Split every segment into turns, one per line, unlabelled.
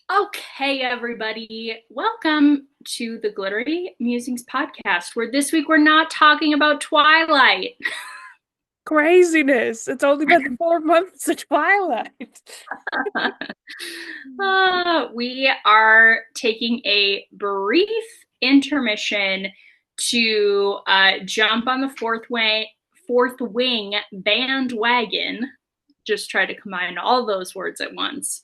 Okay, everybody, welcome to the Glittery Musings podcast, where this week we're not talking about Twilight.
Craziness. It's only been 4 months of Twilight.
We are taking a brief intermission to jump on the fourth wing bandwagon. Just try to combine all those words at once.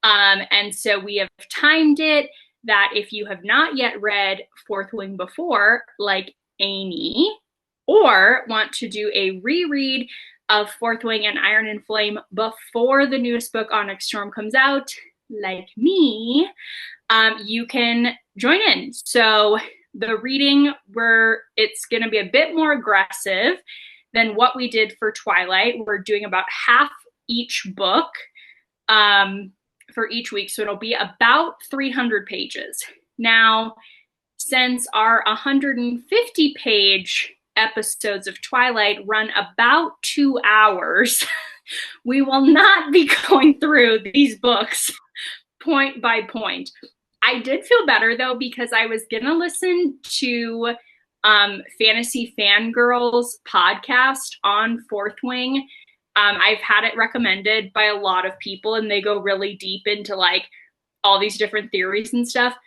And so we have timed it that if you have not yet read Fourth Wing before, like Amy, or want to do a reread of Fourth Wing and Iron and Flame before the newest book, Onyx Storm, comes out, like me, you can join in. So the reading, it's going to be a bit more aggressive than what we did for Twilight. We're doing about half each book. For each week. So it'll be about 300 pages. Now, since our 150 page episodes of Twilight run about 2 hours, we will not be going through these books point by point. I did feel better though, because I was going to listen to Fantasy Fangirls podcast on Fourth Wing. I've had it recommended by a lot of people, and they go really deep into like all these different theories and stuff.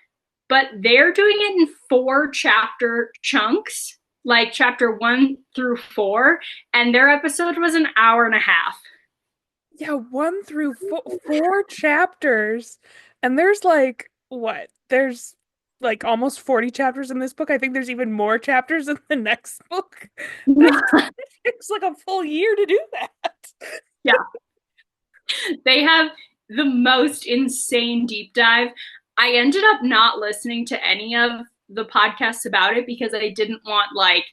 But they're doing it in 4 chapter chunks, like chapter 1 through 4, and their episode was an hour and a half.
Yeah, 1 through 4 chapters. And there's like, what? There's like almost 40 chapters in this book. I think there's even more chapters in the next book. It's like a full year to do that.
Yeah. They have the most insane deep dive. I ended up not listening to any of the podcasts about it because I didn't want like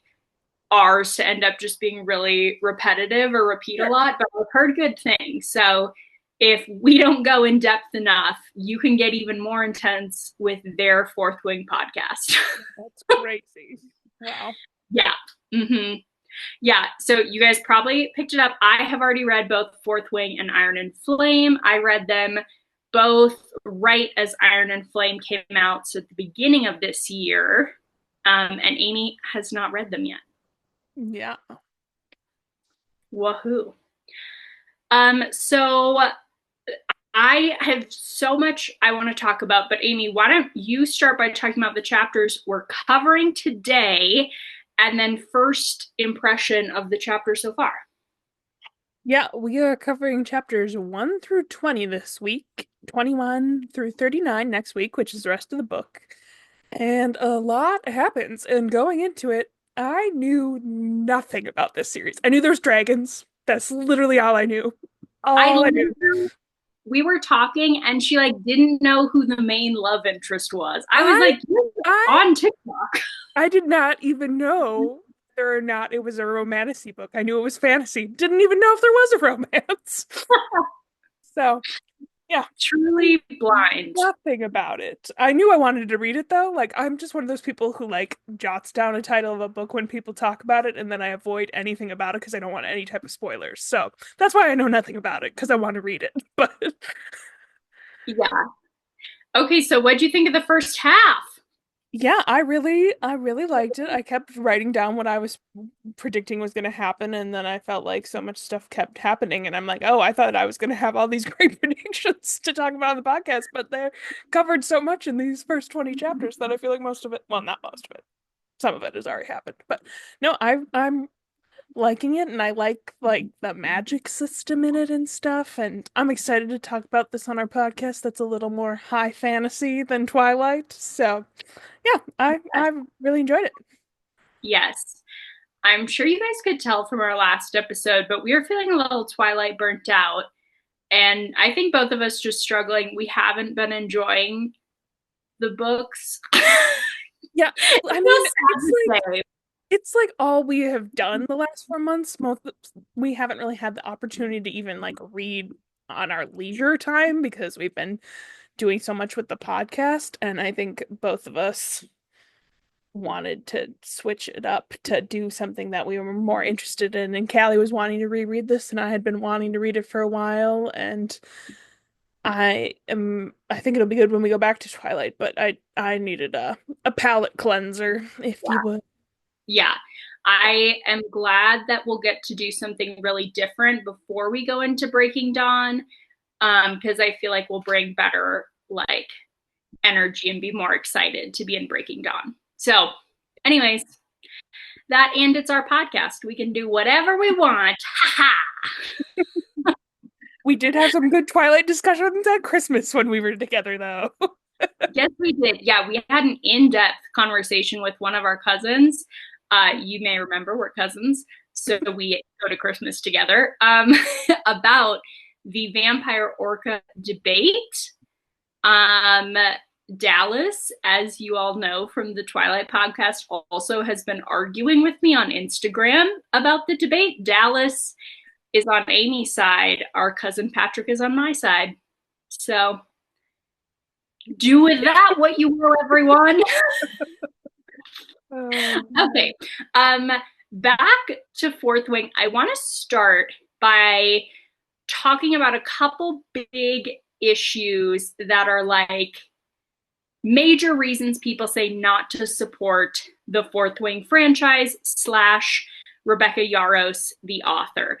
ours to end up just being really repetitive or repeat a lot, but I've heard good things. So if we don't go in depth enough, you can get even more intense with their Fourth Wing podcast.
That's crazy. Wow.
Yeah. Mm-hmm. Yeah, so you guys probably picked it up. I have already read both Fourth Wing and Iron and Flame. I read them both right as Iron and Flame came out, so at the beginning of this year. And Amy has not read them yet.
Yeah.
Woohoo. So I have so much I want to talk about, but Amy, why don't you start by talking about the chapters we're covering today, and then first impression of the chapter so far.
Yeah, we are covering chapters 1 through 20 this week, 21 through 39 next week, which is the rest of the book. And a lot happens. And going into it, I knew nothing about this series. I knew there was dragons. That's literally all I knew. All I knew.
We were talking and she like didn't know who the main love interest was. I was like, on TikTok.
I did not even know whether or not it was a romantasy book. I knew it was fantasy. Didn't even know if there was a romance. So, yeah.
Truly blind.
Nothing about it. I knew I wanted to read it though. Like I'm just one of those people who like jots down a title of a book when people talk about it, and then I avoid anything about it because I don't want any type of spoilers. So that's why I know nothing about it, because I want to read it. But
yeah. Okay, so what'd you think of the first half?
yeah, I really liked it. I kept writing down what I was predicting was going to happen, and then I felt like so much stuff kept happening, and I'm like, oh, I thought I was going to have all these great predictions to talk about on the podcast, but they're covered so much in these first 20 chapters that I feel like most of it, well, not most of it, some of it has already happened, but no, I'm liking it, and I like the magic system in it and stuff, and I'm excited to talk about this on our podcast that's a little more high fantasy than Twilight. So yeah, I really enjoyed it.
Yes. I'm sure you guys could tell from our last episode, but we are feeling a little Twilight burnt out. And I think both of us just struggling. We haven't been enjoying the books.
Yeah, I mean, it's like all we have done the last 4 months. We haven't really had the opportunity to even like read on our leisure time because we've been doing so much with the podcast, and I think both of us wanted to switch it up to do something that we were more interested in. And Callie was wanting to reread this, and I had been wanting to read it for a while, and I think it'll be good when we go back to Twilight, but I needed a palate cleanser, if you would.
Yeah. I am glad that we'll get to do something really different before we go into Breaking Dawn, because I feel like we'll bring better like energy and be more excited to be in Breaking Dawn. So, anyways, that and it's our podcast. We can do whatever we want. Ha ha.
We did have some good Twilight discussions at Christmas when we were together, though.
Yes, we did. Yeah, we had an in-depth conversation with one of our cousins. You may remember we're cousins, so we go to Christmas together, about the vampire orca debate. Dallas, as you all know from the Twilight podcast, also has been arguing with me on Instagram about the debate. Dallas is on Amy's side. Our cousin Patrick is on my side. So do with that what you will, everyone. Okay. Back to Fourth Wing. I want to start by talking about a couple big issues that are like major reasons people say not to support the Fourth Wing franchise / Rebecca Yarros, the author.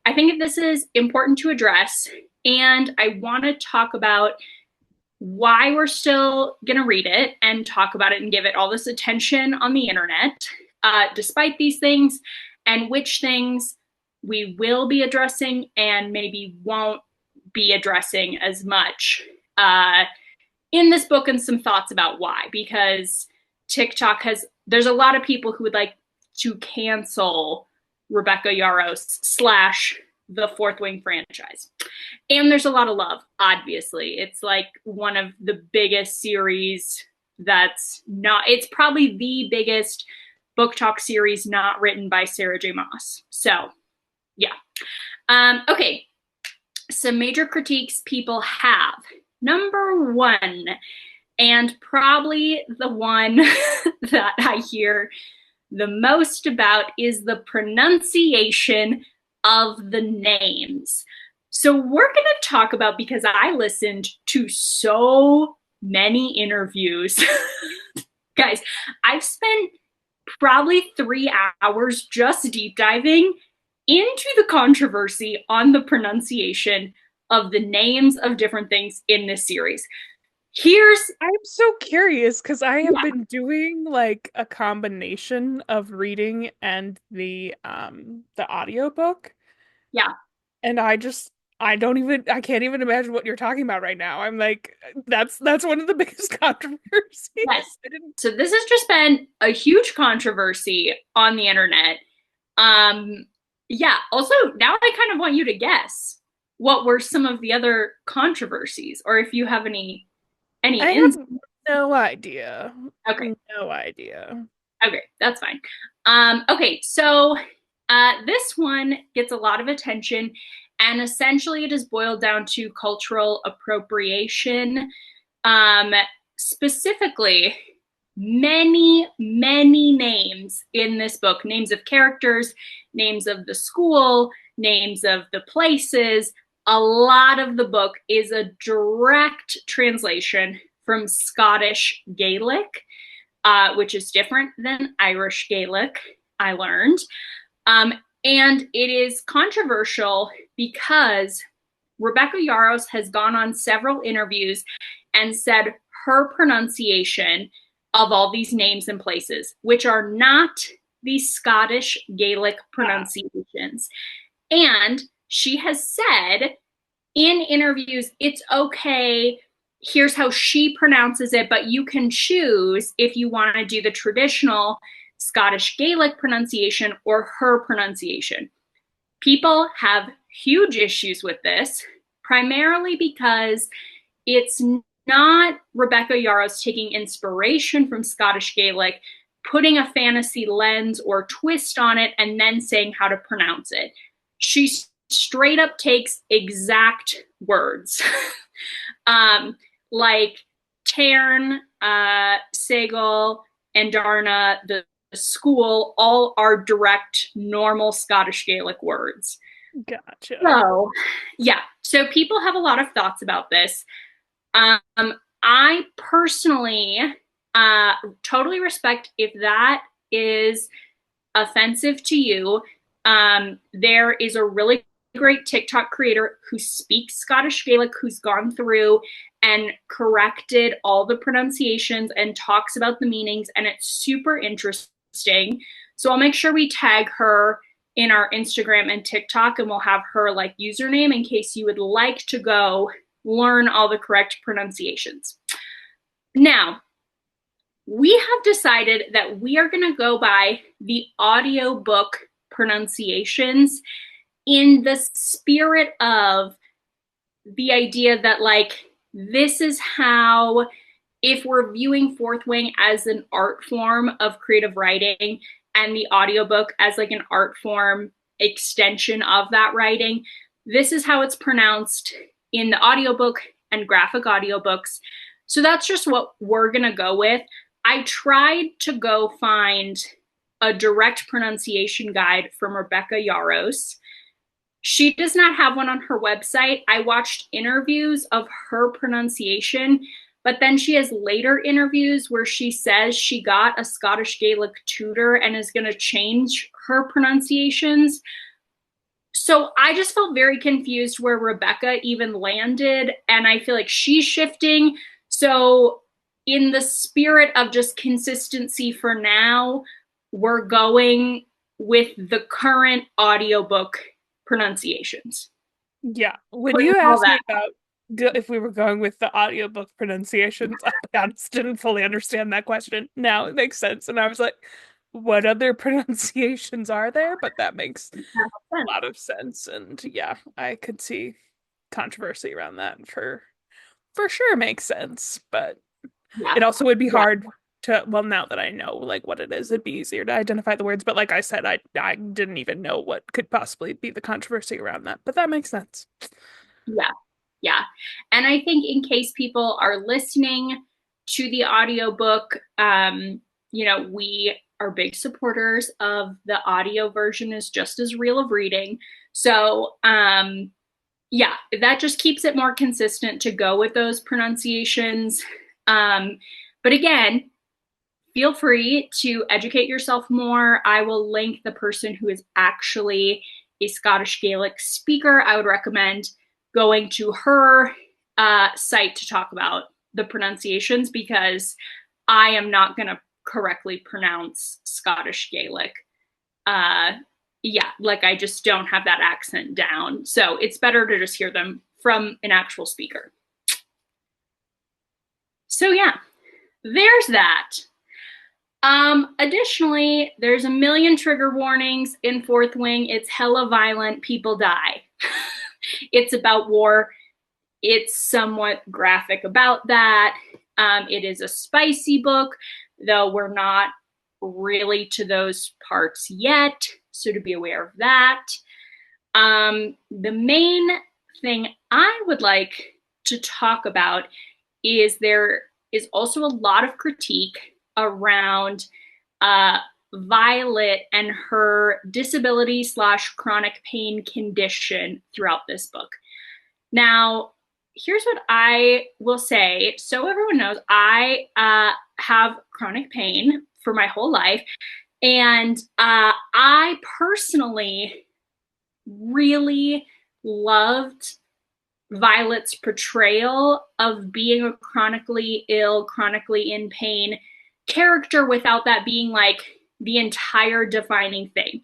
I think this is important to address, and I want to talk about why we're still going to read it and talk about it and give it all this attention on the internet, despite these things, and which things we will be addressing and maybe won't be addressing as much in this book, and some thoughts about why. Because TikTok there's a lot of people who would like to cancel Rebecca Yarros / the Fourth Wing franchise. And there's a lot of love, obviously. It's like one of the biggest series it's probably the biggest book talk series not written by Sarah J. Maas. So, yeah. Okay, some major critiques people have. Number one, and probably the one that I hear the most about, is the pronunciation of the names. So we're going to talk about, because I listened to so many interviews. Guys, I've spent probably 3 hours just deep diving into the controversy on the pronunciation of the names of different things in this series.
I'm so curious because I have been doing like a combination of reading and the audiobook.
Yeah.
And I can't even imagine what you're talking about right now. I'm like, that's one of the biggest controversies.
Yes. So this has just been a huge controversy on the internet. Yeah. Also, now I kind of want you to guess what were some of the other controversies, or if you have any
I have no idea.
Okay.
No idea.
Okay, that's fine. Okay, so this one gets a lot of attention, and essentially it is boiled down to cultural appropriation. Specifically, many names in this book, names of characters, names of the school, names of the places. A lot of the book is a direct translation from Scottish Gaelic, which is different than Irish Gaelic, I learned. And it is controversial because Rebecca Yarros has gone on several interviews and said her pronunciation of all these names and places, which are not the Scottish Gaelic pronunciations. And she has said in interviews, it's okay, here's how she pronounces it, but you can choose if you want to do the traditional Scottish Gaelic pronunciation or her pronunciation. People have huge issues with this, primarily because it's not Rebecca Yarros taking inspiration from Scottish Gaelic, putting a fantasy lens or twist on it, and then saying how to pronounce it. She straight up takes exact words. Like Tairn, Segel, and Darna, the school, all are direct, normal Scottish Gaelic words.
Gotcha.
So, yeah. So people have a lot of thoughts about this. Um, I personally totally respect if that is offensive to you. There is a really great TikTok creator who speaks Scottish Gaelic who's gone through and corrected all the pronunciations and talks about the meanings, and it's super interesting. So I'll make sure we tag her in our Instagram and TikTok, and we'll have her like username in case you would like to go learn all the correct pronunciations. Now, we have decided that we are going to go by the audiobook pronunciations in the spirit of the idea that, like, this is how, if we're viewing Fourth Wing as an art form of creative writing and the audiobook as like an art form extension of that writing, this is how it's pronounced in the audiobook and graphic audiobooks. So that's just what we're going to go with. I tried to go find a direct pronunciation guide from Rebecca Yarros. She does not have one on her website. I watched interviews of her pronunciation, but then she has later interviews where she says she got a Scottish Gaelic tutor and is going to change her pronunciations. So I just felt very confused where Rebecca even landed, and I feel like she's shifting. So in the spirit of just consistency for now, we're going with the current audiobook pronunciations.
Yeah. When you asked me about if we were going with the audiobook pronunciations, I honestly didn't fully understand that question. Now it makes sense. And I was like, what other pronunciations are there? But that makes a lot of sense. And yeah, I could see controversy around that for sure makes sense. But
Yeah.
it also would be hard to, well, now that I know like what it is, it'd be easier to identify the words. But like I said, I didn't even know what could possibly be the controversy around that. But that makes sense.
Yeah. Yeah. And I think in case people are listening to the audiobook, we are big supporters of the audio version is just as real of reading. So yeah, that just keeps it more consistent to go with those pronunciations. But again, feel free to educate yourself more. I will link the person who is actually a Scottish Gaelic speaker. I would recommend going to her site to talk about the pronunciations, because I am not going to correctly pronounce Scottish Gaelic. Yeah, like I just don't have that accent down. So it's better to just hear them from an actual speaker. So yeah, there's that. Additionally, there's a million trigger warnings in Fourth Wing. It's hella violent, people die. It's about war. It's somewhat graphic about that. It is a spicy book, though we're not really to those parts yet, so to be aware of that. The main thing I would like to talk about is there is also a lot of critique around Violet and her disability / chronic pain condition throughout this book. Now, here's what I will say. So everyone knows I have chronic pain for my whole life. And I personally really loved Violet's portrayal of being a chronically ill, chronically in pain character without that being like the entire defining thing.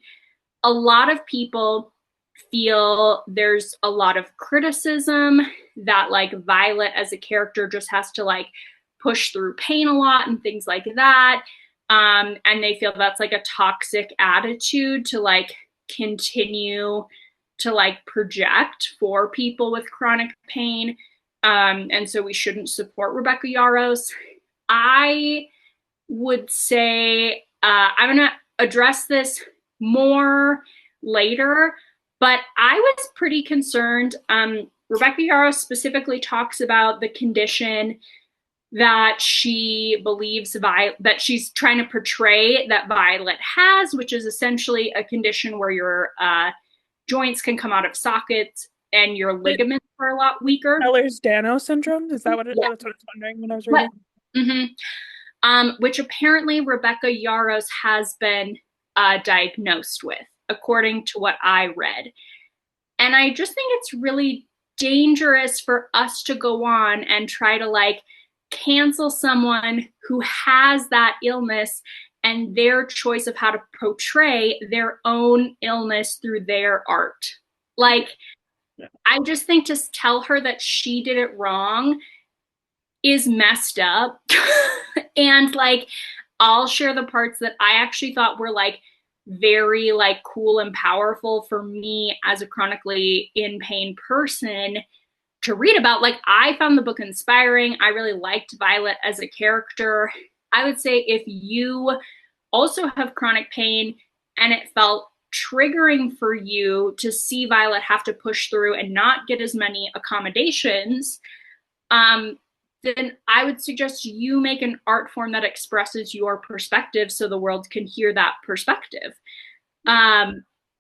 A lot of people feel there's a lot of criticism that like Violet as a character just has to like push through pain a lot and things like that. And they feel that's like a toxic attitude to like continue to like project for people with chronic pain. And so we shouldn't support Rebecca Yarros. I would say I'm going to address this more later, but I was pretty concerned. Rebecca Yarros specifically talks about the condition that she believes that she's trying to portray that Violet has, which is essentially a condition where your joints can come out of sockets and your
It
ligaments are a lot weaker.
Ehlers-Danlos syndrome? Is that what
Yeah.
that's what I was wondering when I was
What?
reading?
hmm which apparently Rebecca Yarros has been diagnosed with, according to what I read. And I just think it's really dangerous for us to go on and try to like cancel someone who has that illness and their choice of how to portray their own illness through their art. Like,
Yeah.
I just think to tell her that she did it wrong is messed up. And like, I'll share the parts that I actually thought were like very like cool and powerful for me as a chronically in pain person to read about. Like, I found the book inspiring. I really liked Violet as a character. I would say if you also have chronic pain and it felt triggering for you to see Violet have to push through and not get as many accommodations, then I would suggest you make an art form that expresses your perspective so the world can hear that perspective.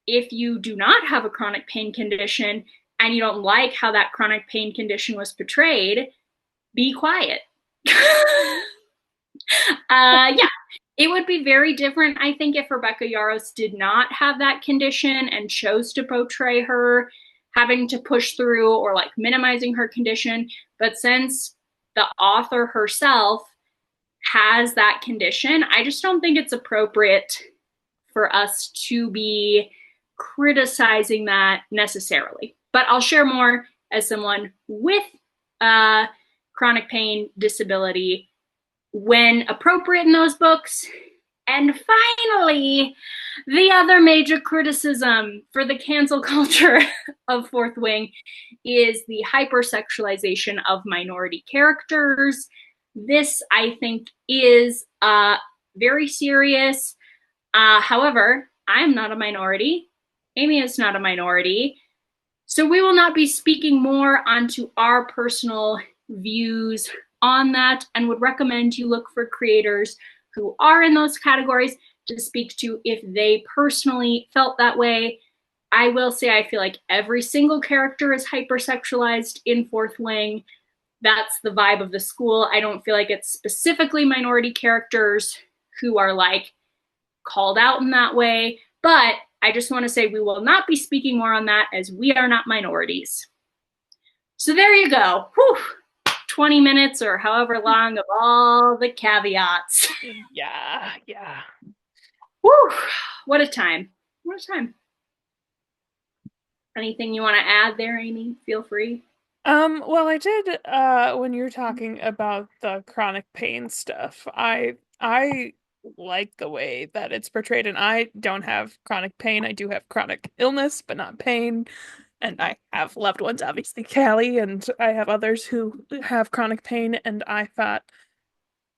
If you do not have a chronic pain condition and you don't like how that chronic pain condition was portrayed, be quiet. Yeah, it would be very different, I think, if Rebecca Yarros did not have that condition and chose to portray her having to push through or like minimizing her condition. But since the author herself has that condition, I just don't think it's appropriate for us to be criticizing that necessarily. But I'll share more as someone with chronic pain disability when appropriate in those books. And finally, the other major criticism for the cancel culture of Fourth Wing is the hypersexualization of minority characters. This, I think, is very serious. However, I am not a minority. Amy is not a minority. So we will not be speaking more onto our personal views on that, and would recommend you look for creators who are in those categories to speak to if they personally felt that way. I will say I feel like every single character is hypersexualized in Fourth Wing. That's the vibe of the school. I don't feel like it's specifically minority characters who are like called out in that way, but I just want to say we will not be speaking more on that as we are not minorities. So there you go. Whew. 20 minutes or however long of all the caveats.
Yeah, yeah.
Whew. What a time. What a time. Anything you want to add there, Amy? Feel free.
Well, I did when you're talking about the chronic pain stuff. I like the way that it's portrayed, and I don't have chronic pain. I do have chronic illness, but not pain. And I have loved ones, obviously, Callie, and I have others who have chronic pain, and I thought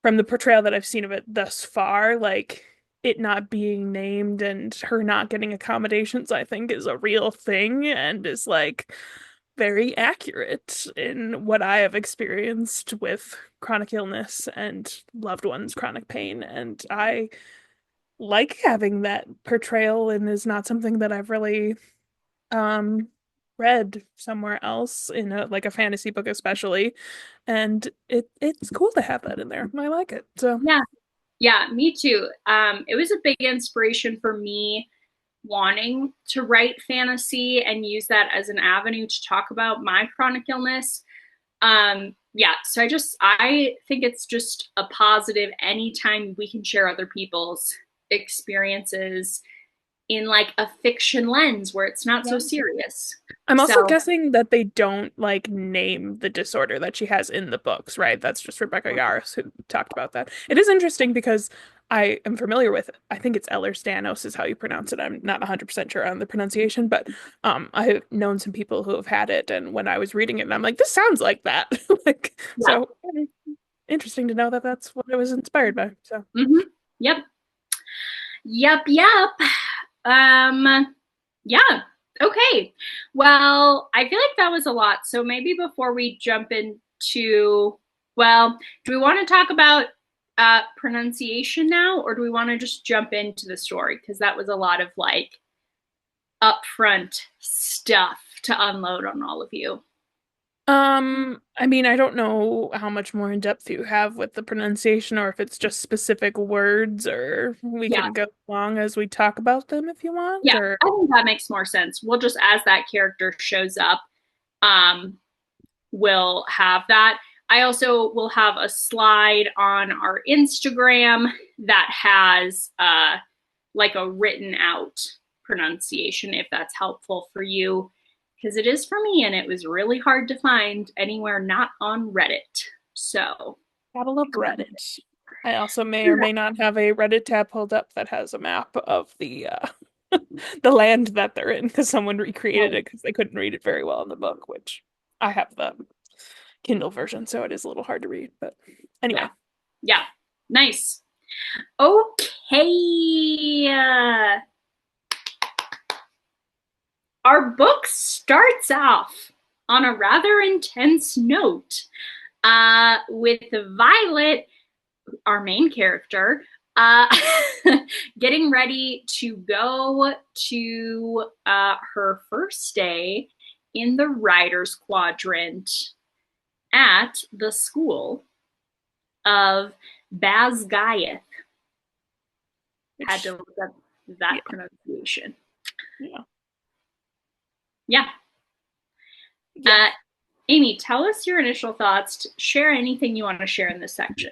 from the portrayal that I've seen of it thus far, like it not being named and her not getting accommodations, I think is a real thing and is like very accurate in what I have experienced with chronic illness and loved ones' chronic pain. And I like having that portrayal and is not something that I've really um read somewhere else in a like a fantasy book especially. And it's cool to have that in there. I like it. So
Yeah. Yeah, me too. It was a big inspiration for me wanting to write fantasy and use that as an avenue to talk about my chronic illness. Yeah, so I think it's just a positive anytime we can share other people's experiences in like a fiction lens where it's not so serious.
I'm also
So,
guessing that they don't like name the disorder that she has in the books, right? That's just Rebecca Yarros who talked about that. It is interesting because I am familiar with, I think it's Ehlers-Danlos is how you pronounce it. I'm not 100% sure on the pronunciation, but I've known some people who have had it, and when I was reading it, and I'm like, this sounds like that. Like,
yeah.
so interesting to know that that's what it was inspired by. So,
Mm-hmm. Yep. Yep. Yeah. Okay. Well, I feel like that was a lot. So maybe before we jump into, well, do we want to talk about pronunciation now, or do we want to just jump into the story? Because that was a lot of like upfront stuff. to unload on all of you.
I mean, I don't know how much more in depth you have with the pronunciation or if it's just specific words or we
Yeah,
can go along as we talk about them if you want
yeah,
or
I think that makes more sense. We'll just, as that character shows up, um, we'll have that. I also will have a slide on our Instagram that has like a written out pronunciation if that's helpful for you, because it is for me and it was really hard to find anywhere not on Reddit. So,
gotta love Reddit. I also may or may not have a Reddit tab pulled up that has a map of the the land that they're in because someone recreated it because they couldn't read it very well in the book, which I have the Kindle version, so it is a little hard to read. But
yeah,
anyway,
yeah, nice. Okay. Our book starts off on a rather intense note with Violet, our main character, uh, getting ready to go to her first day in the Writers Quadrant at the school of Basgiath. Had to
which
look up that
yeah,
pronunciation.
yeah,
Yeah.
yeah.
Amy, tell us your initial thoughts. Share anything you want to share in this section.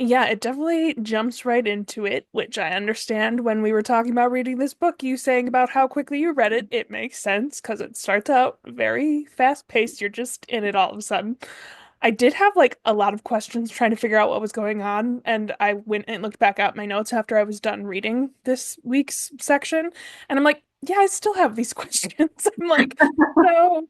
Yeah, it definitely jumps right into it, which I understand when we were talking about reading this book, you saying about how quickly you read it. It makes sense because it starts out very fast-paced. You're just in it all of a sudden. I did have like a lot of questions trying to figure out what was going on, and I went and looked back at my notes after I was done reading this week's section, and I'm like, yeah, I still have these questions. I'm like, so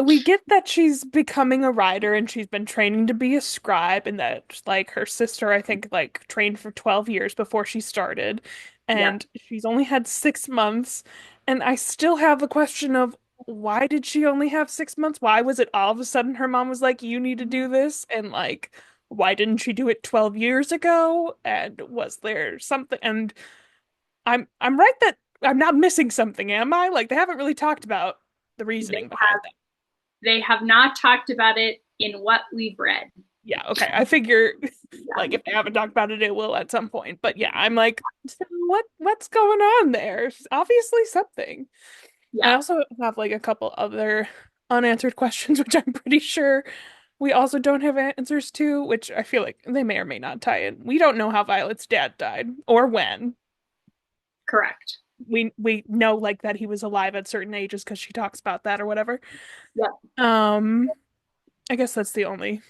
we get that she's becoming a writer and she's been training to be a scribe and that like her sister I think like trained for 12 years before she started
Yeah.
and she's only had 6 months and I still have the question of why did she only have 6 months? Why was it all of a sudden her mom was like, you need to do this? And like, why didn't she do it 12 years ago? And was there something? And I'm right that I'm not missing something, am I? Like they haven't really talked about the
They
reasoning behind
have
that.
they have not talked about it in what we've read.
Yeah, okay. I figure like
Yeah.
if they haven't talked about it, it will at some point. But yeah, I'm like, so what's going on there? It's obviously something. I
Yeah.
also have like a couple other unanswered questions, which I'm pretty sure we also don't have answers to, which I feel like they may or may not tie in. We don't know how Violet's dad died or when.
Correct.
We know like that he was alive at certain ages because she talks about that or whatever.
Yeah.
Um, I guess that's the only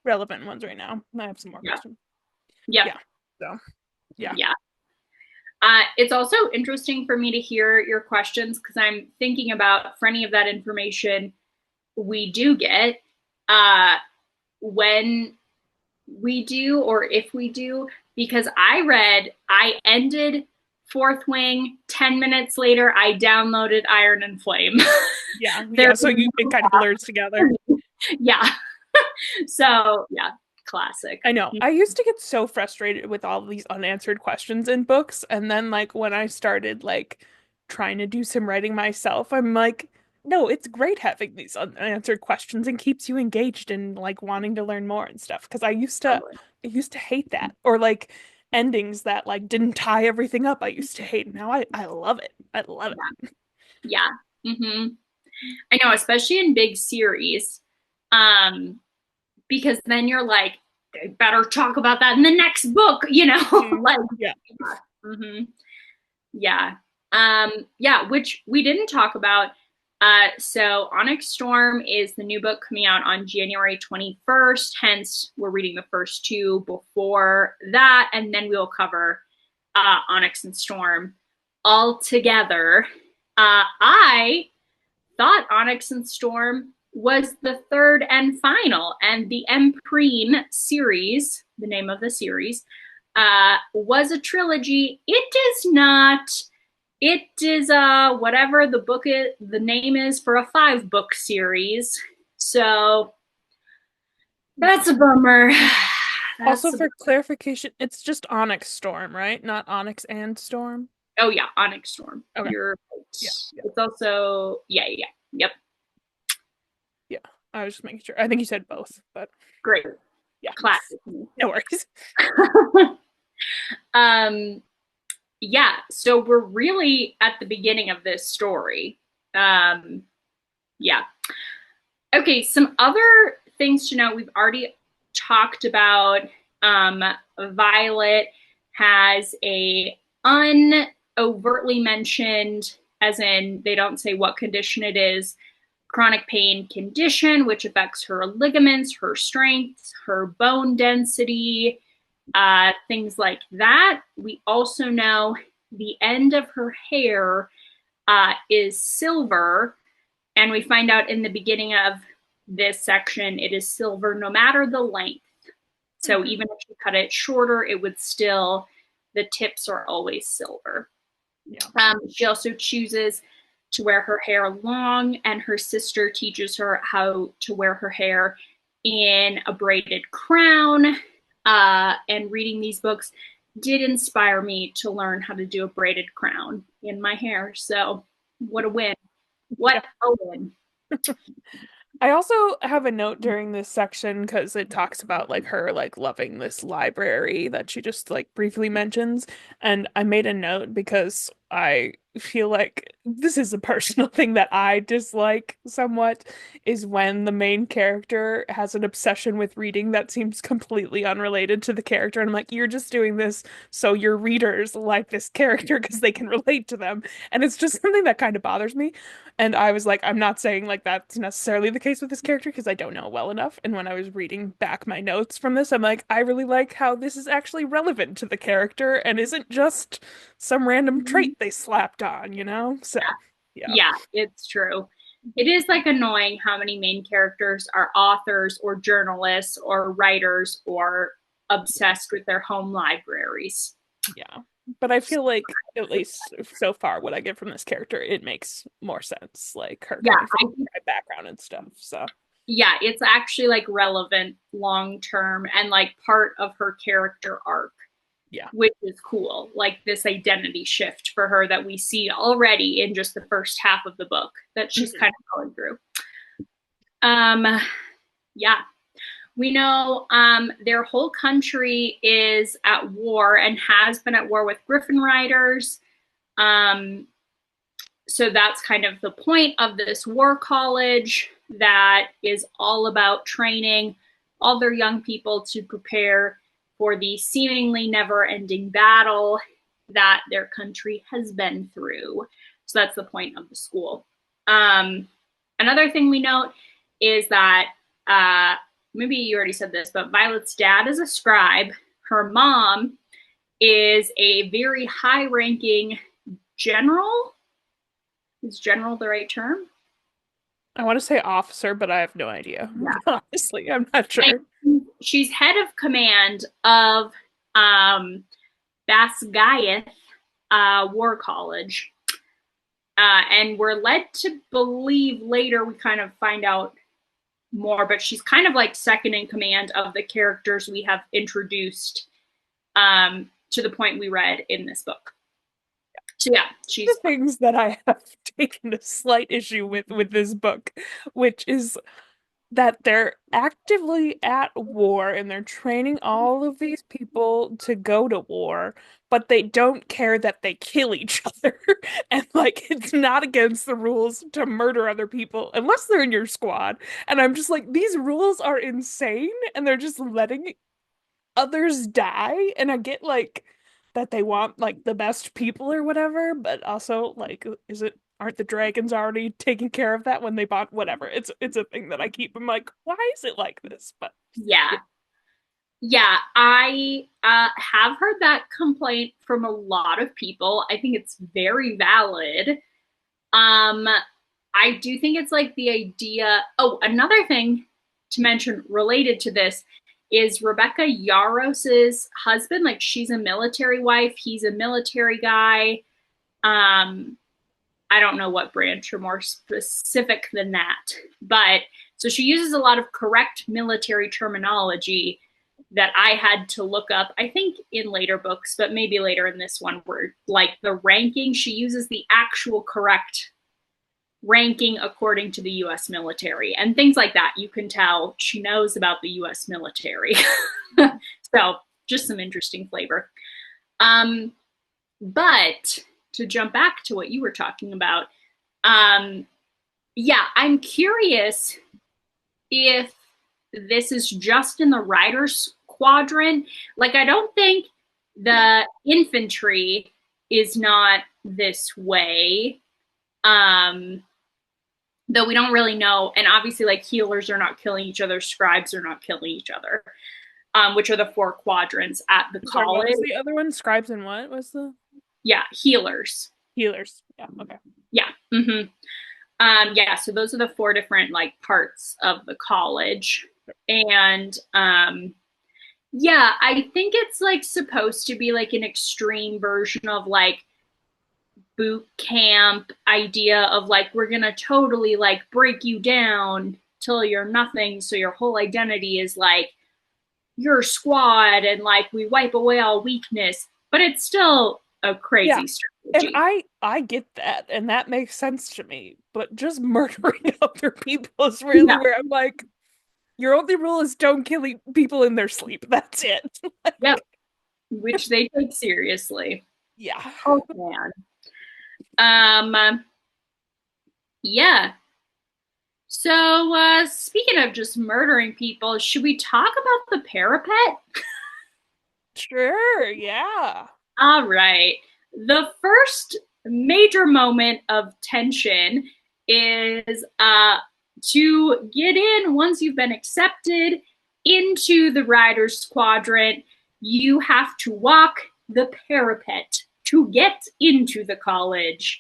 relevant ones right now. I have some more
Yeah.
questions.
Yep.
Yeah. So yeah.
Yeah. It's also interesting for me to hear your questions because I'm thinking about for any of that information we do get, when we do or if we do, because I ended Fourth Wing. 10 minutes later, I downloaded Iron and Flame.
Yeah,
There
yeah. So
was
you it
no
kind of blurs together.
yeah. So, yeah, classic.
I know. I used to get so frustrated with all these unanswered questions in books, and then like when I started like trying to do some writing myself, I'm like, no, it's great having these unanswered questions and keeps you engaged and like wanting to learn more and stuff. Because
Totally.
I used to hate that. Or like endings that like didn't tie everything up. I used to hate. Now I love it. I love
Yeah.
it.
Yeah. Mm-hmm. I know, especially in big series. Um, because then you're like, they better talk about that in the next book,
Mhm.
like,
Yeah.
mm-hmm. Yeah. Yeah, which we didn't talk about. So Onyx Storm is the new book coming out on January 21st. Hence, we're reading the first two before that, and then we'll cover Onyx and Storm all together. I thought Onyx and Storm was the third and final, and the Empreen series, the name of the series, was a trilogy. It is not. It is whatever the name is for a 5-book series. So that's a bummer.
Also,
That's a
for clarification, it's just Onyx Storm, right? Not Onyx and Storm.
Oh yeah, Onyx Storm.
Okay.
You're right.
Yeah. Yeah.
It's also yep.
Yeah. I was just making sure. I think you said both, but
Great.
yeah.
Classic.
No worries.
um yeah, so we're really at the beginning of this story. Yeah. Okay, some other things to note. We've already talked about Violet has a unovertly mentioned, as in they don't say what condition it is, chronic pain condition, which affects her ligaments, her strength, her bone density, things like that. We also know the end of her hair is silver, and we find out in the beginning of this section it is silver no matter the length. So even if you cut it shorter, it would still, the tips are always silver.
Yeah.
She also chooses to wear her hair long, and her sister teaches her how to wear her hair in a braided crown. And reading these books did inspire me to learn how to do a braided crown in my hair. So what a win. What a win.
I also have a note during this section because it talks about like her like loving this library that she just like briefly mentions. And I made a note because I feel like this is a personal thing that I dislike somewhat is when the main character has an obsession with reading that seems completely unrelated to the character. And I'm like, you're just doing this so your readers like this character because they can relate to them. And it's just something that kind of bothers me. And I was like, I'm not saying like that's necessarily the case with this character because I don't know well enough. And when I was reading back my notes from this, I'm like, I really like how this is actually relevant to the character and isn't just some random trait they slapped on, you know? So, yeah.
Yeah, it's true. It is like annoying how many main characters are authors or journalists or writers or obsessed with their home libraries.
Yeah. But I feel like, at least so far, what I get from this character, it makes more sense, like her
Yeah,
coming from my background and stuff. So,
yeah, it's actually like relevant long term and like part of her character arc,
yeah.
which is cool. Like this identity shift for her that we see already in just the first half of the book that she's kind of going through. Yeah. We know their whole country is at war and has been at war with Griffin Riders. So that's kind of the point of this war college that is all about training all their young people to prepare for the seemingly never-ending battle that their country has been through. So that's the point of the school. Another thing we note is that maybe you already said this, but Violet's dad is a scribe. Her mom is a very high-ranking general. Is general the right term?
I want to say officer, but I have no idea.
Yeah.
Honestly, I'm not sure.
And she's head of command of Basgiath War College. And we're led to believe later, we kind of find out more, but she's kind of like second in command of the characters we have introduced to the point we read in this book. So yeah, she's
the things that I have taken a slight issue with this book, which is that they're actively at war and they're training all of these people to go to war, but they don't care that they kill each other. And like it's not against the rules to murder other people unless they're in your squad. And I'm just like, these rules are insane and they're just letting others die. And I get like that they want like the best people or whatever, but also like is it aren't the dragons already taking care of that when they bought whatever? It's a thing that I keep. I'm like, why is it like this? But
yeah. Yeah, I have heard that complaint from a lot of people. I think it's very valid. I do think it's like the idea. Oh, another thing to mention related to this is Rebecca Yarros's husband. Like she's a military wife, he's a military guy. I don't know what branch or more specific than that, but so she uses a lot of correct military terminology, that I had to look up, I think in later books, but maybe later in this one, where like the ranking, she uses the actual correct ranking according to the US military and things like that. You can tell she knows about the US military. So just some interesting flavor. But to jump back to what you were talking about, yeah, I'm curious if this is just in the riders quadrant. Like, I don't think the infantry is not this way. Though we don't really know. And obviously, like, healers are not killing each other, scribes are not killing each other, which are the 4 quadrants at the
Sorry, what
college.
was the other one? Scribes and what was the
Yeah, healers.
healers? Yeah, okay.
Yeah. Yeah, so those are the 4 different like parts of the college. And yeah, I think it's like supposed to be like an extreme version of like boot camp idea of like, we're gonna totally like break you down till you're nothing, so your whole identity is like your squad, and like we wipe away all weakness, but it's still a crazy strategy.
And I get that, and that makes sense to me. But just murdering other people is really where I'm like, your only rule is don't kill people in their sleep. That's it.
Yep. Which they take seriously.
Yeah.
Oh man. Yeah. So speaking of just murdering people, should we talk about the parapet?
Sure, yeah.
All right. The first major moment of tension is to get in. Once you've been accepted into the Riders Quadrant, you have to walk the parapet to get into the college,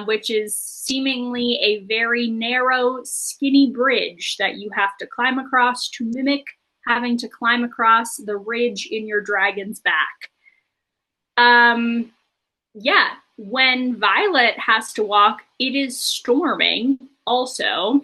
which is seemingly a very narrow, skinny bridge that you have to climb across to mimic having to climb across the ridge in your dragon's back. Yeah, when Violet has to walk, it is storming also.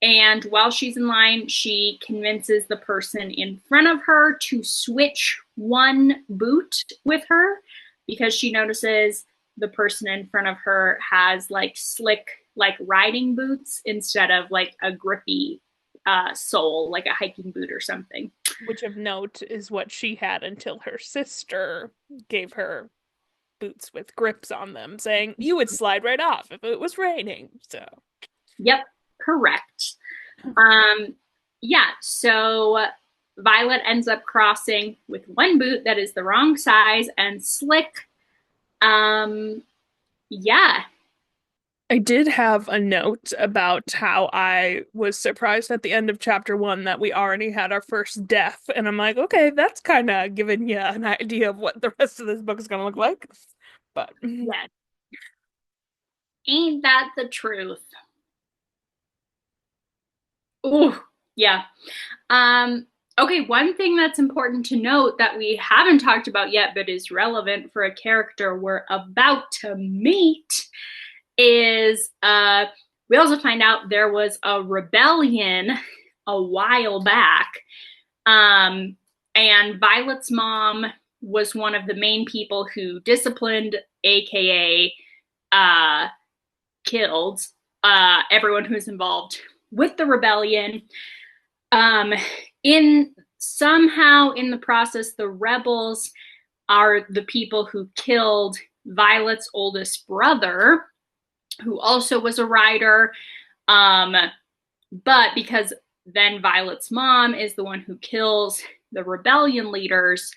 And while she's in line, she convinces the person in front of her to switch one boot with her, because she notices the person in front of her has like slick, like riding boots instead of like a grippy sole, like a hiking boot or something.
Which of note is what she had until her sister gave her boots with grips on them, saying you would slide right off if it was raining. So,
yep, correct. Yeah, so Violet ends up crossing with one boot that is the wrong size and slick. Yeah.
I did have a note about how I was surprised at the end of chapter 1 that we already had our first death, and I'm like, okay, that's kind of giving you an idea of what the rest of this book is going to look like. But
yeah, ain't that the truth? Ooh, yeah. Okay, one thing that's important to note that we haven't talked about yet, but is relevant for a character we're about to meet, is we also find out there was a rebellion a while back, and Violet's mom was one of the main people who disciplined, aka killed everyone who's involved with the rebellion. In somehow in the process, the rebels are the people who killed Violet's oldest brother, who also was a rider. But because then Violet's mom is the one who kills the rebellion leaders,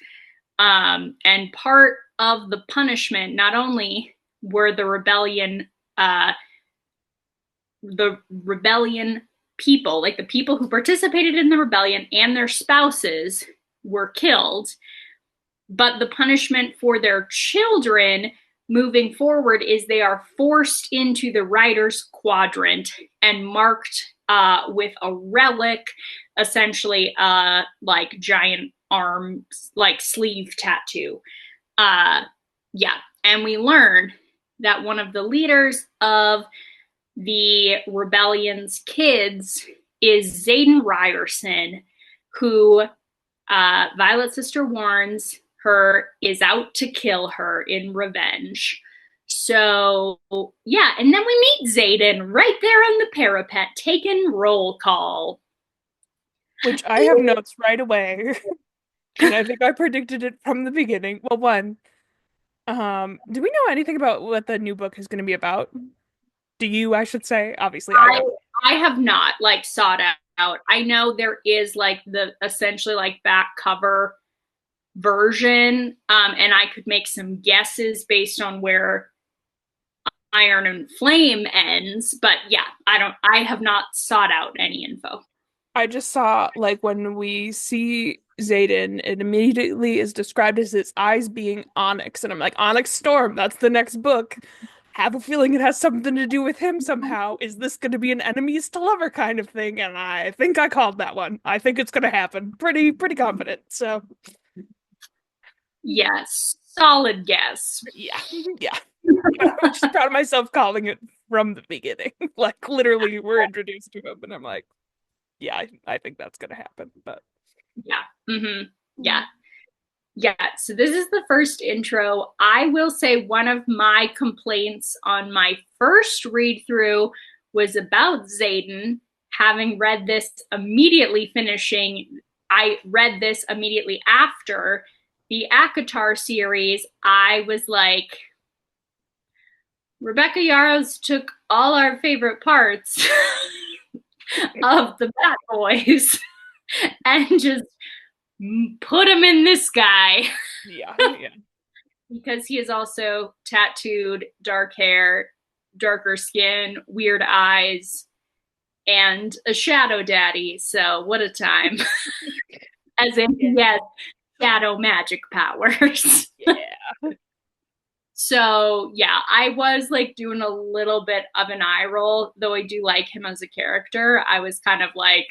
and part of the punishment, not only were the rebellion people, like the people who participated in the rebellion and their spouses were killed, but the punishment for their children moving forward is they are forced into the Riders Quadrant and marked with a relic, essentially like giant arm, like sleeve tattoo. Yeah, and we learn that one of the leaders of the rebellion's kids is Xaden Ryerson, who Violet's sister warns her is out to kill her in revenge. So, yeah, and then we meet Xaden right there on the parapet taking roll call.
Which I have notes right away. And I think I predicted it from the beginning. Well, one, do we know anything about what the new book is going to be about? Do you, I should say? Obviously, I
I
don't.
I have not like sought out. I know there is like the essentially like back cover version, and I could make some guesses based on where Iron and Flame ends, but yeah, I have not sought out any info.
I just saw like when we see Xaden, it immediately is described as his eyes being onyx, and I'm like, Onyx Storm, that's the next book. Have a feeling it has something to do with him somehow. Is this going to be an enemies to lover kind of thing? And I think I called that one. I think it's going to happen. Pretty confident. So
Yes, solid guess.
yeah, yeah. I'm just proud of myself calling it from the beginning. Like literally, we're introduced to him, and I'm like, yeah, I think that's going to happen. But
Yeah. Yeah. Yeah. So this is the first intro. I will say one of my complaints on my first read through was about Xaden. Having read this immediately finishing, I read this immediately after the ACOTAR series. I was like, Rebecca Yarros took all our favorite parts of the Bad Boys and just put them in this guy.
yeah, yeah.
Because he is also tattooed, dark hair, darker skin, weird eyes, and a shadow daddy. So what a time. As in he has shadow magic powers.
Yeah.
So yeah, I was like doing a little bit of an eye roll, though I do like him as a character. I was kind of like,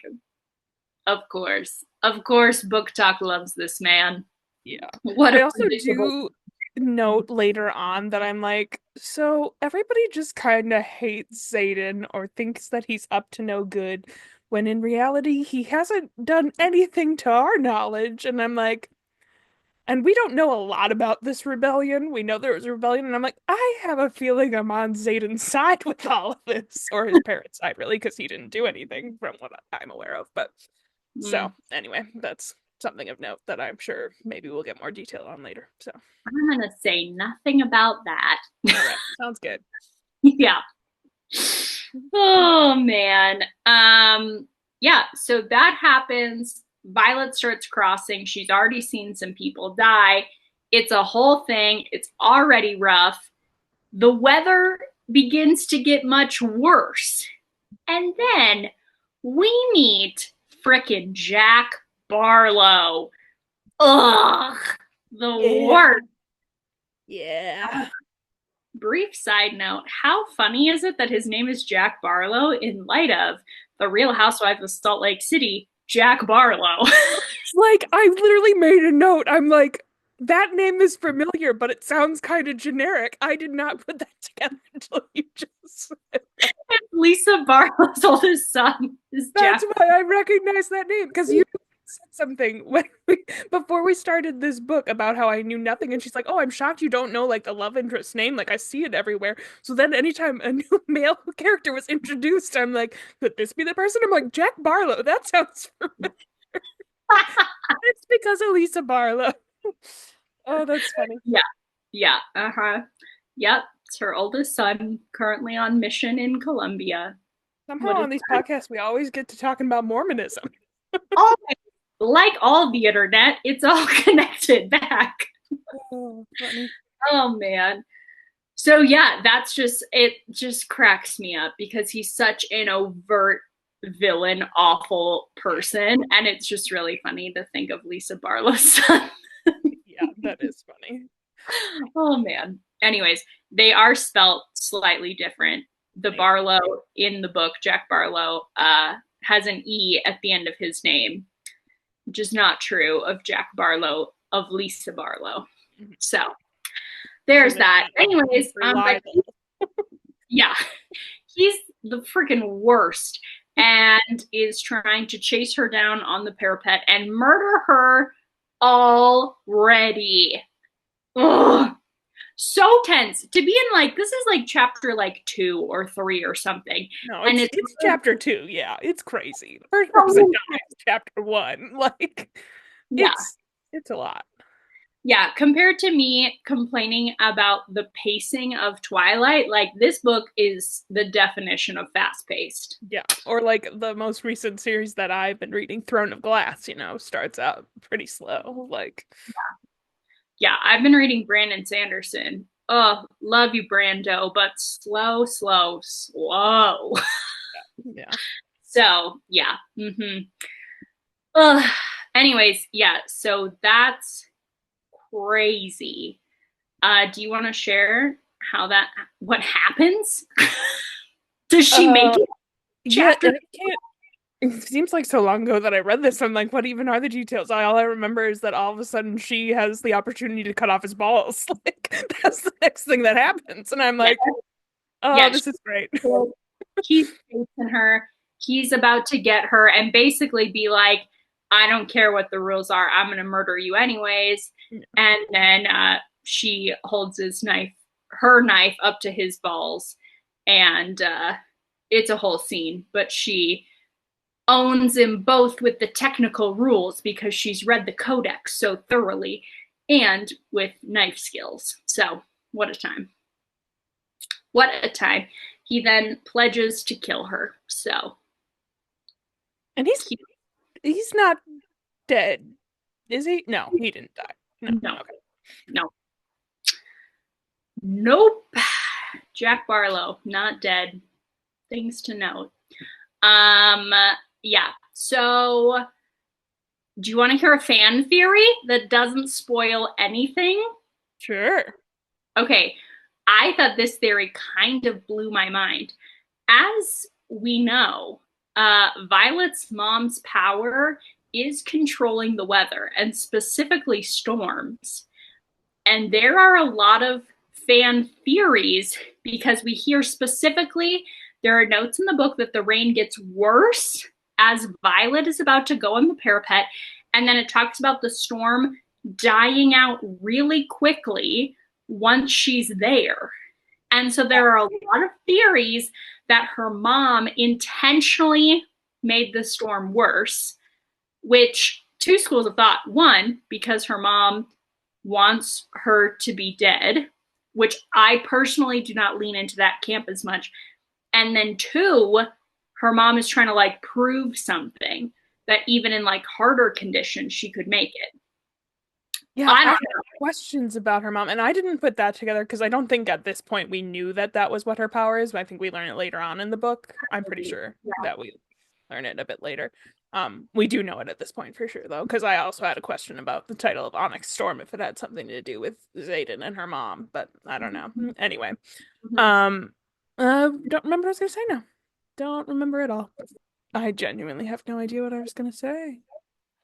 of course, Book Talk loves this man.
Yeah.
What
I
a
also do note later on that I'm like, so everybody just kind of hates Xaden or thinks that he's up to no good, when in reality he hasn't done anything to our knowledge. And I'm like, and we don't know a lot about this rebellion. We know there was a rebellion, and I'm like, I have a feeling I'm on Xaden's side with all of this, or his parents' side, really, because he didn't do anything from what I'm aware of. But so anyway, that's something of note that I'm sure maybe we'll get more detail on later. So
I'm gonna say nothing about that.
all right, sounds good.
Yeah. Oh man. Yeah, so that happens. Violet starts crossing. She's already seen some people die. It's a whole thing. It's already rough. The weather begins to get much worse. And then we meet frickin' Jack Barlow. Ugh, the worst.
Yeah.
Brief side note, how funny is it that his name is Jack Barlow in light of the Real Housewives of Salt Lake City, Jack Barlow?
Like, I literally made a note. I'm like, that name is familiar, but it sounds kind of generic. I did not put that together until you just said that.
Lisa Barlow's oldest son is Jack.
That's why I recognize that name, because you said something before we started this book about how I knew nothing, and she's like, "Oh, I'm shocked you don't know like the love interest name. Like I see it everywhere." So then, anytime a new male character was introduced, I'm like, "Could this be the person?" I'm like, "Jack Barlow. That sounds familiar." It's because of Lisa Barlow. Oh, that's funny.
Yeah. Yeah. Uh-huh. Yep. It's her oldest son, currently on mission in Colombia.
Somehow on these podcasts, we always get to talking about Mormonism.
Oh, like all the internet, it's all connected back.
Oh, funny.
Oh man. So yeah, that's just it just cracks me up because he's such an overt villain, awful person. And it's just really funny to think of Lisa Barlow's son.
Yeah, that is funny.
Oh man. Anyways, they are spelt slightly different. The Barlow in the book, Jack Barlow, has an E at the end of his name, which is not true of Jack Barlow, of Lisa Barlow. So there's that. Anyways, yeah, he's the freaking worst. and is trying to chase her down on the parapet and murder her already. Ugh. So tense to be in, like, this is like chapter like 2 or 3 or something.
No,
And
it's chapter 2. Yeah, it's crazy. The first person dies chapter 1. Like
yeah.
it's a lot.
Yeah, compared to me complaining about the pacing of Twilight, like this book is the definition of fast paced.
Yeah. Or like the most recent series that I've been reading, Throne of Glass, starts out pretty slow. Like,
Yeah, I've been reading Brandon Sanderson. Oh, love you, Brando, but slow, slow, slow.
yeah.
So, yeah. Ugh. Anyways, yeah, so that's crazy. Do you want to share what happens? Does she make it?
Yeah,
Chapter.
I can't. It seems like so long ago that I read this. I'm like, what even are the details? All I remember is that all of a sudden she has the opportunity to cut off his balls. Like, that's the next thing that happens. And I'm like, oh,
Yeah,
this is great.
he's chasing her. He's about to get her and basically be like, I don't care what the rules are. I'm going to murder you anyways.
Yeah.
And then she holds her knife up to his balls. And it's a whole scene. But she owns him both with the technical rules because she's read the codex so thoroughly and with knife skills. So, what a time. What a time. He then pledges to kill her. So,
And he's not dead, is he? No, he didn't die. No.
no,
Okay.
no, nope. Jack Barlow, not dead. Things to note. Yeah. So, do you want to hear a fan theory that doesn't spoil anything?
Sure.
Okay. I thought this theory kind of blew my mind. As we know, Violet's mom's power is controlling the weather and specifically storms. And there are a lot of fan theories because we hear specifically there are notes in the book that the rain gets worse as Violet is about to go on the parapet. And then it talks about the storm dying out really quickly once she's there. And so there are a lot of theories that her mom intentionally made the storm worse, which two schools of thought. One, because her mom wants her to be dead, which I personally do not lean into that camp as much. And then two, her mom is trying to like prove something that even in like harder conditions, she could make it.
Yeah,
I
I
don't
have
know.
questions about her mom, and I didn't put that together because I don't think at this point we knew that that was what her power is, but I think we learn it later on in the book. I'm pretty sure that we learn it a bit later. We do know it at this point for sure, though, because I also had a question about the title of Onyx Storm, if it had something to do with Xaden and her mom, but I don't know. Anyway, don't remember what I was gonna say now. Don't remember at all. I genuinely have no idea what I was gonna say.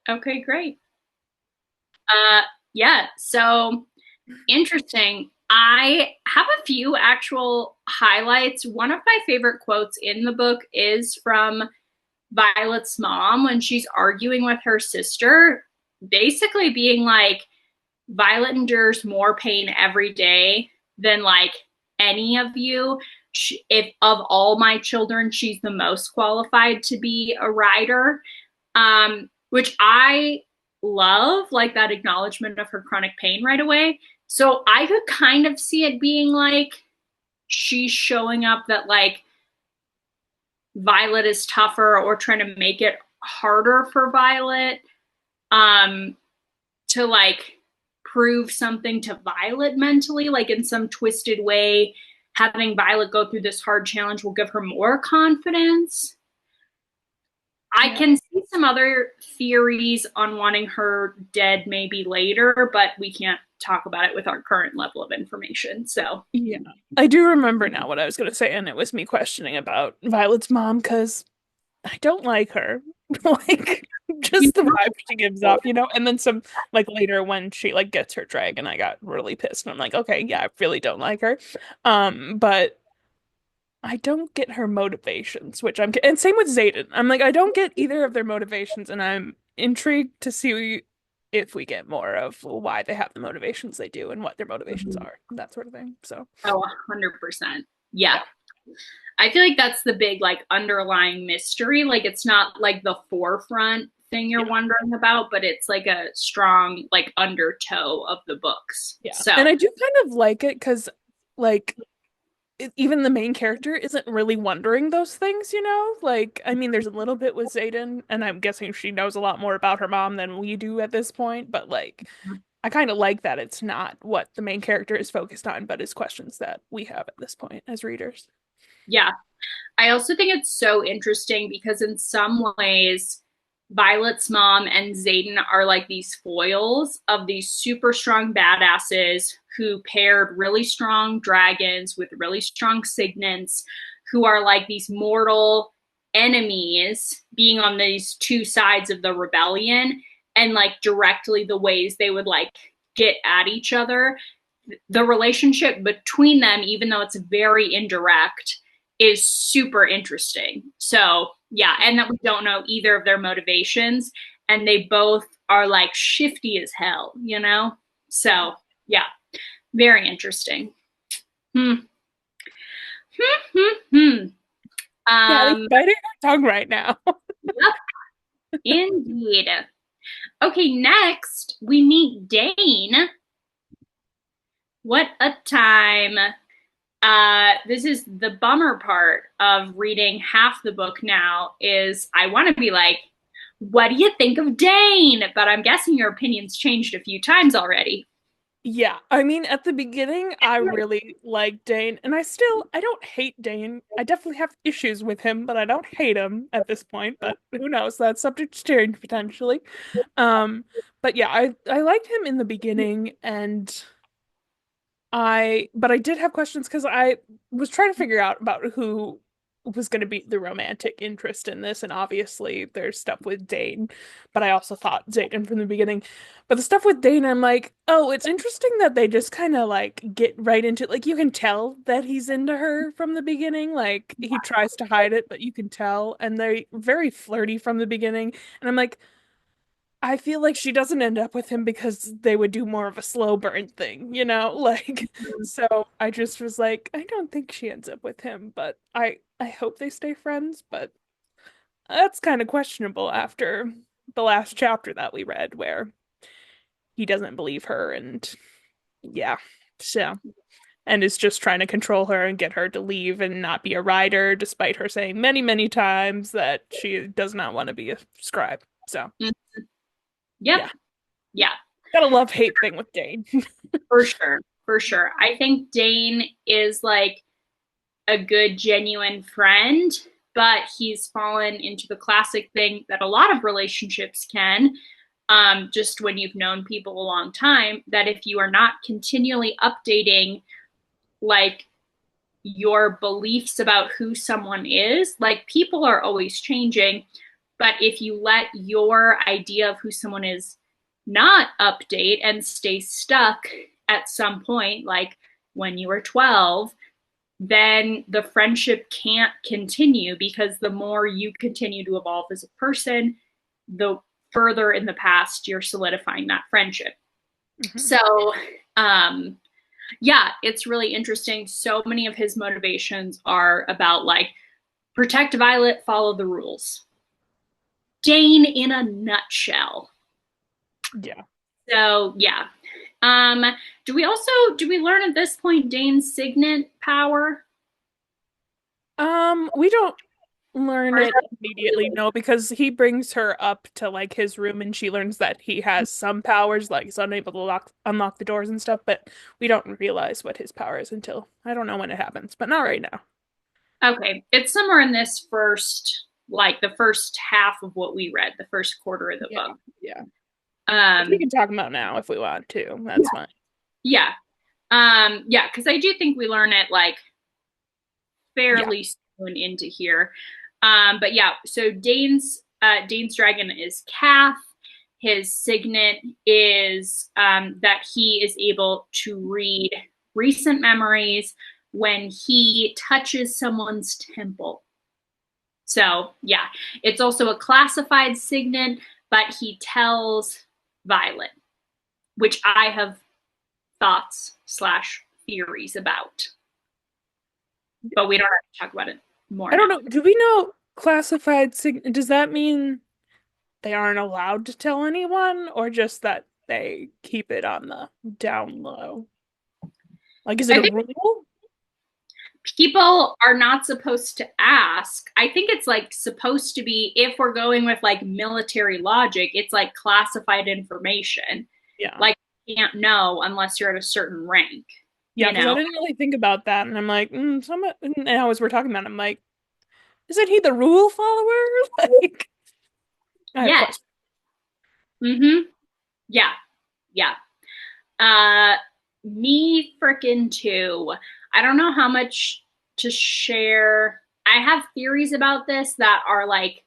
Okay, great. Yeah, so interesting. I have a few actual highlights. One of my favorite quotes in the book is from Violet's mom when she's arguing with her sister, basically being like, Violet endures more pain every day than like any of you. If of all my children, she's the most qualified to be a rider, which I love, like that acknowledgement of her chronic pain right away. So I could kind of see it being like she's showing up that like Violet is tougher or trying to make it harder for Violet to like prove something to Violet mentally, like in some twisted way. Having Violet go through this hard challenge will give her more confidence. I can see some other theories on wanting her dead maybe later, but we can't talk about it with our current level of information. So,
yeah, I do remember now what I was going to say, and it was me questioning about Violet's mom because I don't like her. Like, just the vibe she gives off, And then some, like, later when she, like, gets her dragon, I got really pissed. And I'm like, okay, yeah, I really don't like her. But I don't get her motivations, which and same with Zayden. I'm like, I don't get either of their motivations, and I'm intrigued to see if we get more of why they have the motivations they do and what their motivations
Mhm.
are, that sort of thing. So,
Oh, 100%. Yeah.
yeah.
I feel like that's the big like underlying mystery. Like it's not like the forefront thing you're
Yeah.
wondering about, but it's like a strong like undertow of the books.
Yeah.
So
And I do kind of like it because, like, even the main character isn't really wondering those things, you know? Like, I mean, there's a little bit with Zayden, and I'm guessing she knows a lot more about her mom than we do at this point, but like, I kind of like that it's not what the main character is focused on, but is questions that we have at this point as readers.
yeah, I also think it's so interesting because in some ways, Violet's mom and Xaden are like these foils of these super strong badasses who paired really strong dragons with really strong signants, who are like these mortal enemies being on these two sides of the rebellion, and like directly the ways they would like get at each other. The relationship between them, even though it's very indirect, is super interesting. So, yeah, and that we don't know either of their motivations, and they both are like shifty as hell, you know?
Yeah.
So, yeah, very interesting. Hmm. Hmm. Hmm. Hmm.
Yeah, it's
Um,
biting her tongue right now.
yep, indeed. Okay, next we meet Dane. What a time. This is the bummer part of reading half the book now is I want to be like, what do you think of Dane? But I'm guessing your opinion's changed a few times already.
Yeah, I mean, at the beginning, I really liked Dane, and I don't hate Dane. I definitely have issues with him, but I don't hate him at this point, but who knows? That's subject to change potentially. Um, but yeah, I liked him in the beginning, and but I did have questions because I was trying to figure out about who was going to be the romantic interest in this, and obviously there's stuff with Dane, but I also thought Zayden from the beginning. But the stuff with Dane, I'm like, oh, it's interesting that they just kind of like get right into like you can tell that he's into her from the beginning. Like he tries to hide it, but you can tell, and they're very flirty from the beginning. And I'm like, I feel like she doesn't end up with him because they would do more of a slow burn thing, you know? Like, so I just was like, I don't think she ends up with him, but I hope they stay friends, but that's kind of questionable after the last chapter that we read where he doesn't believe her and yeah. So, and is just trying to control her and get her to leave and not be a rider despite her saying many, many times that she does not want to be a scribe. So,
Yep.
yeah.
Yeah,
Got a love-hate thing with Dane.
for sure. For sure. I think Dane is like a good, genuine friend, but he's fallen into the classic thing that a lot of relationships can. Just when you've known people a long time, that if you are not continually updating like your beliefs about who someone is, like people are always changing, but if you let your idea of who someone is not update and stay stuck at some point, like when you were 12, then the friendship can't continue because the more you continue to evolve as a person, the further in the past you're solidifying that friendship.
Mhm.
So, um, yeah, it's really interesting. So many of his motivations are about like protect Violet, follow the rules. Dane in a nutshell.
Yeah.
So yeah. Um, do we learn at this point Dane's signet power?
We don't learn
Or is
it
that
immediately, no, because he brings her up to like his room and she learns that he has some powers, like he's unable to unlock the doors and stuff, but we don't realize what his power is until I don't know when it happens, but not right now.
okay? It's somewhere in this first, like the first half of what we read, the first quarter of the
Yeah,
book.
yeah. Which we
Um,
can talk about now if we want to. That's fine.
yeah, yeah, because I do think we learn it like
Yeah.
fairly soon into here. But yeah, so Dane's dragon is Kath. His signet is that he is able to read recent memories, when he touches someone's temple. So, yeah, it's also a classified signet, but he tells Violet, which I have thoughts / theories about. But we don't have to talk about it more
I don't
now.
know. Do we know classified does that mean they aren't allowed to tell anyone, or just that they keep it on the down low? Like, is it
I
a
think
rule?
people are not supposed to ask. I think it's like supposed to be, if we're going with like military logic, it's like classified information.
Yeah.
Like, you can't know unless you're at a certain rank,
Yeah,
you
because I
know?
didn't really think about that, and I'm like, and as we're talking about it, I'm like, isn't he the rule follower? Like, I have
Yes.
questions.
Mm-hmm. Yeah. Yeah. Uh, Me frickin' too. I don't know how much to share. I have theories about this that are like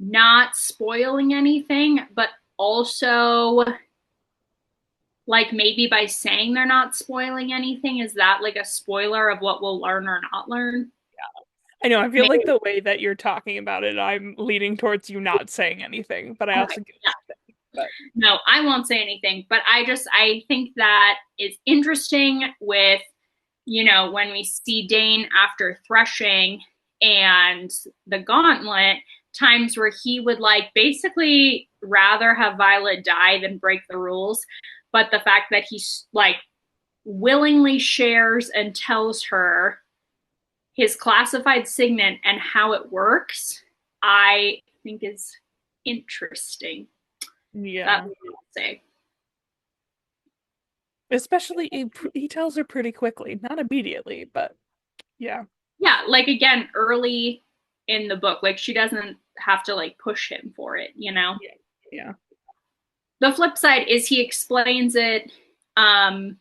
not spoiling anything, but also like maybe by saying they're not spoiling anything, is that like a spoiler of what we'll learn or not learn?
I know, I feel
Maybe.
like the way that you're talking about it, I'm leaning towards you not saying anything, but I
Okay.
also get
Yeah.
what you're saying.
No, I won't say anything, but I think that is interesting with, when we see Dane after threshing and the gauntlet, times where he would like basically rather have Violet die than break the rules. But the fact that he's like willingly shares and tells her his classified signet and how it works, I think is interesting. That's
Yeah.
what I'll say.
Especially he tells her pretty quickly, not immediately, but yeah.
Yeah, like again, early in the book, like she doesn't have to like push him for it.
Yeah. Yeah.
The flip side is he explains it um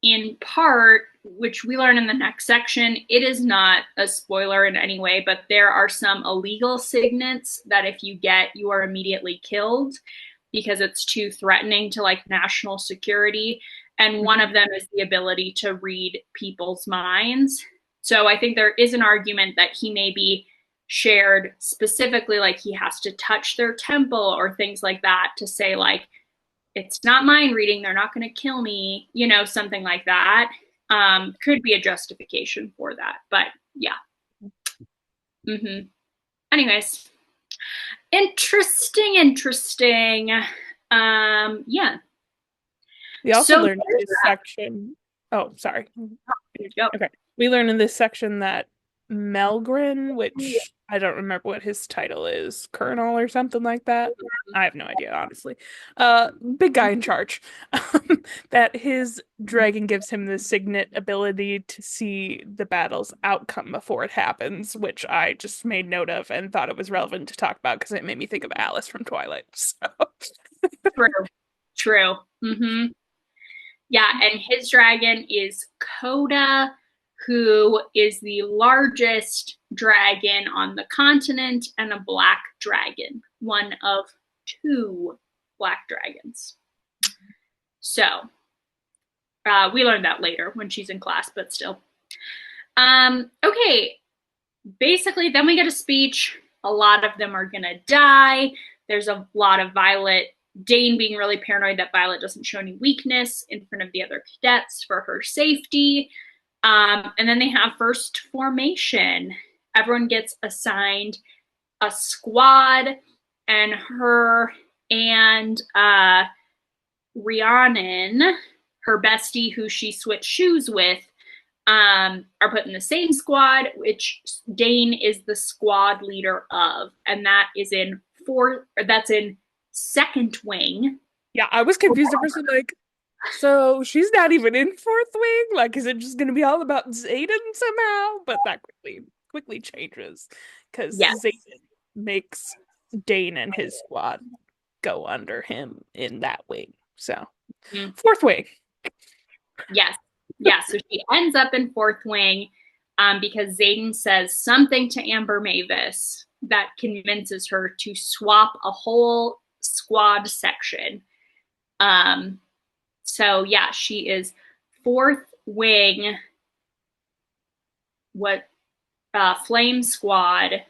in part, which we learn in the next section. It is not a spoiler in any way, but there are some illegal signets that if you get, you are immediately killed because it's too threatening to like national security. And one of them is the ability to read people's minds. So I think there is an argument that he may be shared specifically, like he has to touch their temple or things like that to say, like, it's not mind reading, they're not going to kill me, something like that. Could be a justification for that. But yeah. Mm-hmm. Anyways, interesting. Yeah.
We also
So
learned in this section. Oh, sorry.
there you go.
Okay. We learn in this section that Melgren, which I don't remember what his title is, Colonel or something like that. I have no idea, honestly. Big guy in charge. That his dragon gives him the signet ability to see the battle's outcome before it happens, which I just made note of and thought it was relevant to talk about because it made me think of Alice from Twilight. So.
True. Mm-hmm. Yeah, and his dragon is Coda, who is the largest dragon on the continent and a black dragon, one of 2 black dragons. So we learned that later when she's in class, but still. Okay, basically, then we get a speech. A lot of them are going to die. There's a lot of Dane being really paranoid that Violet doesn't show any weakness in front of the other cadets for her safety. And then they have first formation. Everyone gets assigned a squad, and her and Rhiannon, her bestie who she switched shoes with, are put in the same squad, which Dane is the squad leader of, and that's in second wing.
Yeah, I was confused at first. Like, so she's not even in fourth wing? Like, is it just gonna be all about Zayden somehow? But that quickly changes because
Yes.
Zayden makes Dane and his squad go under him in that wing. So fourth wing.
Yes. Yeah. So she ends up in fourth wing because Zayden says something to Amber Mavis that convinces her to swap a whole squad section. So yeah, she is fourth wing, what flame squad.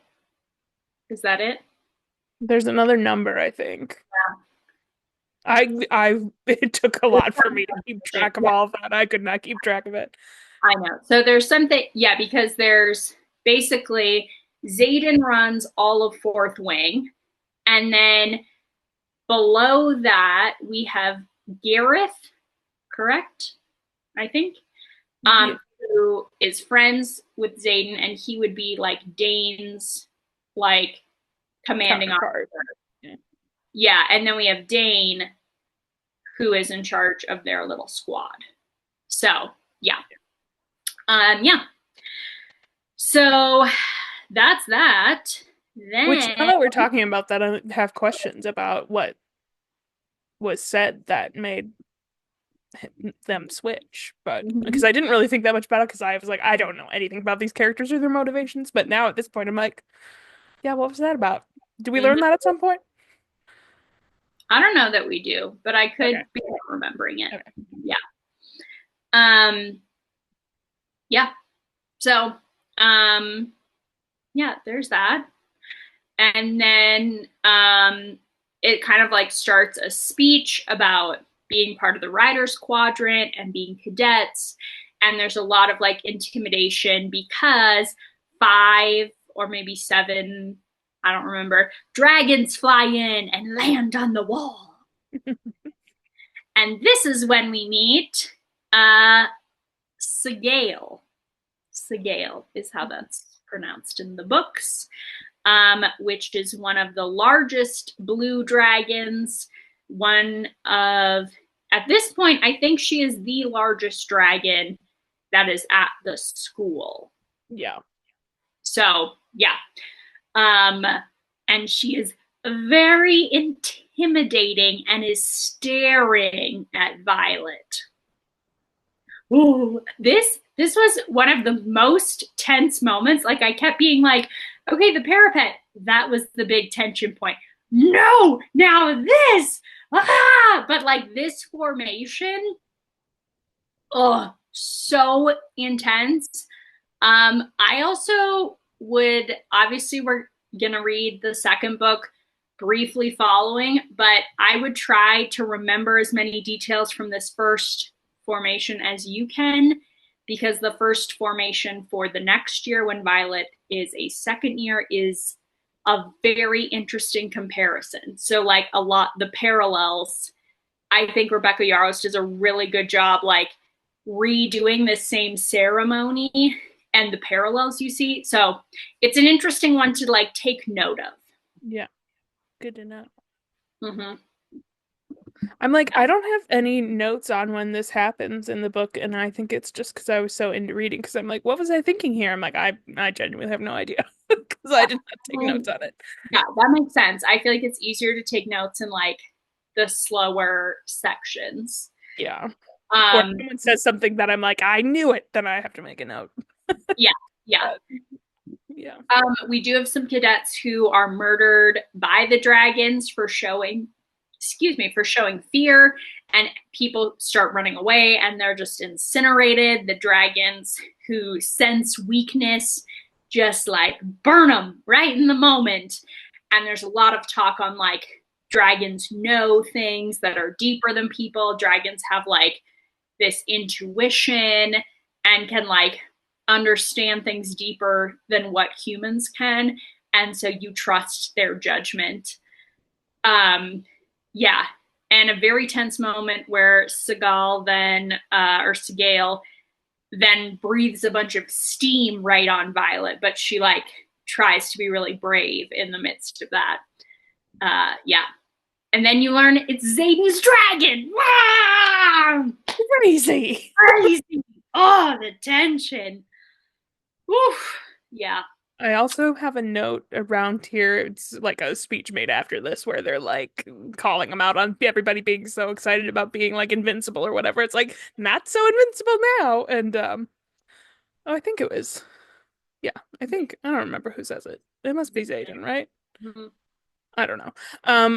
Is that it?
There's another number, I think. It took a lot for me to keep track of
Yeah,
all of that. I could not keep track of it.
I know. So there's something, yeah, because there's basically Zayden runs all of Fourth Wing, and then below that we have Gareth, correct? I think,
Yeah,
who is friends with Zayden, and he would be like Dane's like commanding
counterpart.
officer.
Yeah.
Yeah, and then we have Dane, who is in charge of their little squad. So yeah, yeah. So that's that.
Which, now
Then
that we're talking about that, I have questions about what was said that made them switch. But because I didn't really think that much about it, because I was like, I don't know anything about these characters or their motivations. But now at this point, I'm like, yeah, what was that about? Did we learn that at some point?
I don't know that we do, but I
Okay.
could be remembering it.
Okay.
Yeah. Um. Yeah. So, yeah, there's that. And then it kind of like starts a speech about being part of the Riders Quadrant and being cadets. And there's a lot of like intimidation because 5 or maybe 7, I don't remember, dragons fly in and land on the wall. And this is when we meet Segale. Segale is how that's pronounced in the books, which is one of the largest blue dragons. One of, at this point, I think she is the largest dragon that is at the school.
Yeah.
So, yeah. Um, and she is very intimidating and is staring at Violet. Ooh, this was one of the most tense moments. Like I kept being like, okay, the parapet, that was the big tension point. No, now this. But like this formation, oh, so intense. I also would obviously we're gonna read the second book briefly following, but I would try to remember as many details from this first formation as you can, because the first formation for the next year when Violet is a second year is a very interesting comparison. So like a lot the parallels, I think Rebecca Yarros does a really good job like redoing the same ceremony and the parallels you see. So it's an interesting one to like take note of.
Yeah. Good to know.
Mm-hmm.
I'm like, I don't have any notes on when this happens in the book, and I think it's just because I was so into reading. Because I'm like, what was I thinking here? I'm like, I genuinely have no idea because I did not take notes on it.
Yeah, that makes sense. I feel like it's easier to take notes in like the slower sections.
Yeah. Or if
Um,
someone says something that I'm like, I knew it, then I have to make a note.
yeah, yeah.
But yeah.
We do have some cadets who are murdered by the dragons for showing, excuse me, for showing fear, and people start running away and they're just incinerated. The dragons who sense weakness just like burn them right in the moment. And there's a lot of talk on like dragons know things that are deeper than people. Dragons have like this intuition and can like understand things deeper than what humans can, and so you trust their judgment. Yeah, and a very tense moment where Segal then or Segale then breathes a bunch of steam right on Violet, but she like tries to be really brave in the midst of that. Yeah, and then you learn it's Zayden's dragon. Wow!
Crazy.
Crazy. Oh, the tension. Oof. Yeah.
I also have a note around here. It's like a speech made after this where they're like calling them out on everybody being so excited about being like invincible or whatever. It's like not so invincible now. And oh, I think it was yeah, I don't remember who says it. It must be Zayden, right?
Mm-hmm.
I don't know.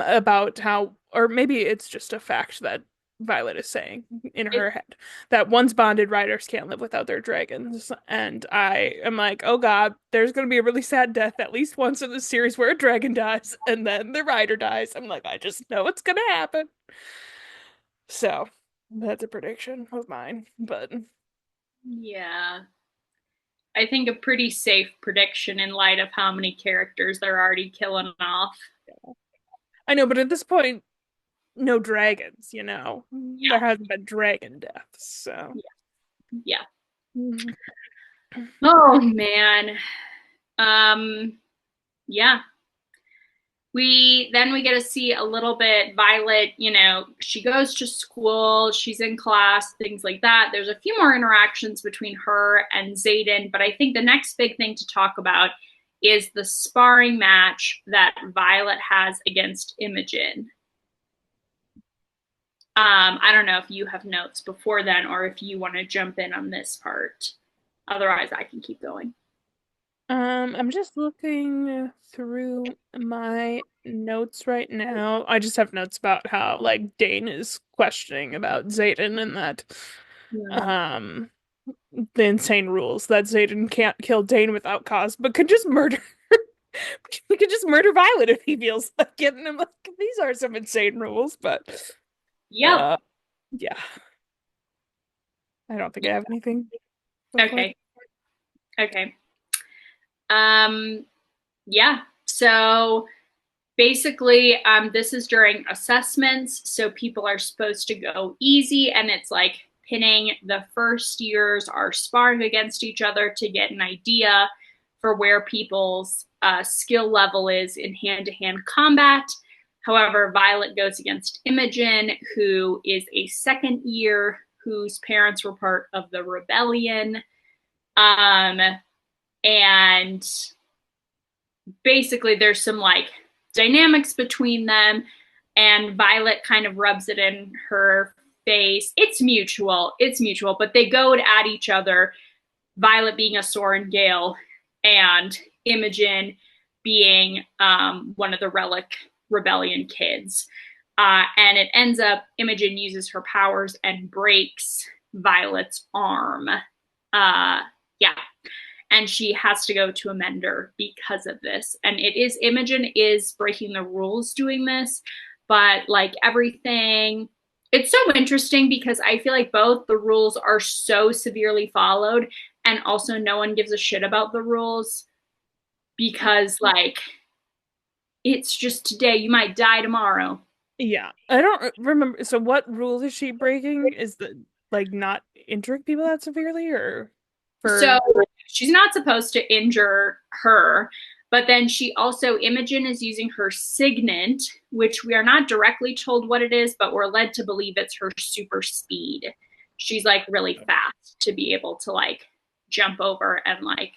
About how or maybe it's just a fact that Violet is saying in
It,
her head. That once bonded riders can't live without their dragons. And I am like, oh God, there's going to be a really sad death at least once in the series where a dragon dies and then the rider dies. I'm like, I just know it's going to happen. So that's a prediction of mine. But
yeah. I think a pretty safe prediction in light of how many characters they're already killing off.
I know, but at this point, no dragons, you know? There
Yeah.
hasn't been dragon deaths, so.
Yeah.
Mhm.
Oh man. Um yeah. We get to see a little bit Violet, she goes to school, she's in class, things like that. There's a few more interactions between her and Xaden, but I think the next big thing to talk about is the sparring match that Violet has against Imogen. I don't know if you have notes before then or if you want to jump in on this part. Otherwise, I can keep going.
I'm just looking through my notes right now. I just have notes about how like Dane is questioning about Xaden and that
Yeah.
um the insane rules that Xaden can't kill Dane without cause, but could just murder he could just murder Violet if he feels like it. And I'm like, these are some insane rules, but
Yep.
uh yeah. I don't think I have anything before that.
Okay. Okay. Um, yeah. So basically, this is during assessments. So people are supposed to go easy, and it's like pinning the first years are sparring against each other to get an idea for where people's skill level is in hand to hand combat. However, Violet goes against Imogen, who is a second year, whose parents were part of the rebellion. Um, and basically there's some like dynamics between them, and Violet kind of rubs it in her face. It's mutual, but they go at each other, Violet being a Soren Gale and Imogen being one of the Relic Rebellion kids. And it ends up Imogen uses her powers and breaks Violet's arm. Yeah, and she has to go to a mender because of this. And it is Imogen is breaking the rules doing this, but like everything, it's so interesting because I feel like both the rules are so severely followed, and also no one gives a shit about the rules because like it's just today, you might die tomorrow.
Yeah. I don't remember. So what rule is she breaking? Is the like not injuring people that severely or
So
for
she's not supposed to injure her, but then she also, Imogen is using her signet, which we are not directly told what it is, but we're led to believe it's her super speed. She's like really fast to be able to like jump over and like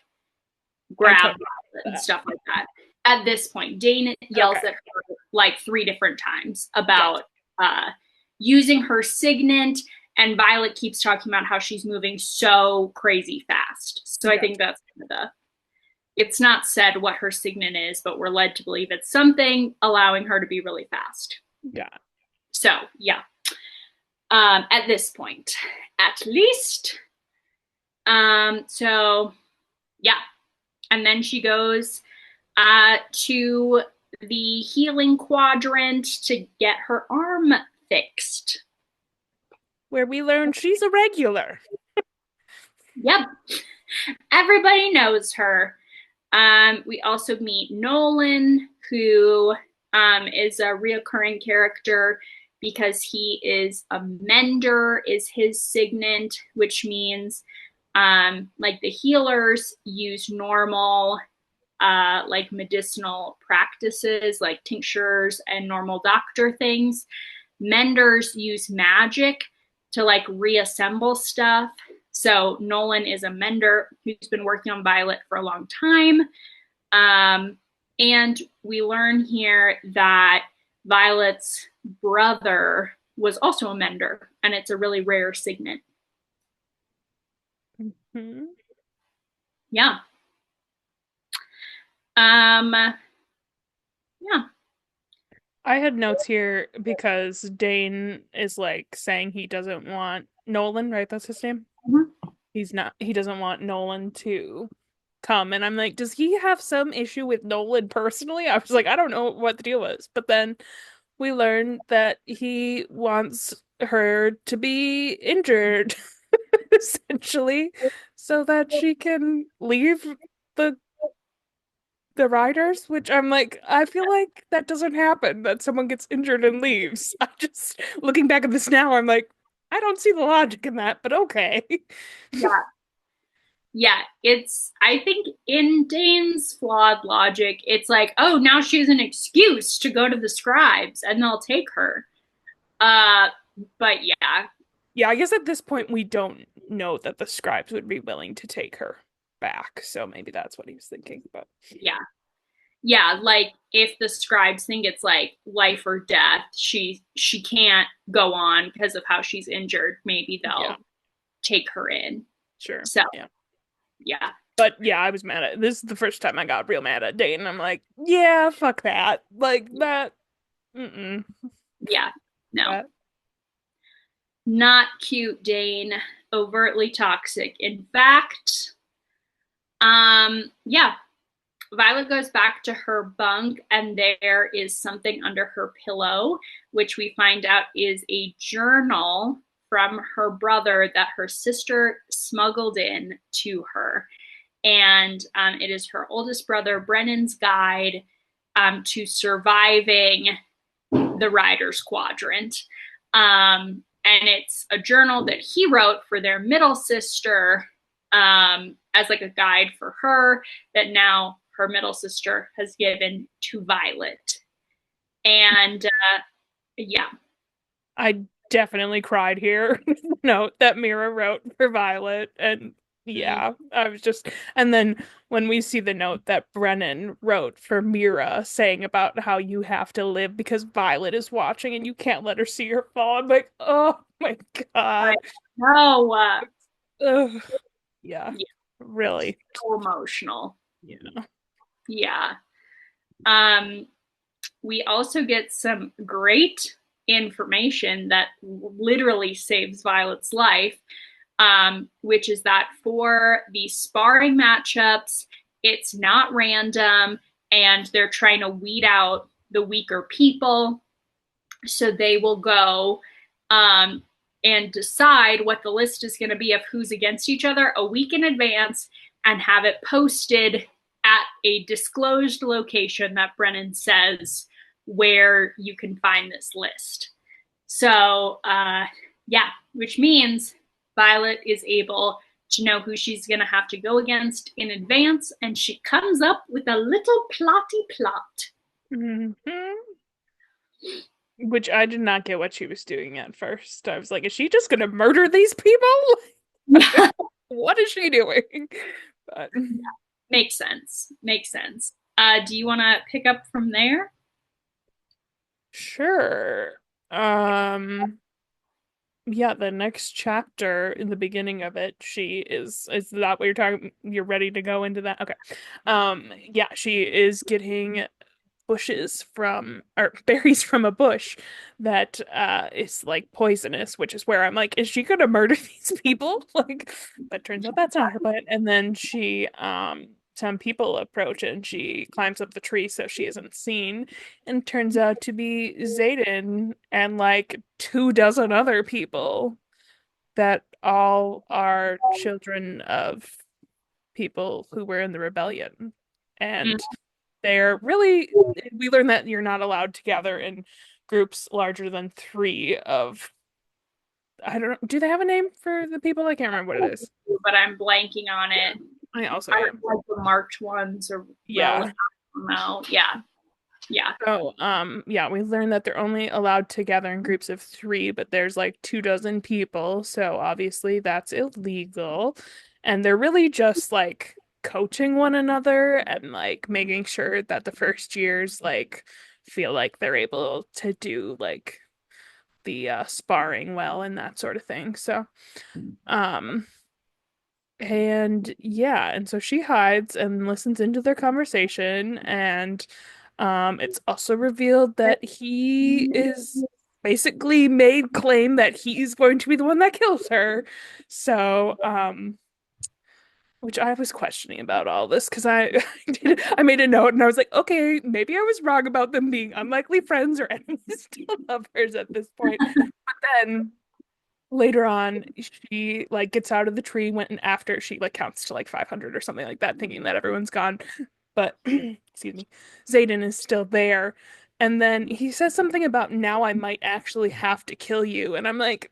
I
grab
totally
and
get
stuff like that. At this point, Dane
that.
yells
Okay.
at her like 3 different times
Gotcha.
about using her signet, and Violet keeps talking about how she's moving so crazy fast. So I think
Gotcha.
that's kind of the. It's not said what her signet is, but we're led to believe it's something allowing her to be really fast.
Yeah.
So yeah, at this point, at least. So yeah, and then she goes to the healing quadrant to get her arm fixed.
Where we learn she's a regular.
Yep, everybody knows her. We also meet Nolan, who is a reoccurring character because he is a mender, is his signet, which means like the healers use normal like medicinal practices like tinctures and normal doctor things. Menders use magic to like reassemble stuff. So Nolan is a mender who's been working on Violet for a long time. And we learn here that Violet's brother was also a mender, and it's a really rare signet.
Hmm.
Yeah. Um, yeah.
I had notes here because Dane is like saying he doesn't want Nolan, right? That's his name.
Mhm.
He doesn't want Nolan to come. And I'm like, does he have some issue with Nolan personally? I was like, I don't know what the deal was. But then we learned that he wants her to be injured, essentially, so that she can leave the the riders, which I'm like, I feel like that doesn't happen, that someone gets injured and leaves. I just looking back at this now, I'm like, I don't see the logic in that, but okay.
Yeah. Yeah, I think in Dane's flawed logic, it's like, oh, now she has an excuse to go to the scribes and they'll take her. Uh, but yeah,
Yeah, I guess at this point we don't know that the scribes would be willing to take her back, so maybe that's what he was thinking, but
yeah, yeah. Like if the scribes think it's like life or death, she can't go on because of how she's injured. Maybe
yeah,
they'll take her in.
sure.
So
Yeah.
yeah,
But yeah, I was mad at this is the first time I got real mad at Dane. I'm like, yeah, fuck that. Like that, mm-mm.
yeah, no,
That
not cute, Dane. Overtly toxic. In fact, yeah, Violet goes back to her bunk, and there is something under her pillow, which we find out is a journal from her brother that her sister smuggled in to her. And it is her oldest brother, Brennan's guide to surviving the Riders Quadrant. And it's a journal that he wrote for their middle sister as like a guide for her that now her middle sister has given to Violet. And yeah,
I definitely cried here. Note that Mira wrote for Violet, and yeah, I was just, and then when we see the note that Brennan wrote for Mira saying about how you have to live because Violet is watching and you can't let her see her fall, I'm like, oh my
I
God.
know.
Ugh. Yeah,
Yeah,
really.
so emotional.
Yeah.
Yeah. Um, we also get some great information that literally saves Violet's life, which is that for the sparring matchups, it's not random and they're trying to weed out the weaker people. So they will go and decide what the list is going to be of who's against each other a week in advance and have it posted at a disclosed location that Brennan says where you can find this list. So, yeah, which means Violet is able to know who she's going to have to go against in advance, and she comes up with a little plotty plot.
Mhm. Which I did not get what she was doing at first. I was like, is she just gonna murder these people?
Yeah,
What is she doing? But
makes sense. Makes sense. Do you want to pick up from there?
sure. Um, yeah, the next chapter in the beginning of it, she is that what you're talking? You're ready to go into that? Okay. Yeah, she is getting bushes from or berries from a bush that is like poisonous, which is where I'm like, is she gonna murder these people? Like, but turns out that's not her plan. And then she some people approach and she climbs up the tree so she isn't seen, and turns out to be Zayden and like 2 dozen other people that all are children of people who were in the rebellion.
Mm,
And they're really, we learn that you're not allowed to gather in groups larger than three of, I don't know, do they have a name for the people? I can't remember what it is.
but I'm blanking on it.
I also
I
am.
like the marked ones are relevant.
Yeah.
No, yeah, yeah.
So, yeah, we learned that they're only allowed to gather in groups of three, but there's like 2 dozen people, so obviously that's illegal. And they're really just like coaching one another and like making sure that the first years like feel like they're able to do like the sparring well and that sort of thing. So, um, and yeah, and so she hides and listens into their conversation, and It's also revealed that he is basically made claim that he's going to be the one that kills her. So, which I was questioning about all this because I made a note and I was like, okay, maybe I was wrong about them being unlikely friends or enemies to lovers at this point. But then later on, she like gets out of the tree, went and after she like counts to like 500 or something like that, thinking that everyone's gone. But excuse me, Xaden is still there. And then he says something about now I might actually have to kill you. And I'm like,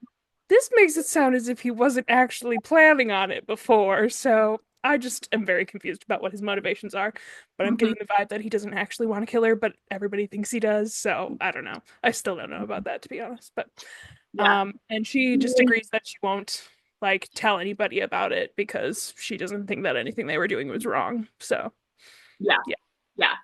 this makes it sound as if he wasn't actually planning on it before. So I just am very confused about what his motivations are. But I'm
Mhm.
getting the vibe that he doesn't actually want to kill her, but everybody thinks he does. So I don't know. I still don't know about that, to be honest. But
Yeah.
and she just agrees that she won't like tell anybody about it because she doesn't think that anything they were doing was wrong. So
Yeah.
yeah.
Yeah.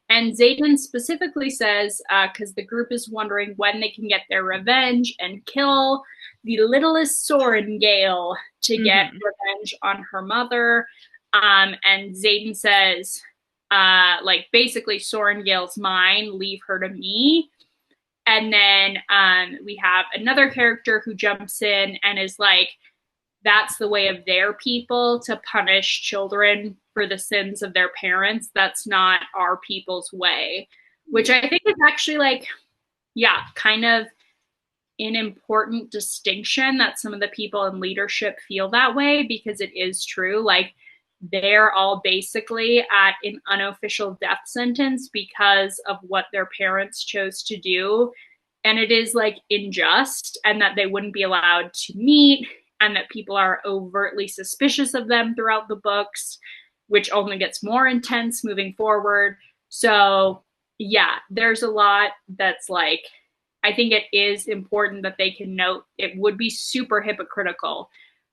And Zayden specifically says, because the group is wondering when they can get their revenge and kill the littlest Sorengale to get
Hmm.
revenge on her mother. And Zayden says, like, basically, Sorengale's mine, leave her to me. And then we have another character who jumps in and is like, that's the way of their people to punish children for the sins of their parents. That's not our people's way, which
Yeah.
I think is actually like, yeah, kind of an important distinction that some of the people in leadership feel that way because it is true. Like, they're all basically at an unofficial death sentence because of what their parents chose to do. And it is like unjust, and that they wouldn't be allowed to meet, and that people are overtly suspicious of them throughout the books, which only gets more intense moving forward. So, yeah, there's a lot that's like, I think it is important that they can note it would be super hypocritical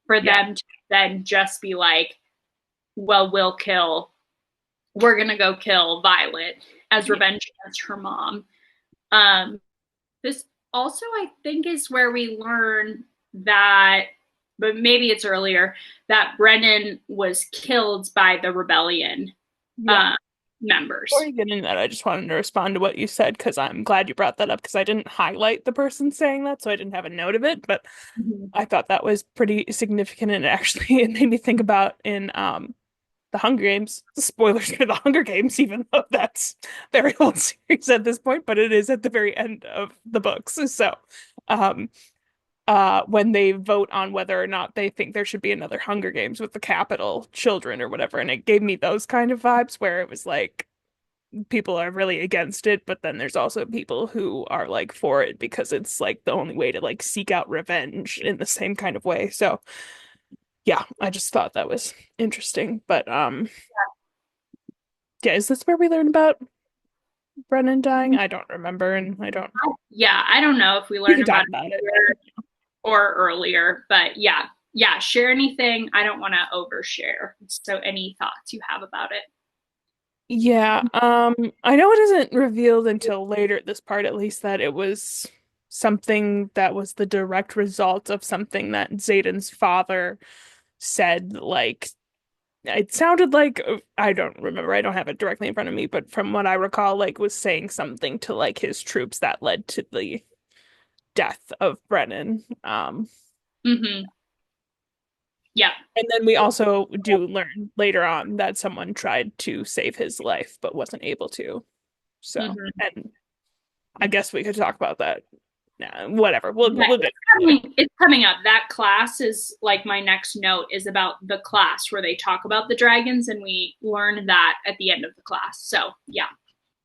for
Yeah.
them to then just be like, well, we're going to go kill Violet as
Yeah.
revenge against her mom. Um, this also, I think, is where we learn that, but maybe it's earlier, that Brennan was killed by the rebellion
Yeah.
uh,
Before
members.
you get into that, I just wanted to respond to what you said because I'm glad you brought that up because I didn't highlight the person saying that, so I didn't have a note of it, but
Mm-hmm.
I thought that was pretty significant and actually it made me think about in the Hunger Games. Spoilers for the Hunger Games, even though that's a very old series at this point, but it is at the very end of the books. So, um, when they vote on whether or not they think there should be another Hunger Games with the capital children or whatever, and it gave me those kind of vibes where it was like people are really against it, but then there's also people who are like for it because it's like the only way to like seek out revenge in the same kind of way. So, yeah, I just thought that was interesting. But yeah, is this where we learn about Brennan dying? I don't remember, and I don't.
Yeah, I don't know if we
We
learn
can
about
talk
it
about it.
here or earlier, but yeah, yeah, share anything. I don't want to overshare. So, any thoughts you have about it?
Yeah, I know it isn't revealed until later at this part, at least, that it was something that was the direct result of something that Xaden's father said. Like, it sounded like I don't remember. I don't have it directly in front of me, but from what I recall, like, was saying something to like his troops that led to the death of Brennan.
Mm-hmm. Yeah.
And then we also do learn later on that someone tried to save his life but wasn't able to. So,
Mm-hmm.
and I guess we could talk about that. Nah, whatever.
Yeah,
We'll get into it.
it's coming up. That class is like my next note is about the class where they talk about the dragons, and we learn that at the end of the class. So yeah,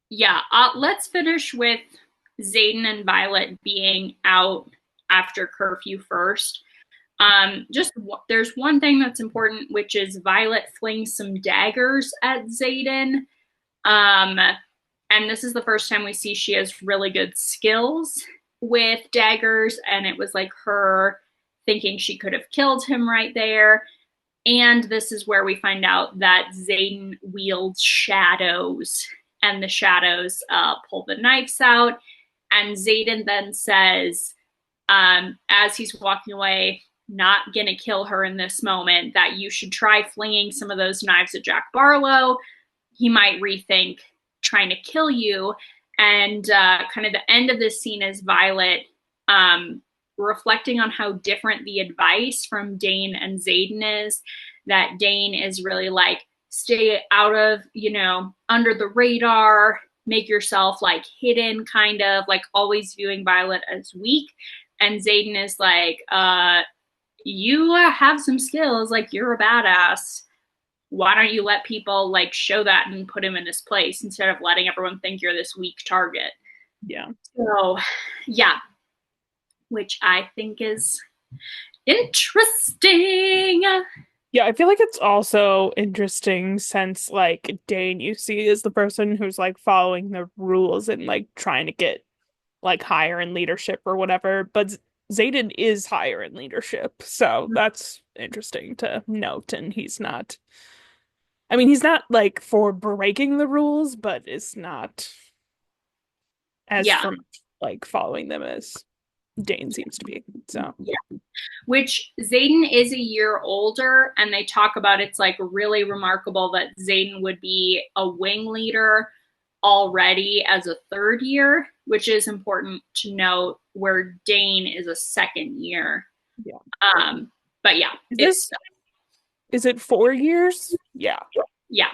yeah. Let's finish with Xaden and Violet being out after curfew first. Just there's one thing that's important, which is Violet flings some daggers at Xaden. Um, and this is the first time we see she has really good skills with daggers, and it was like her thinking she could have killed him right there. And this is where we find out that Xaden wields shadows, and the shadows pull the knives out. And Xaden then says, as he's walking away, not gonna kill her in this moment, that you should try flinging some of those knives at Jack Barlow. He might rethink trying to kill you. And kind of the end of this scene is Violet reflecting on how different the advice from Dane and Xaden is. That Dane is really like, stay out of, under the radar, make yourself like hidden, kind of like always viewing Violet as weak. And Xaden is like, you have some skills, like you're a badass. Why don't you let people like show that and put him in his place instead of letting everyone think you're this weak target?
Yeah.
So, yeah, which I think is interesting.
Yeah, I feel like it's also interesting since like Dane you see is the person who's like following the rules and like trying to get like higher in leadership or whatever, but Xaden is higher in leadership, so that's interesting to note. And he's not, I mean, he's not like for breaking the rules, but it's not as from like following them as Dane seems to be. So
yeah. Which Xaden is a year older, and they talk about it's like really remarkable that Xaden would be a wing leader already as a third year, which is important to note, where Dane is a second year.
Yeah.
But yeah.
Is it 4 years? Yeah.
Yeah.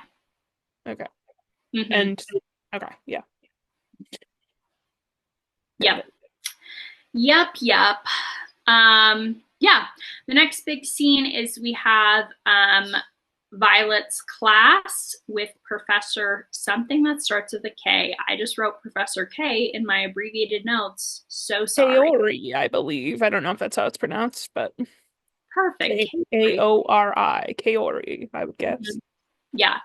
Okay.
Mm-hmm.
And okay, yeah.
Yep. Yep. Yeah. The next big scene is we have Violet's class with Professor something that starts with a K. I just wrote Professor K in my abbreviated notes. So sorry.
Kaori, I believe. I don't know if that's how it's pronounced, but
perfect.
Kaori. Kaori, I would guess.
Mm-hmm. Yeah.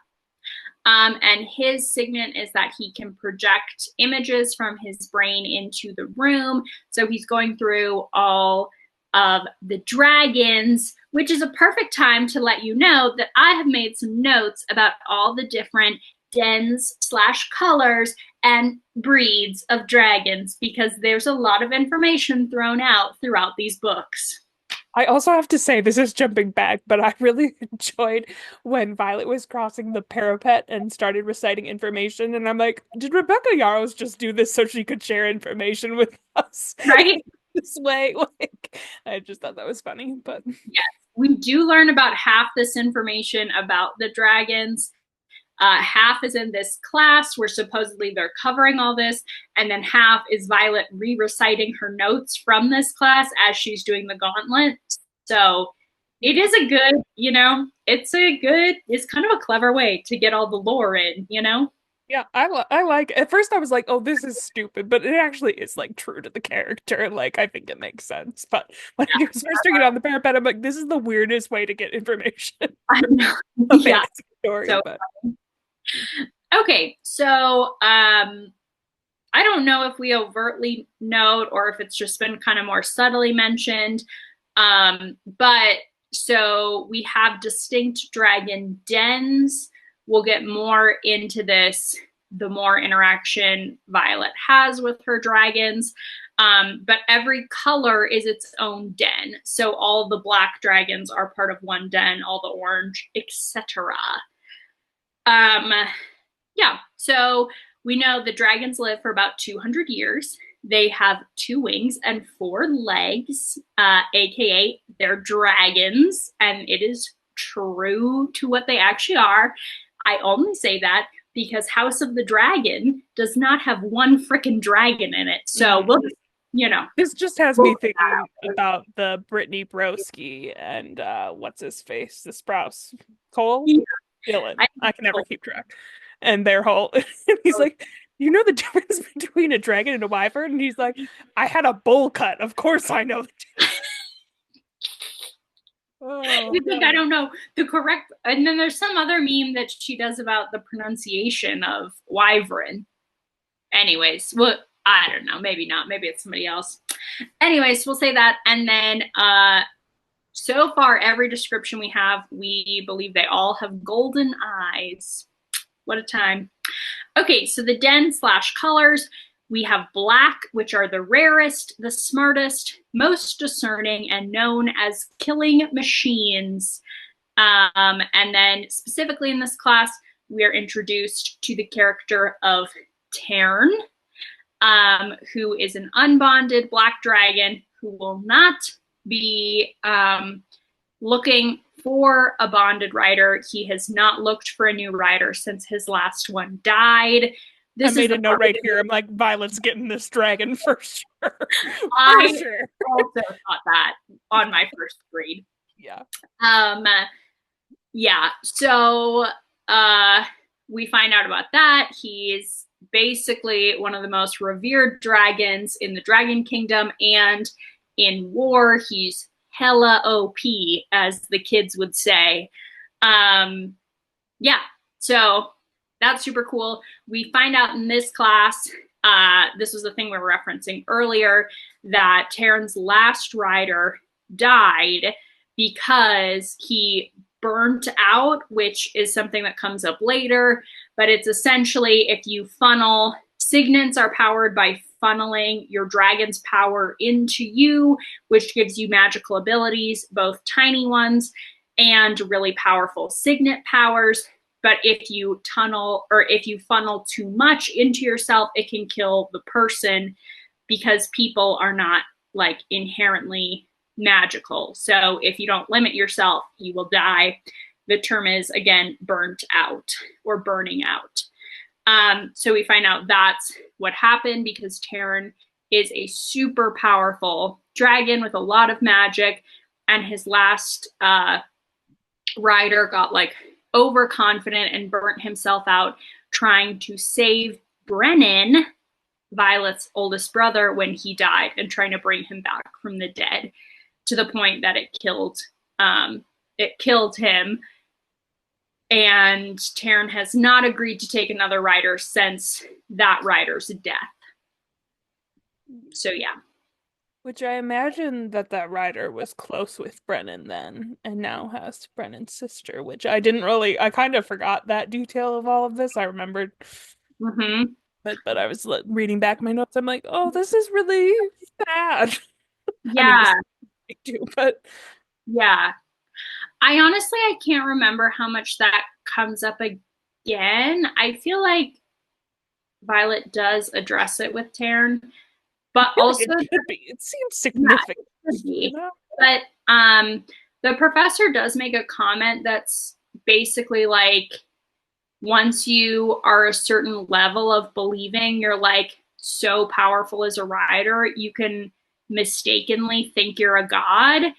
And his signet is that he can project images from his brain into the room. So he's going through all of the dragons, which is a perfect time to let you know that I have made some notes about all the different dens / colors and breeds of dragons, because there's a lot of information thrown out throughout these books.
I also have to say, this is jumping back, but I really enjoyed when Violet was crossing the parapet and started reciting information. And I'm like, did Rebecca Yarros just do this so she could share information with us?
Right?
This way, like, I just thought that was funny. But
yes, we do learn about half this information about the dragons. Half is in this class where supposedly they're covering all this, and then half is Violet re-reciting her notes from this class as she's doing the gauntlet. So it is a good, it's kind of a clever way to get all the lore in,
Yeah, I like, at first I was like, oh, this is stupid, but it actually is like true to the character. Like, I think it makes sense. But when I was first doing it on the parapet, I'm like, this is the weirdest way to get information.
I know.
A fantasy story,
so,
but
okay, so I don't know if we overtly note or if it's just been kind of more subtly mentioned. But so we have distinct dragon dens. We'll get more into this the more interaction Violet has with her dragons. But every color is its own den. So all the black dragons are part of one den, all the orange, etc. Yeah, so we know the dragons live for about 200 years. They have 2 wings and 4 legs, aka they're dragons, and it is true to what they actually are. I only say that because House of the Dragon does not have one frickin' dragon in it. So we'll just,
this just has me thinking about the Brittany Broski and what's his face, the Sprouse Cole, Dylan. I can never keep track. And their whole, he's like, you know the difference between a dragon and a wyvern? And he's like, I had a bowl cut. Of course I know the difference.
It's like, I don't know the correct, and then there's some other meme that she does about the pronunciation of wyvern. Anyways, well, I don't know, maybe not, maybe it's somebody else. Anyways, we'll say that, and then so far every description we have, we believe they all have golden eyes. What a time. Okay, so the den / colors, we have black, which are the rarest, the smartest, most discerning, and known as killing machines. And then specifically in this class, we are introduced to the character of Tern, who is an unbonded black dragon who will not be looking for a bonded rider. He has not looked for a new rider since his last one died.
I made a note right here. I'm like, Violet's getting this dragon for sure.
I also thought that on my first read.
Yeah.
Yeah. So we find out about that. He's basically one of the most revered dragons in the Dragon Kingdom, and in war, he's hella OP, as the kids would say. Yeah. So that's super cool. We find out in this class, this was the thing we were referencing earlier, that Terran's last rider died because he burnt out, which is something that comes up later. But it's essentially if you funnel, signets are powered by funneling your dragon's power into you, which gives you magical abilities, both tiny ones and really powerful signet powers. But if you tunnel or if you funnel too much into yourself, it can kill the person because people are not like inherently magical. So if you don't limit yourself, you will die. The term is, again, burnt out or burning out. So we find out that's what happened because Terran is a super powerful dragon with a lot of magic, and his last rider got like overconfident and burnt himself out trying to save Brennan, Violet's oldest brother, when he died, and trying to bring him back from the dead, to the point that it killed him. And Terran has not agreed to take another rider since that rider's death. So yeah.
Which I imagine that rider was close with Brennan then, and now has Brennan's sister, which I kind of forgot that detail of all of this. I remembered.
Mm-hmm.
But I was reading back my notes. I'm like, oh, this is really sad.
Yeah.
I mean, too, but
yeah. I can't remember how much that comes up again. I feel like Violet does address it with Terran, but also
it seems significant.
Yeah, but the professor does make a comment that's basically like, once you are a certain level of believing you're like so powerful as a rider, you can mistakenly think you're a god.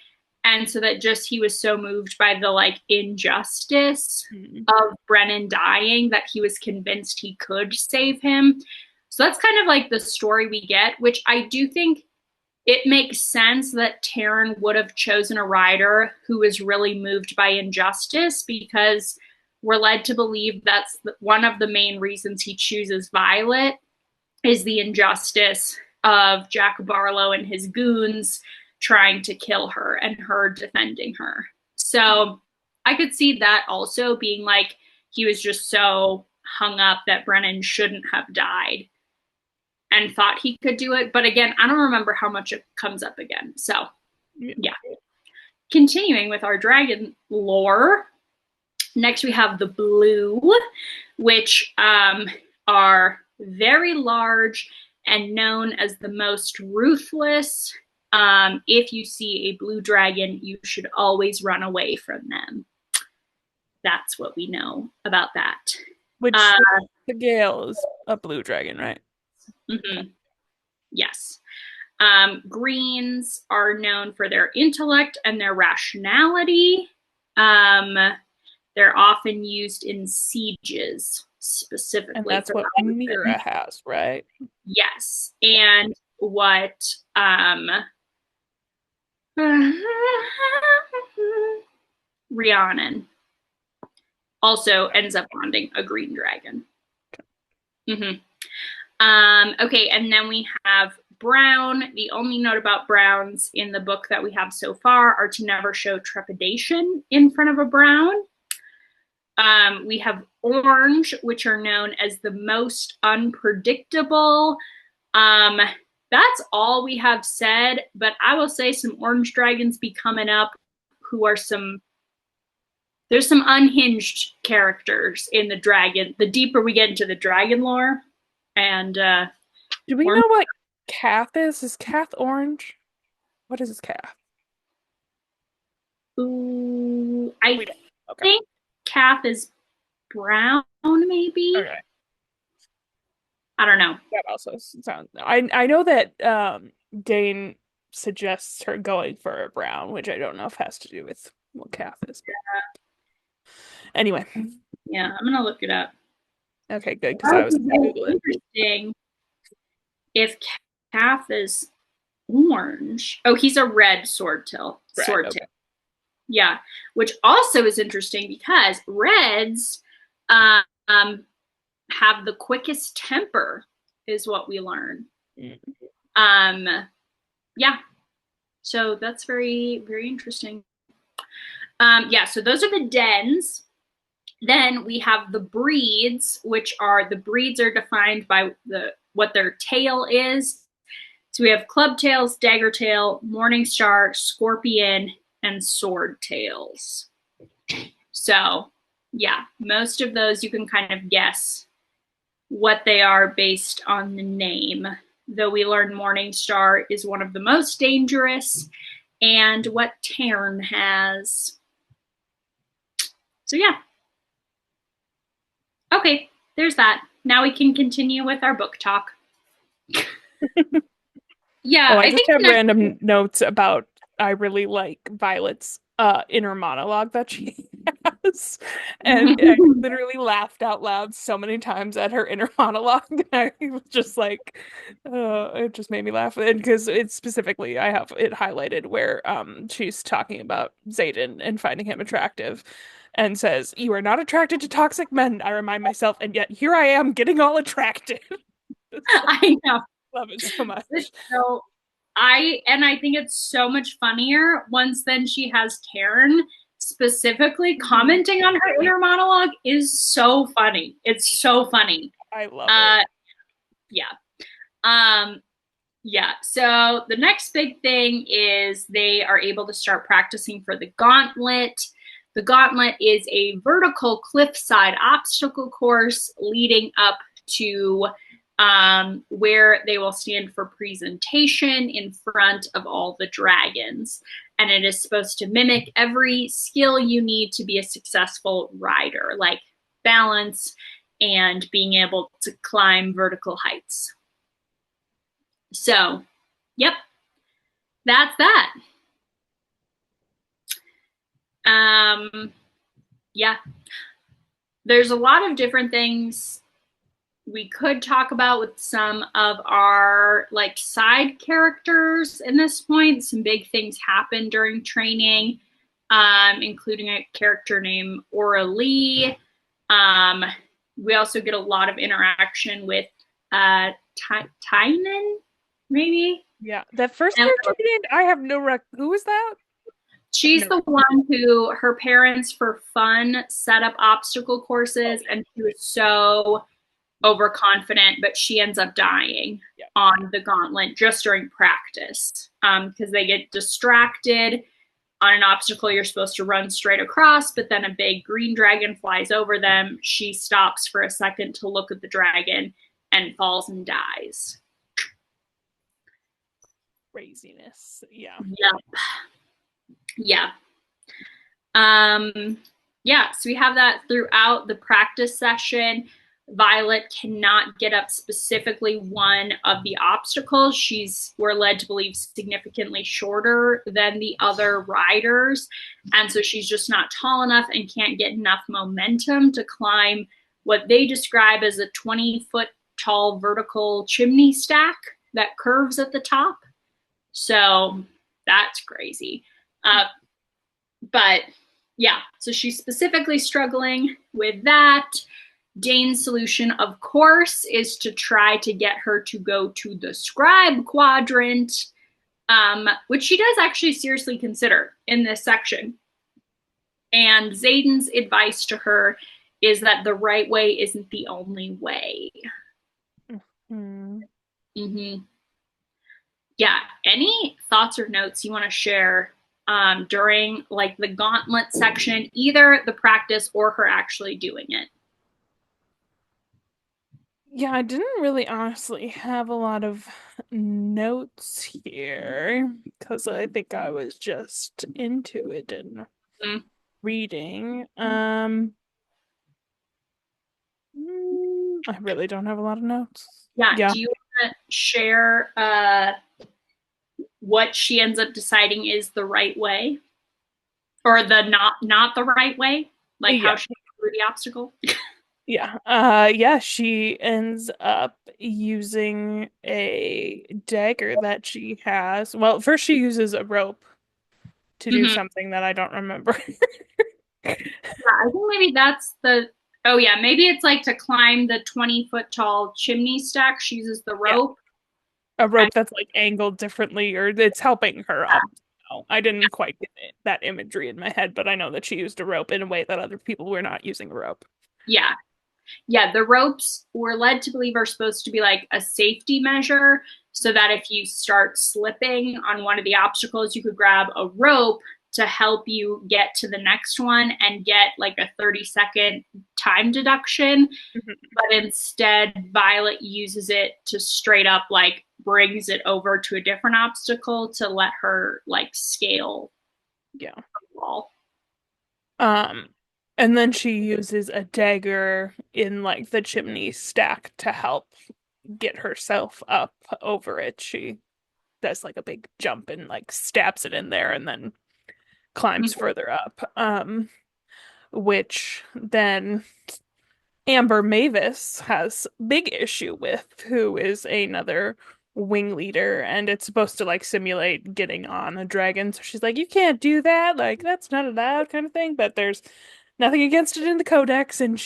And so that just he was so moved by the like injustice of Brennan dying that he was convinced he could save him. So that's kind of like the story we get, which I do think it makes sense that Terran would have chosen a rider who was really moved by injustice, because we're led to believe that's one of the main reasons he chooses Violet is the injustice of Jack Barlow and his goons trying to kill her and her defending her. So I could see that also being like he was just so hung up that Brennan shouldn't have died and thought he could do it. But again, I don't remember how much it comes up again. So yeah. Continuing with our dragon lore, next we have the blue, which are very large and known as the most ruthless. If you see a blue dragon, you should always run away from them. That's what we know about that.
Which the Gale is a blue dragon, right?
Mm-hmm. Yes. Greens are known for their intellect and their rationality. They're often used in sieges specifically.
And that's what Mira has, right?
Yes. And what Rhiannon also ends up bonding a green dragon. Mm-hmm. Okay, and then we have brown. The only note about browns in the book that we have so far are to never show trepidation in front of a brown. We have orange, which are known as the most unpredictable. That's all we have said, but I will say some orange dragons be coming up who are there's some unhinged characters in the dragon. The deeper we get into the dragon lore, and
Do we know what Cath is? Is Cath orange? What is his Cath?
ooh, I
We don't. Okay.
think Kath is brown, maybe.
Okay.
I don't know.
That also sounds. I know that Dane suggests her going for a brown, which I don't know if has to do with what Cath is. But anyway,
Yeah, I'm gonna look it up.
okay, good because I was gonna Google it.
Interesting. If Kath is orange, oh, he's a red swordtail.
Red, okay.
Yeah, which also is interesting because reds have the quickest temper, is what we learn. Yeah, so that's very, very interesting. Yeah, so those are the dens. Then we have the breeds, which are the breeds are defined by what their tail is. So we have clubtails, daggertail, morningstar, scorpion, and sword tails. So yeah, most of those you can kind of guess what they are based on the name. Though we learn morningstar is one of the most dangerous, and what Tarn has. So yeah. Okay, there's that. Now we can continue with our book talk. Yeah,
I just have random notes about I really like Violet's inner monologue that she has. And I literally laughed out loud so many times at her inner monologue. I was just like, it just made me laugh. And because it's specifically, I have it highlighted where she's talking about Xaden and finding him attractive and says, "You are not attracted to toxic men," I remind myself, and yet here I am getting all attractive.
I know.
Love it so much.
So I think it's so much funnier once then she has Taryn specifically commenting on her inner monologue is so funny. It's so funny.
I love it.
Yeah. Yeah. So the next big thing is they are able to start practicing for the gauntlet. The gauntlet is a vertical cliffside obstacle course leading up to where they will stand for presentation in front of all the dragons. And it is supposed to mimic every skill you need to be a successful rider, like balance and being able to climb vertical heights. So, yep, that's that. Yeah, there's a lot of different things we could talk about with some of our like side characters in this point. Some big things happen during training, including a character named Aura Lee. We also get a lot of interaction with Tynan, maybe?
Yeah, that first character I have no who is that?
She's the one who her parents for fun set up obstacle courses, and she was so overconfident, but she ends up dying on the gauntlet just during practice because they get distracted on an obstacle you're supposed to run straight across, but then a big green dragon flies over them. She stops for a second to look at the dragon and falls and dies.
Craziness. Yeah.
Yep. Yeah. Yeah, so we have that throughout the practice session. Violet cannot get up specifically one of the obstacles. We're led to believe, significantly shorter than the other riders. And so she's just not tall enough and can't get enough momentum to climb what they describe as a 20-foot tall vertical chimney stack that curves at the top. So that's crazy. But yeah, so she's specifically struggling with that. Dane's solution, of course, is to try to get her to go to the scribe quadrant, which she does actually seriously consider in this section. And Xaden's advice to her is that the right way isn't the only way. Yeah. Any thoughts or notes you want to share during like the gauntlet section, either the practice or her actually doing it.
Yeah, I didn't really honestly have a lot of notes here because I think I was just into it and
Mm.
reading. I really don't have a lot of notes.
Yeah.
Yeah.
Do you want to share what she ends up deciding is the right way, or the not the right way, like how
Yeah.
she gets through the obstacle?
Yeah. Yeah, she ends up using a dagger that she has. Well, first she uses a rope to do
Mm-hmm.
something that I don't remember.
Yeah, I think maybe that's the. Oh yeah, maybe it's like to climb the 20-foot tall chimney stack. She uses the
Yeah.
rope.
A
And
rope that's like angled differently or it's helping her up. No, I didn't quite get that imagery in my head, but I know that she used a rope in a way that other people were not using a rope.
yeah, yeah, the ropes we're led to believe are supposed to be like a safety measure, so that if you start slipping on one of the obstacles, you could grab a rope to help you get to the next one and get like a 30-second time deduction.
Mhm.
But instead, Violet uses it to straight up like brings it over to a different obstacle to let her like scale
Yeah.
the wall.
Um, and then she uses a dagger in like the chimney stack to help get herself up over it. She does like a big jump and like stabs it in there and then climbs
Mm-hmm.
further up. Which then Amber Mavis has big issue with, who is another wing leader, and it's supposed to like simulate getting on a dragon. So she's like, "You can't do that. Like that's not allowed," kind of thing. But there's nothing against it in the codex, and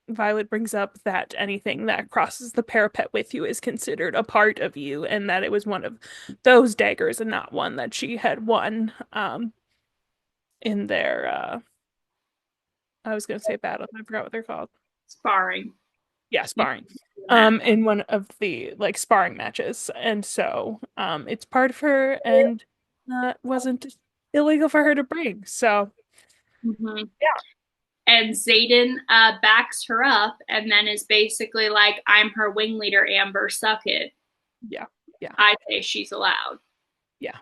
Violet brings up that anything that crosses the parapet with you is considered a part of you, and that it was one of those daggers and not one that she had won in their I was gonna say battle. I forgot what they're called.
Sparring.
Yeah,
You
sparring.
that.
In one of the like sparring matches. And so it's part of her and wasn't illegal for her to bring. So
Mm-hmm.
yeah.
And Zayden backs her up and then is basically like, I'm her wing leader, Amber, suck it.
Yeah. Yeah.
I say she's allowed.
Yeah.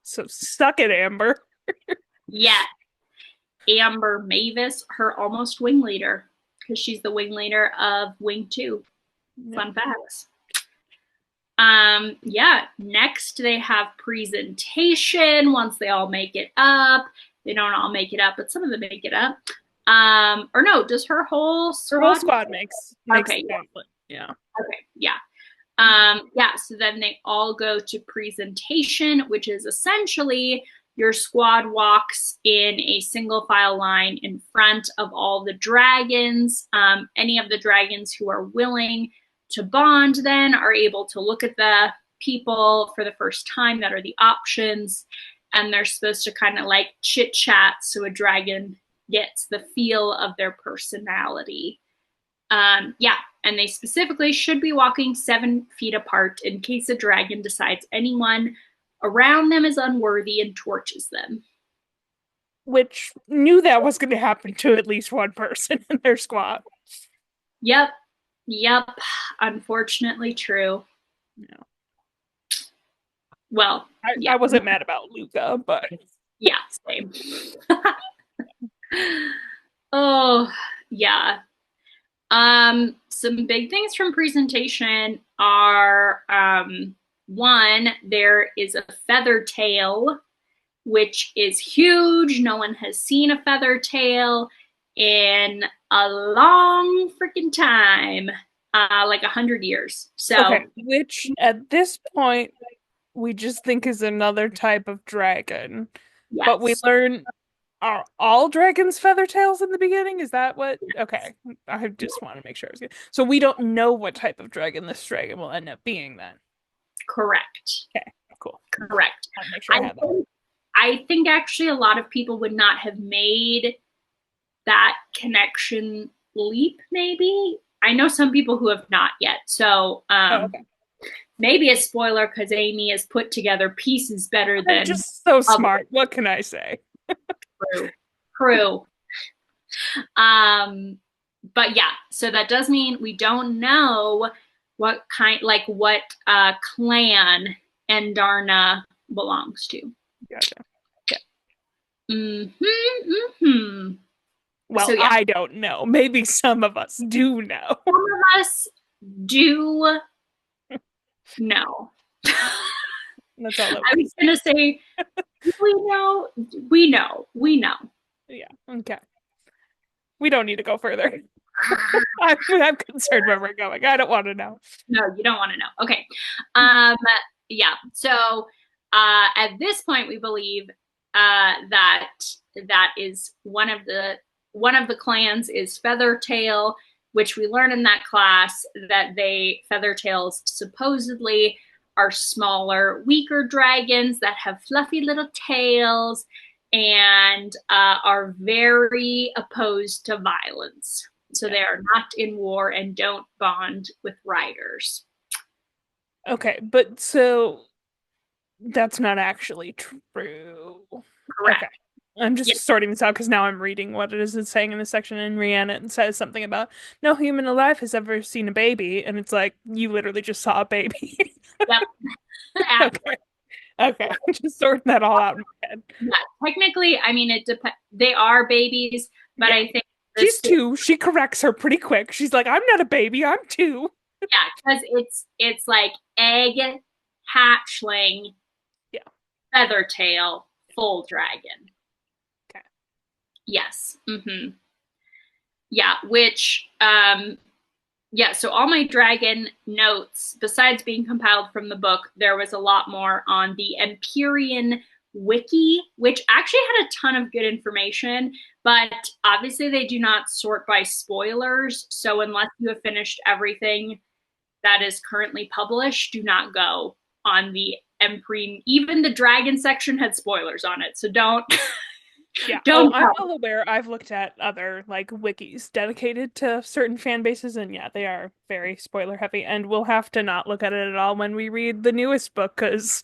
So suck it, Amber.
Yeah. Amber Mavis, her almost wing leader, because she's the wing leader of Wing 2.
Yeah.
Fun facts. Yeah, next they have presentation once they all make it up. They don't all make it up, but some of them make it up. Or no, does her whole
Her whole
squad?
squad makes
Okay,
the
yeah.
gauntlet. Yeah.
Okay, yeah. Yeah, so then they all go to presentation, which is essentially your squad walks in a single file line in front of all the dragons. Any of the dragons who are willing to bond then are able to look at the people for the first time that are the options, and they're supposed to kind of like chit chat so a dragon gets the feel of their personality. Yeah, and they specifically should be walking 7 feet apart in case a dragon decides anyone around them is unworthy and torches them.
Which knew that was going to happen to at least one person in their squad.
Yep, yep, unfortunately true.
Yeah.
Well, yeah,
I wasn't mad about Luca, but
yeah, same. Oh, yeah. Some big things from presentation are one, there is a feather tail, which is huge. No one has seen a feather tail in a long freaking time, like 100 years. So,
okay, which at this point we just think is another type of dragon. But we
yes,
learn are all dragons feather tails in the beginning? Is that what? Okay. I just want to make sure I was good. So we don't know what type of dragon this dragon will end up being then.
correct.
Okay, cool.
Correct.
I want to make sure I have that.
I think actually a lot of people would not have made that connection leap, maybe. I know some people who have not yet. So,
Oh, okay.
maybe a spoiler because Amy has put together pieces better
I'm
than
just so
other
smart. What can I say?
crew. Um, but yeah, so that does mean we don't know what kind, like what clan Endarna belongs to.
Gotcha. Yeah.
Mm-hmm. So
Well,
yeah,
I don't know. Maybe some of us do know.
some of us do know.
That's all that
I
we can
was gonna
say.
say we know, we know.
Yeah. Okay. We don't need to go further. I'm concerned where we're going. I don't want to know.
No, you don't want to know. Okay. Yeah. So at this point, we believe that that is one of the clans is Feathertail, which we learn in that class that Feathertails supposedly are smaller, weaker dragons that have fluffy little tails and are very opposed to violence. So
Yeah.
they are not in war and don't bond with riders.
Okay, but so that's not actually true. Okay.
Correct.
I'm
Yeah.
just sorting this out because now I'm reading what it is it's saying in this section, and Rhiannon says something about no human alive has ever seen a baby, and it's like you literally just saw a baby.
Yep.
Okay. Okay. I'm just sorting that all out in my head.
Yeah. Technically, I mean, it depends. They are babies, but
Yeah.
I think
She's
this,
two. She corrects her pretty quick. She's like, I'm not a baby, I'm two.
yeah, because it's like egg, hatchling,
Yeah.
feathertail, full dragon.
Okay.
Yes. Yeah. Which yeah, so all my dragon notes, besides being compiled from the book, there was a lot more on the Empyrean wiki, which actually had a ton of good information, but obviously they do not sort by spoilers. So unless you have finished everything that is currently published, do not go on the Empyrean. Even the dragon section had spoilers on it, so don't
Yeah. Oh,
don't
I'm
go.
well aware. I've looked at other like wikis dedicated to certain fan bases, and yeah, they are very spoiler heavy. And we'll have to not look at it at all when we read the newest book because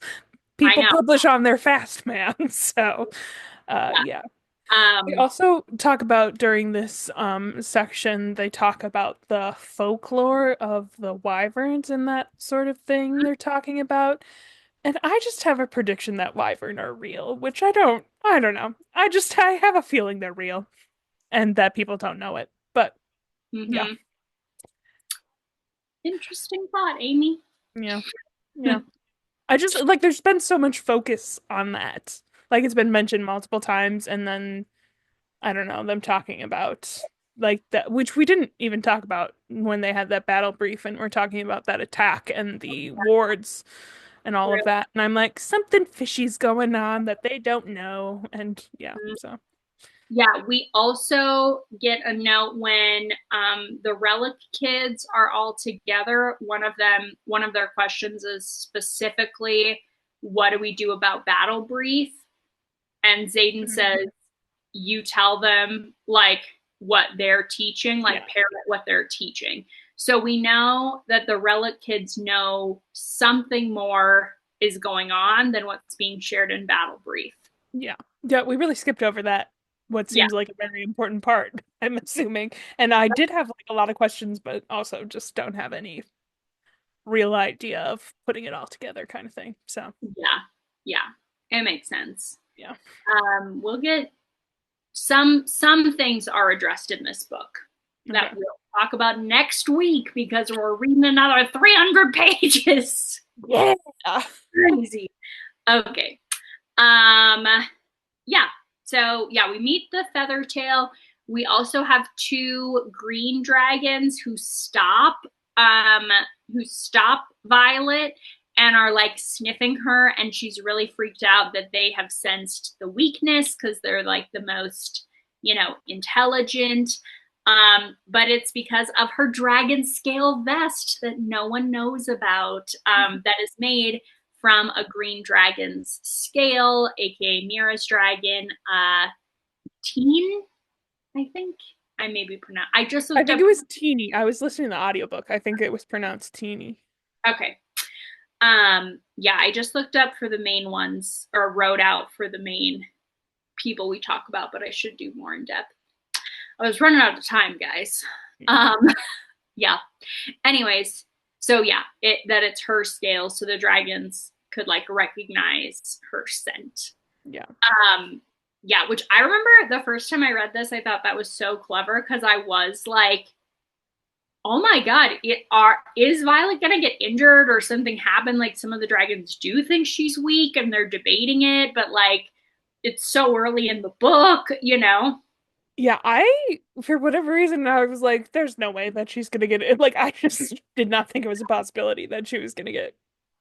I
people
know.
publish on their fast man. So,
Yeah.
yeah. They
Um,
also talk about during this section, they talk about the folklore of the wyverns and that sort of thing they're talking about. And I just have a prediction that wyvern are real, which I don't know. I have a feeling they're real and that people don't know it. But yeah,
mhm. Interesting thought, Amy.
yeah, yeah. I just like there's been so much focus on that. Like it's been mentioned multiple times and then I don't know, them talking about like that, which we didn't even talk about when they had that battle brief and we're talking about that attack and the wards and all of that. And I'm like, something fishy's going on that they don't know. And yeah, so
Yeah, we also get a note when the Relic kids are all together. One of their questions is specifically, what do we do about battle brief? And Zayden
Mhm.
says, you tell them like what they're teaching, like
Yeah,
parrot what they're teaching. So we know that the Relic kids know something more is going on than what's being shared in battle brief.
yeah. Yeah, we really skipped over that, what
Yeah.
seems like a very important part, I'm assuming. And I did have like a lot of questions, but also just don't have any real idea of putting it all together kind of thing. So
Yeah. Yeah. It makes sense.
yeah.
We'll get some things are addressed in this book that
Okay.
we'll talk about next week because we're reading another 300 pages.
Yeah.
Crazy. Okay. Um, yeah. So yeah, we meet the Feathertail. We also have two green dragons um, who stop Violet and are like sniffing her, and she's really freaked out that they have sensed the weakness because they're like the most, intelligent. But it's because of her dragon scale vest that no one knows about, that is made from a green dragon's scale, aka Mira's dragon, Teen, I think. I may be pronounced. I just
I
looked
think
up.
it was teeny. I was listening to the audiobook. I think it was pronounced teeny.
Okay. Yeah, I just looked up for the main ones or wrote out for the main people we talk about, but I should do more in depth. I was running out of time, guys. Um, yeah. Anyways, so yeah, it's her scale, so the dragons could like recognize her scent.
Yeah.
Yeah, which I remember the first time I read this, I thought that was so clever because I was like, oh my god, is Violet gonna get injured or something happen? Like some of the dragons do think she's weak and they're debating it, but like it's so early in the book, you know?
Yeah, for whatever reason, I was like, there's no way that she's gonna get it. Like, I just did not think it was a possibility that she was gonna get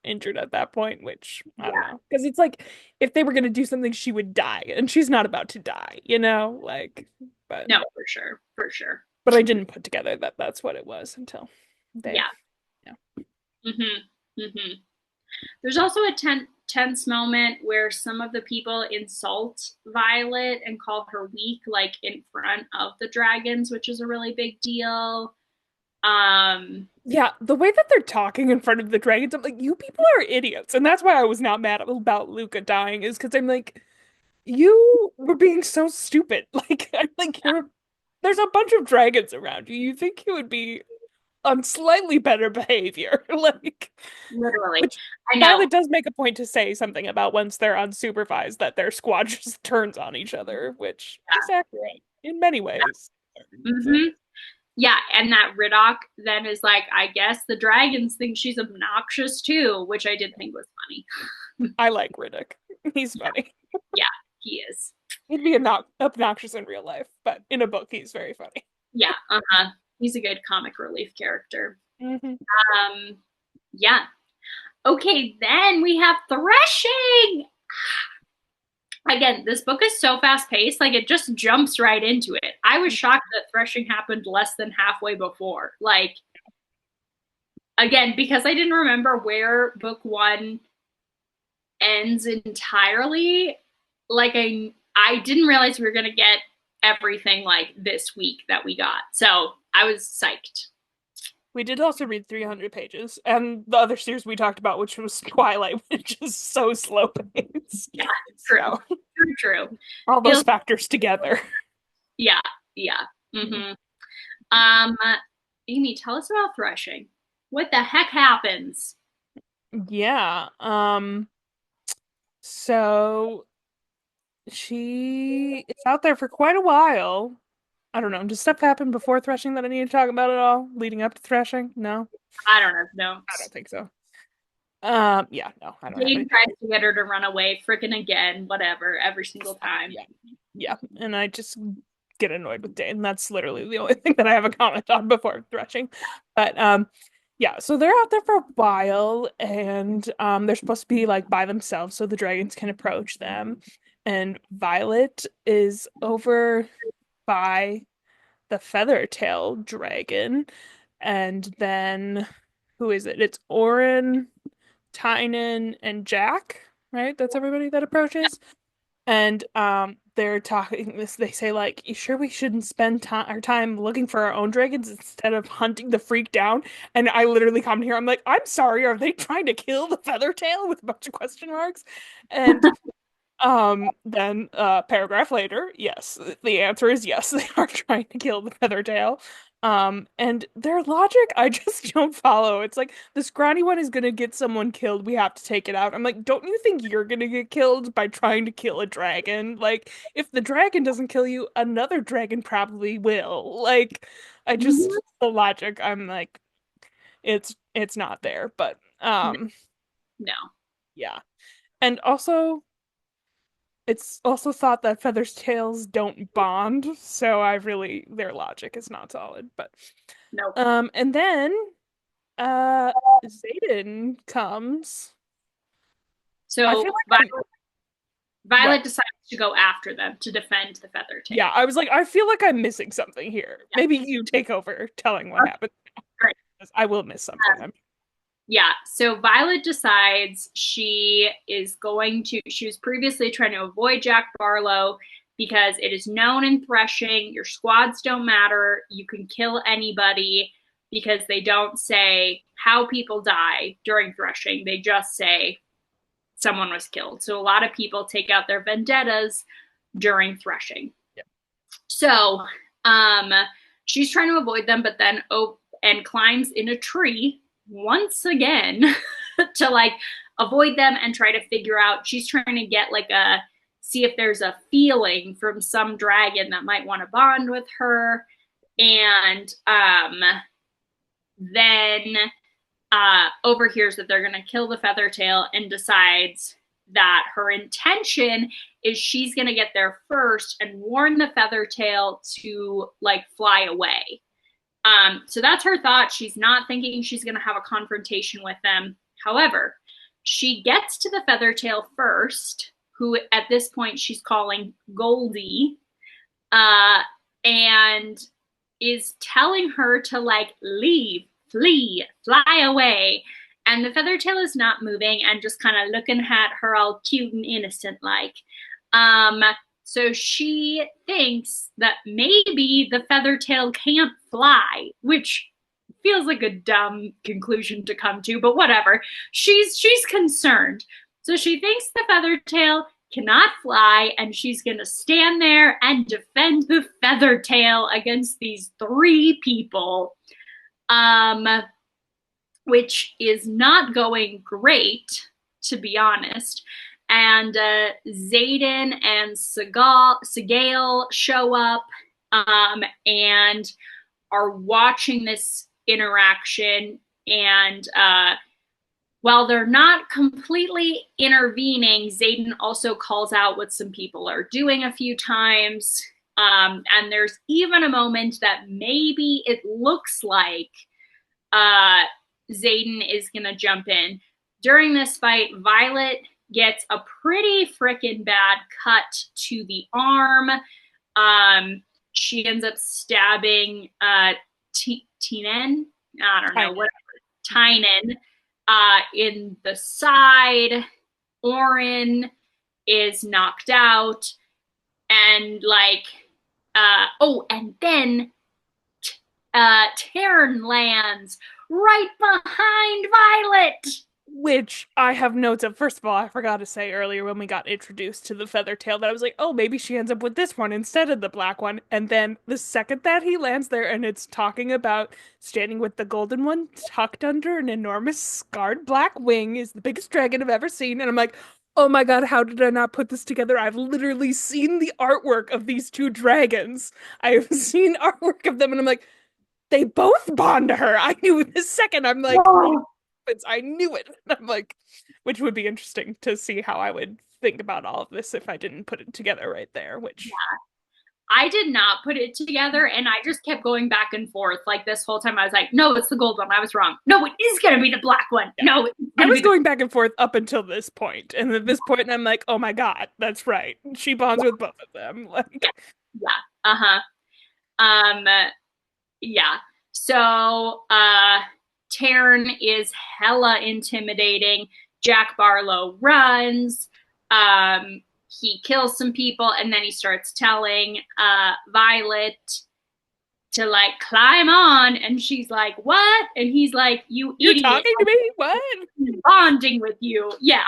injured at that point, which I don't
Yeah.
know. Because it's like, if they were gonna do something, she would die, and she's not about to die, you know? Like, but
No, for sure. For sure.
but I didn't put together that that's what it was until they,
Yeah.
yeah.
Mm-hmm. Mm-hmm. There's also a tense moment where some of the people insult Violet and call her weak, like in front of the dragons, which is a really big deal. Um,
Yeah, the way that they're talking in front of the dragons, I'm like, you people are idiots. And that's why I was not mad about Luca dying, is because I'm like, you were being so stupid. Like, I'm like, there's a bunch of dragons around you. You think you would be on slightly better behavior. Like,
literally.
which
I know.
Violet does make a point to say something about once they're unsupervised that their squad just turns on each other, which is accurate in many ways. So
Mm-hmm. Yeah, and that Riddock then is like, I guess the dragons think she's obnoxious too, which I did think was funny.
I like Riddick. He's funny.
Yeah, he is.
He'd be obnoxious in real life, but in a book, he's very funny.
Yeah, uh-huh. He's a good comic relief character.
Hmm.
Um, yeah. Okay, then we have threshing. Again, this book is so fast paced, like it just jumps right into it. I was shocked that threshing happened less than halfway before. Like, again, because I didn't remember where book one ends entirely, like I didn't realize we were gonna get everything like this week that we got. So I was psyched.
We did also read 300 pages, and the other series we talked about, which was Twilight, which is so slow paced.
Yeah, true.
So
True.
all those
Feels
factors together.
yeah, yeah. Mm-hmm. Um, Amy, tell us about threshing. What the heck happens?
Yeah. So she is out there for quite a while. I don't know. Does stuff happen before threshing that I need to talk about at all? Leading up to threshing? No,
I don't know. No.
I don't think so. Yeah, no, I don't have
Jane
anything.
tries to get her to run away, freaking again, whatever, every single time.
Yeah, yeah, and I just get annoyed with Dane. That's literally the only thing that I have a comment on before threshing. But yeah, so they're out there for a while, and they're supposed to be like by themselves so the dragons can approach them. And Violet is over by the Feathertail dragon, and then who is it? It's Orin, Tynan, and Jack, right? That's everybody that approaches. And they're talking this, they say like, you sure we shouldn't spend our time looking for our own dragons instead of hunting the freak down? And I literally come here, I'm like, I'm sorry, are they trying to kill the Feathertail with a bunch of question marks? And then paragraph later, yes, the answer is yes, they are trying to kill the Feathertail. And their logic, I just don't follow. It's like the scrawny one is gonna get someone killed, we have to take it out. I'm like, don't you think you're gonna get killed by trying to kill a dragon? Like, if the dragon doesn't kill you, another dragon probably will. Like, I just
Mhm.
the logic, I'm like, it's not there. But
No.
yeah. And also it's also thought that feathers tails don't bond, so I really their logic is not solid. But
No.
and then uh Zayden comes. I feel
So
like I'm
Violet
what?
decides to go after them to defend the feather
Yeah,
tail.
I was like, I feel like I'm missing something here. Maybe you take over telling what
Okay,
happened.
great.
I will miss something.
Yeah, so Violet decides she was previously trying to avoid Jack Barlow because it is known in threshing, your squads don't matter, you can kill anybody. because they don't say how people die during threshing. They just say someone was killed. So a lot of people take out their vendettas during threshing.
Yeah.
So she's trying to avoid them, but then and climbs in a tree once again to like avoid them and try to figure out. She's trying to get like see if there's a feeling from some dragon that might want to bond with her. And then overhears that they're going to kill the Feathertail and decides that her intention is she's going to get there first and warn the Feathertail to like fly away. So that's her thought. She's not thinking she's going to have a confrontation with them. However, she gets to the Feathertail first, who at this point she's calling Goldie, and is telling her to like leave, flee, fly away. And the Feathertail is not moving and just kind of looking at her all cute and innocent like. So she thinks that maybe the Feathertail can't fly, which feels like a dumb conclusion to come to, but whatever. She's concerned. So she thinks the Feathertail cannot fly, and she's going to stand there and defend the Feathertail against these three people, which is not going great, to be honest. And Xaden and Sigale show up and are watching this interaction. And while they're not completely intervening, Xaden also calls out what some people are doing a few times. And there's even a moment that maybe it looks like Xaden is going to jump in. During this fight, Violet gets a pretty freaking bad cut to the arm. She ends up stabbing Tynan, I don't know, whatever, Tynan, in the side. Orin is knocked out. And like, and then Taryn lands right behind Violet.
Which I have notes of. First of all, I forgot to say earlier when we got introduced to the Feathertail that I was like, oh, maybe she ends up with this one instead of the black one. And then the second that he lands there and it's talking about standing with the golden one tucked under an enormous scarred black wing is the biggest dragon I've ever seen. And I'm like, oh my God, how did I not put this together? I've literally seen the artwork of these two dragons. I have seen artwork of them and I'm like, they both bond to her. I knew the second. I'm like,
Whoa.
I knew it. I'm like, which would be interesting to see how I would think about all of this if I didn't put it together right there, which
I did not put it together, and I just kept going back and forth like this whole time. I was like, no, it's the gold one. I was wrong. No, it is going to be the black one. No,
I was going back and forth up until this point. And at this point, I'm like, oh my God, that's right. She bonds with both of them. Like,
yeah. So, Taryn is hella intimidating. Jack Barlow runs. He kills some people, and then he starts telling Violet to like climb on, and she's like, "What?" And he's like, "You
you're
idiot!
talking to me? What?
I'm bonding with you." Yeah.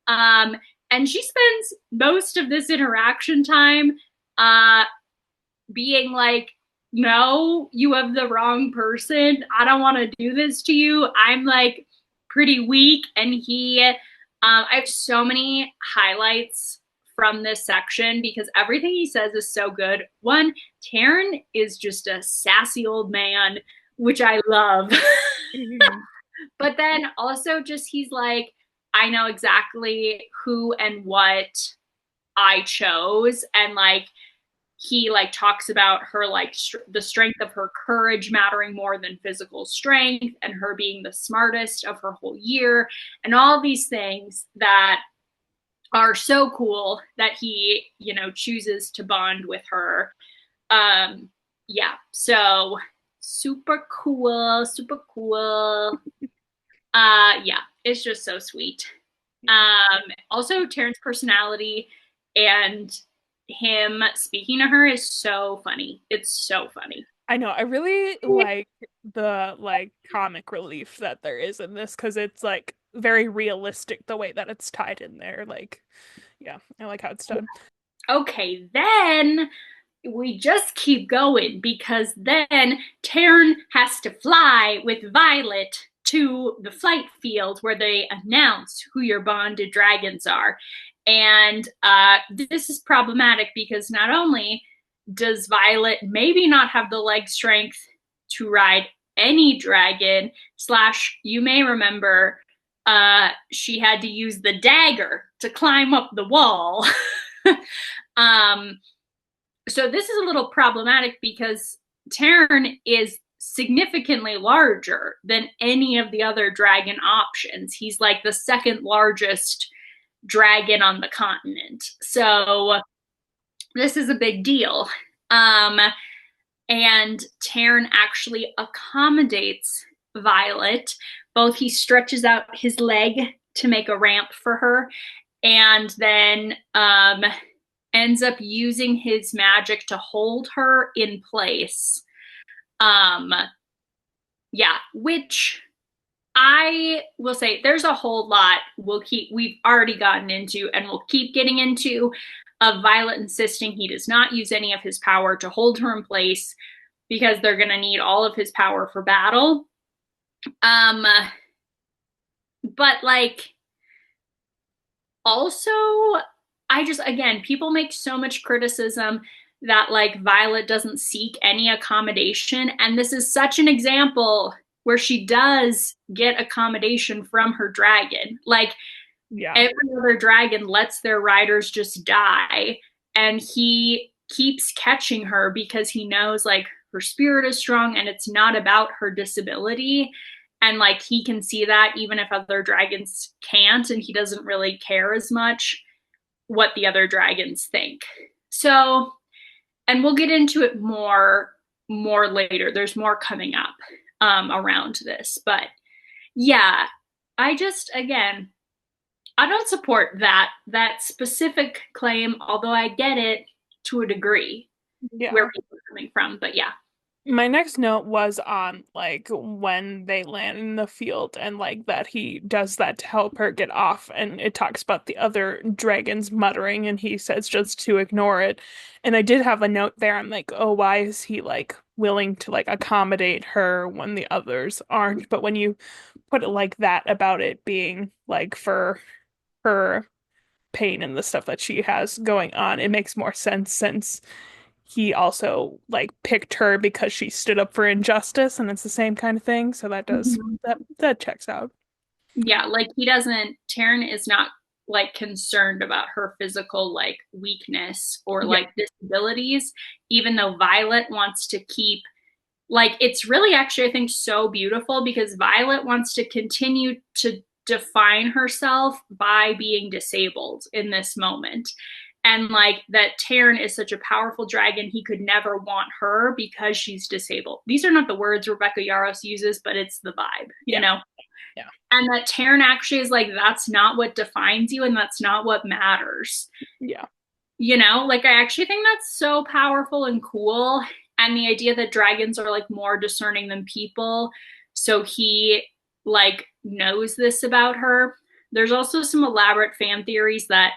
And she spends most of this interaction time being like, no, you have the wrong person. I don't want to do this to you. I'm like pretty weak. And I have so many highlights from this section because everything he says is so good. One, Taryn is just a sassy old man, which I love. But then also just he's like, I know exactly who and what I chose. And like, he like talks about her like the strength of her courage mattering more than physical strength, and her being the smartest of her whole year, and all these things that are so cool that he, you know, chooses to bond with her. Yeah, so super cool. Yeah, it's just so sweet. Also Taryn's personality and him speaking to her is so funny. It's so funny.
I know. I really like the like comic relief that there is in this because it's like very realistic the way that it's tied in there. Like, yeah, I like how it's done.
Okay, then we just keep going because then Taryn has to fly with Violet to the flight field where they announce who your bonded dragons are. And this is problematic because not only does Violet maybe not have the leg strength to ride any dragon, slash, you may remember she had to use the dagger to climb up the wall. um, so this is a little problematic because Taryn is significantly larger than any of the other dragon options. He's like the second largest dragon on the continent. So this is a big deal. Um, and Taryn actually accommodates Violet. Both he stretches out his leg to make a ramp for her, and then ends up using his magic to hold her in place. Um, yeah, which I will say there's a whole lot we've already gotten into and we'll keep getting into of Violet insisting he does not use any of his power to hold her in place because they're going to need all of his power for battle. Um, but like also I just, again, people make so much criticism that like Violet doesn't seek any accommodation, and this is such an example where she does get accommodation from her dragon. Like
Yeah.
every other dragon lets their riders just die, and he keeps catching her because he knows like her spirit is strong and it's not about her disability. And like he can see that even if other dragons can't, and he doesn't really care as much what the other dragons think. So, and we'll get into it more later. There's more coming up around this, but yeah, I just, again, I don't support that specific claim, although I get it to a degree
Yeah.
where people are coming from. But yeah.
My next note was on like when they land in the field and like that he does that to help her get off, and it talks about the other dragons muttering and he says just to ignore it. And I did have a note there. I'm like, oh, why is he like willing to like accommodate her when the others aren't? But when you put it like that about it being like for her pain and the stuff that she has going on, it makes more sense since he also like picked her because she stood up for injustice and it's the same kind of thing. So that does
Mhm.
that checks out.
Yeah, like Taryn is not like concerned about her physical like weakness or
Yeah.
like disabilities, even though Violet wants to keep, like, it's really actually, I think, so beautiful because Violet wants to continue to define herself by being disabled in this moment. And like that Taryn is such a powerful dragon, he could never want her because she's disabled. These are not the words Rebecca Yarros uses, but it's the vibe,
Yeah.
you know?
Yeah.
And that Taryn actually is like, that's not what defines you and that's not what matters.
Yeah.
You know, like I actually think that's so powerful and cool. And the idea that dragons are like more discerning than people. So he like knows this about her. There's also some elaborate fan theories that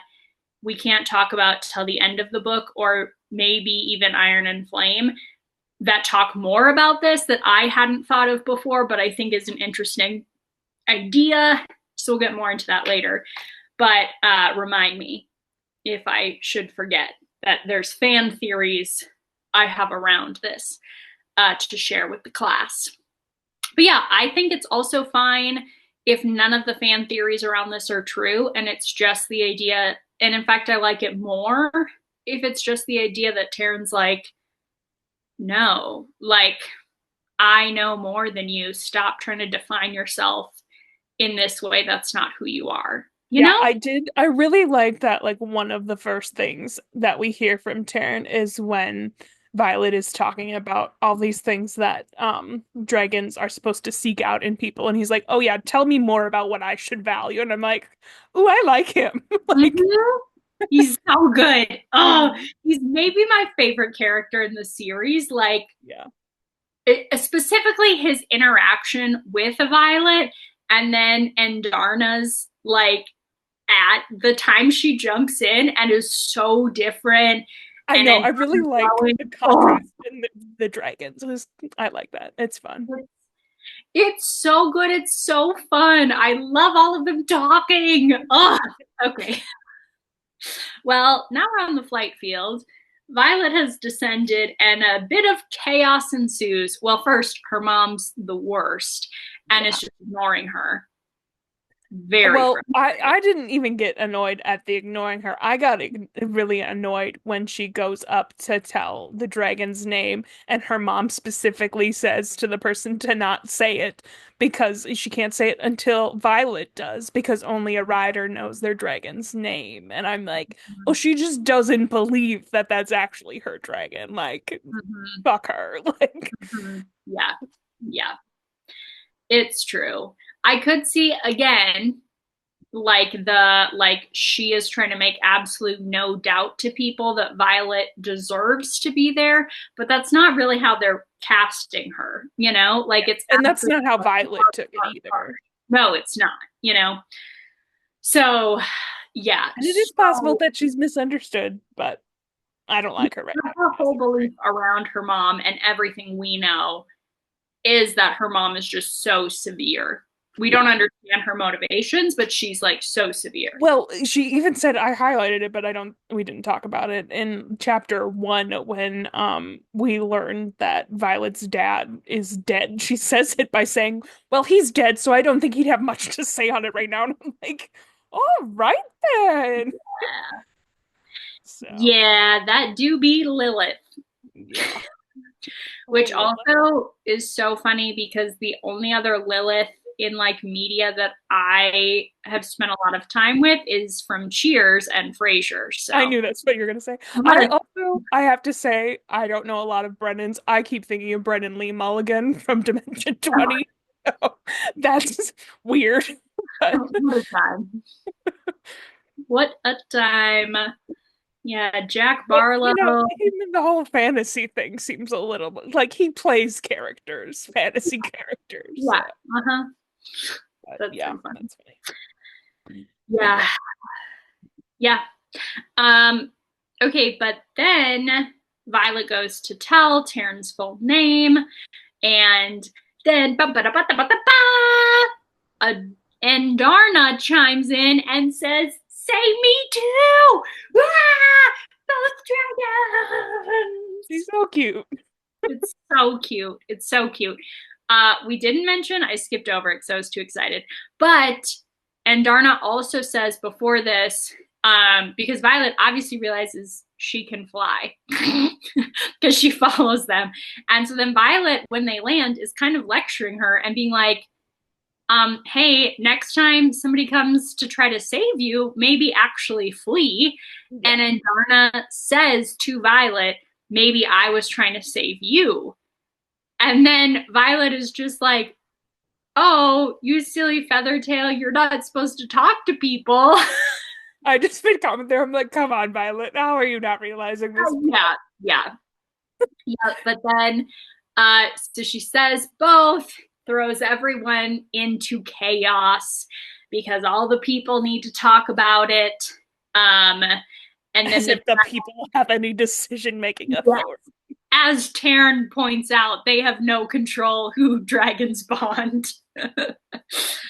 we can't talk about till the end of the book, or maybe even Iron and Flame, that talk more about this that I hadn't thought of before, but I think is an interesting idea. So we'll get more into that later. But remind me if I should forget that there's fan theories I have around this to share with the class. But yeah, I think it's also fine if none of the fan theories around this are true and it's just the idea. And in fact, I like it more if it's just the idea that Taryn's like, no, like, I know more than you. Stop trying to define yourself in this way. That's not who you are. You
Yeah,
know?
I did. I really like that like one of the first things that we hear from Taryn is when Violet is talking about all these things that dragons are supposed to seek out in people, and he's like, "Oh yeah, tell me more about what I should value." And I'm like, "Ooh, I like him." Like,
Mm-hmm. He's so good. Oh, he's maybe my favorite character in the series. Like,
yeah.
specifically his interaction with Violet, and then Endarna's like at the time she jumps in and is so different.
I
And
know.
then
I really like
going,
the
oh,
contrast in the dragons. I like that. It's fun.
it's so good. It's so fun. I love all of them talking. Oh, okay. Well, now we're on the flight field. Violet has descended and a bit of chaos ensues. Well, first, her mom's the worst and is
Yeah.
just ignoring her. Very
Well,
frustrating.
I didn't even get annoyed at the ignoring her. I got really annoyed when she goes up to tell the dragon's name, and her mom specifically says to the person to not say it because she can't say it until Violet does, because only a rider knows their dragon's name. And I'm like, oh, she just doesn't believe that that's actually her dragon. Like,
Mhm,
fuck her. Like,
mhm. Yeah, yeah, it's true. I could see again like she is trying to make absolute no doubt to people that Violet deserves to be there, but that's not really how they're casting her, you know? Like it's
and that's
absolutely
not how Violet took it either.
no, it's not, you know. So yeah,
And it is possible
so
that she's misunderstood, but I don't like her right now.
her whole belief around her mom and everything we know is that her mom is just so severe. We don't
Yeah.
understand her motivations, but she's like so severe.
Well, she even said I highlighted it, but we didn't talk about it in chapter 1 when we learned that Violet's dad is dead. She says it by saying, "Well, he's dead, so I don't think he'd have much to say on it right now." And I'm like, "All right then." So,
Yeah, that do be Lilith.
yeah.
Which
Oh,
also is so funny because the only other Lilith in like media that I have spent a lot of time with is from Cheers and Frasier.
I
So
knew that's what you were gonna say.
what?
I have to say, I don't know a lot of Brennan's. I keep thinking of Brennan Lee Mulligan from Dimension 20. So that's weird. But
What a time! What a time! Yeah, Jack
but
Barlow.
him and the whole fantasy thing seems a little bit like he plays characters, fantasy characters.
Yeah, uh-huh.
But
That's
yeah,
so funny.
that's funny. But
Yeah,
yeah.
yeah. Um, okay, but then Violet goes to tell Taryn's full name, and then a and Darna chimes in and says, "Say me too! Ah, both
She's
dragons!"
so cute.
It's so cute. It's so cute. We didn't mention, I skipped over it because I was too excited. But, and Darna also says before this, because Violet obviously realizes she can fly because she follows them. And so then Violet, when they land, is kind of lecturing her and being like, hey, next time somebody comes to try to save you, maybe actually flee.
Yeah.
And then Darna says to Violet, maybe I was trying to save you. And then Violet is just like, oh, you silly Feathertail, you're not supposed to talk to people.
I just made a comment there. I'm like, come on, Violet. How are you not realizing this?
Yeah, yeah. Yeah, but then so she says both, throws everyone into chaos because all the people need to talk about it. Um and then
As if the people have any decision-making
yeah,
authority.
as Taryn points out, they have no control who dragons bond.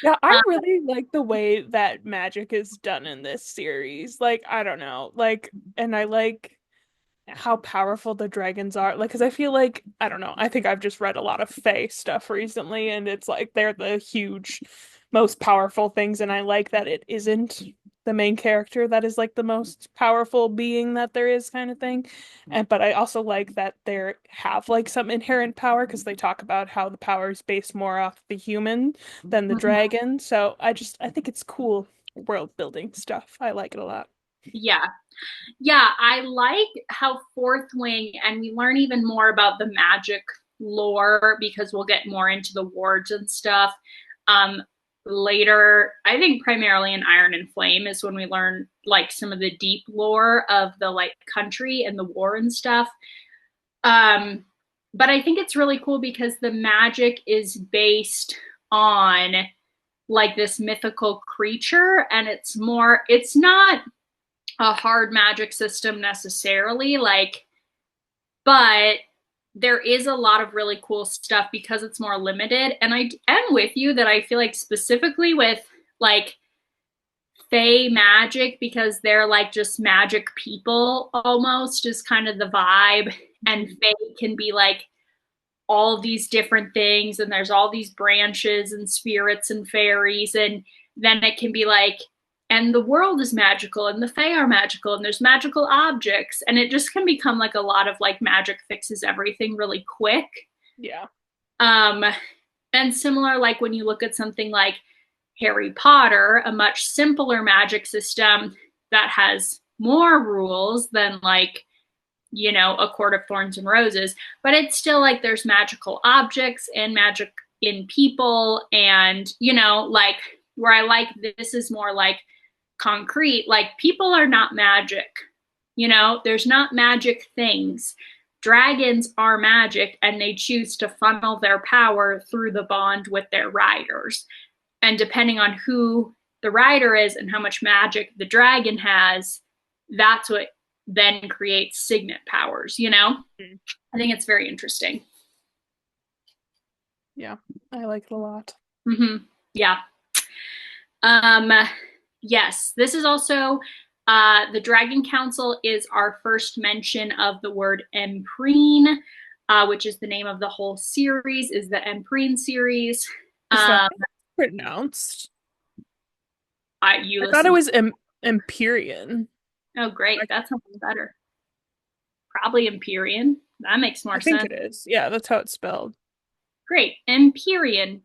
Yeah, I really like the way that magic is done in this series. Like, I don't know. Like, and I like how powerful the dragons are. Like, because I feel like, I don't know, I think I've just read a lot of Fae stuff recently, and it's like they're the huge, most powerful things, and I like that it isn't the main character that is like the most powerful being that there is kind of thing. And but I also like that they have like some inherent power because they talk about how the power is based more off the human than the dragon. So I think it's cool world building stuff. I like it a lot.
Yeah. Yeah, I like how Fourth Wing, and we learn even more about the magic lore because we'll get more into the wards and stuff. Um, Later, I think primarily in Iron and Flame is when we learn like some of the deep lore of the like country and the war and stuff. Um, but I think it's really cool because the magic is based on like this mythical creature, and it's not a hard magic system necessarily, like, but there is a lot of really cool stuff because it's more limited. And I am with you that I feel like specifically with like Fae magic, because they're like just magic people almost, is kind of the vibe. And Fae can be like all these different things, and there's all these branches and spirits and fairies, and then it can be like, and the world is magical and the Fae are magical and there's magical objects, and it just can become like a lot of like magic fixes everything really quick.
Yeah.
um and similar, like when you look at something like Harry Potter, a much simpler magic system that has more rules than like, A Court of Thorns and Roses, but it's still like there's magical objects and magic in people. And, like where I like this is more like concrete, like people are not magic, there's not magic things. Dragons are magic, and they choose to funnel their power through the bond with their riders. And depending on who the rider is and how much magic the dragon has, that's what then creates signet powers, I think it's very interesting.
Yeah, I like it a lot.
Yeah. Yes, this is also the Dragon Council is our first mention of the word Empreen, which is the name of the whole series, is the Empreen series.
Is that pronounced?
I
thought it was Empyrean.
Oh, great. That sounds better. Probably Empyrean. That makes more
sense. I
think
it is. Yeah, that's how it's spelled.
Great. Empyrean.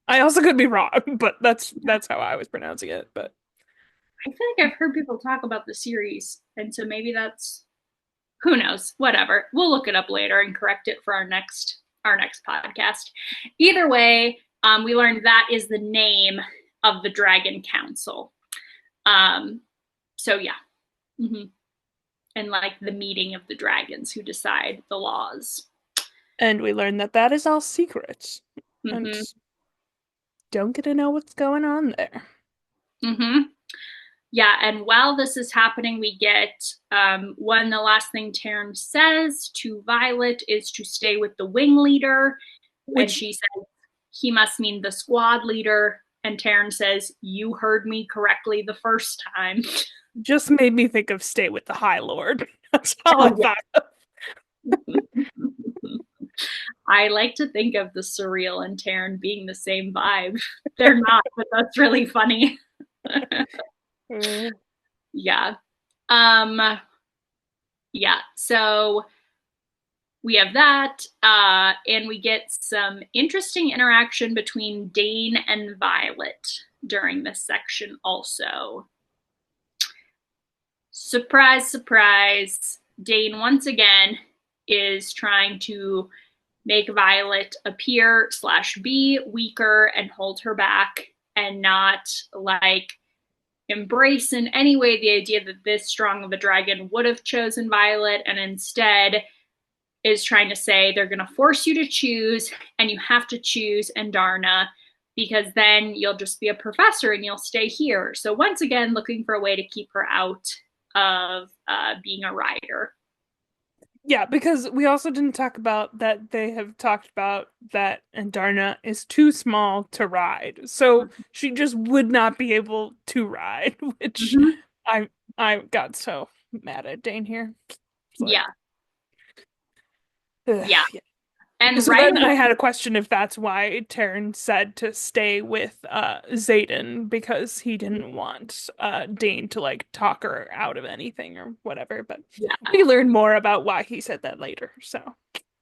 I also could be wrong, but that's how I was pronouncing it. But
I feel like I've heard people talk about the series, and so maybe that's, who knows? Whatever. We'll look it up later and correct it for our next podcast. Either way, we learned that is the name of the Dragon Council. So yeah. And like the meeting of the dragons who decide the laws.
And we learned that is all secret. And don't get to know what's going on there.
Yeah, and while this is happening, we get the last thing Taryn says to Violet is to stay with the wing leader. And she says he must mean the squad leader. And Taryn says, you heard me correctly the first time.
Just made me think of stay with the High Lord. That's all I thought of.
I like to think of the surreal and Taryn being the same vibe. They're not, but that's really funny. Yeah. Yeah, so we have that, and we get some interesting interaction between Dane and Violet during this section also. Surprise, surprise, Dane once again is trying to make Violet appear / be weaker and hold her back, and not like embrace in any way the idea that this strong of a dragon would have chosen Violet, and instead is trying to say they're going to force you to choose, and you have to choose Andarna, because then you'll just be a professor and you'll stay here. So once again, looking for a way to keep her out of being a rider.
Yeah, because we also didn't talk about that they have talked about that Andarna is too small to ride. So she just would not be able to ride, which I got so mad at Dane here.
Like, yeah.
And so then I had a question if that's why Taryn said to stay with Xaden, because he didn't want Dane to like talk her out of anything or whatever. But we learn more about why he said that later. So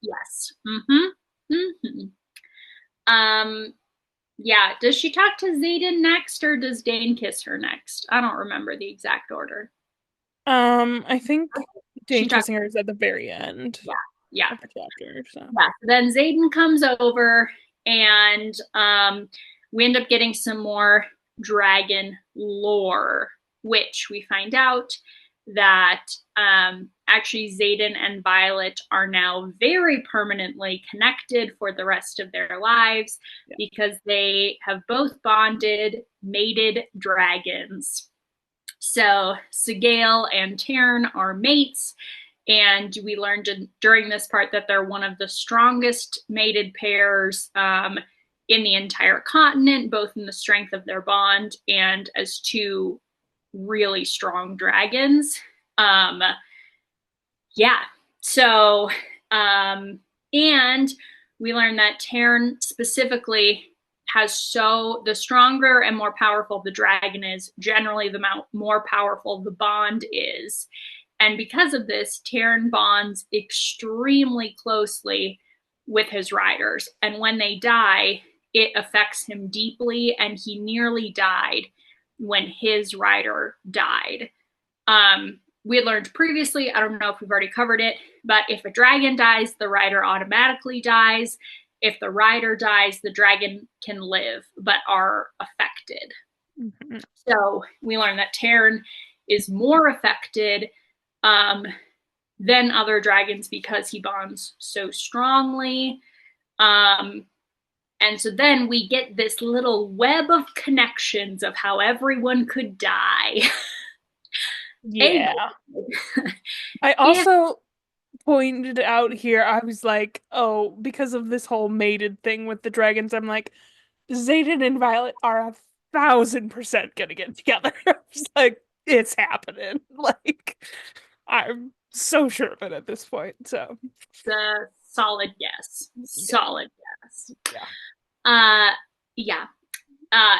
yes. Yeah. Does she talk to Xaden next, or does Dane kiss her next? I don't remember the exact order.
I think Dane kissing her is at the very end.
Yeah.
Of the chapter, so.
Yeah. Then Xaden comes over, and we end up getting some more dragon lore, which we find out that actually Xaden and Violet are now very permanently connected for the rest of their lives because they have both bonded, mated dragons. So Sigale and Taryn are mates, and we learned during this part that they're one of the strongest mated pairs in the entire continent, both in the strength of their bond and as two really strong dragons. Yeah. So, and we learned that Taryn specifically has the stronger and more powerful the dragon is, generally the more powerful the bond is. And because of this, Taryn bonds extremely closely with his riders. And when they die, it affects him deeply, and he nearly died when his rider died. We had learned previously, I don't know if we've already covered it, but if a dragon dies, the rider automatically dies. If the rider dies, the dragon can live, but are affected. Mm-hmm. So we learned that Taryn is more affected than other dragons because he bonds so strongly. And so then we get this little web of connections of how everyone could die.
Yeah. I also pointed out here, I was like, oh, because of this whole mated thing with the dragons, I'm like, Xaden and Violet are 1,000% gonna get together. I was like, it's happening. Like, I'm so sure of it at this point. So
it's a solid yes. Solid yes.
Yeah.
Yeah.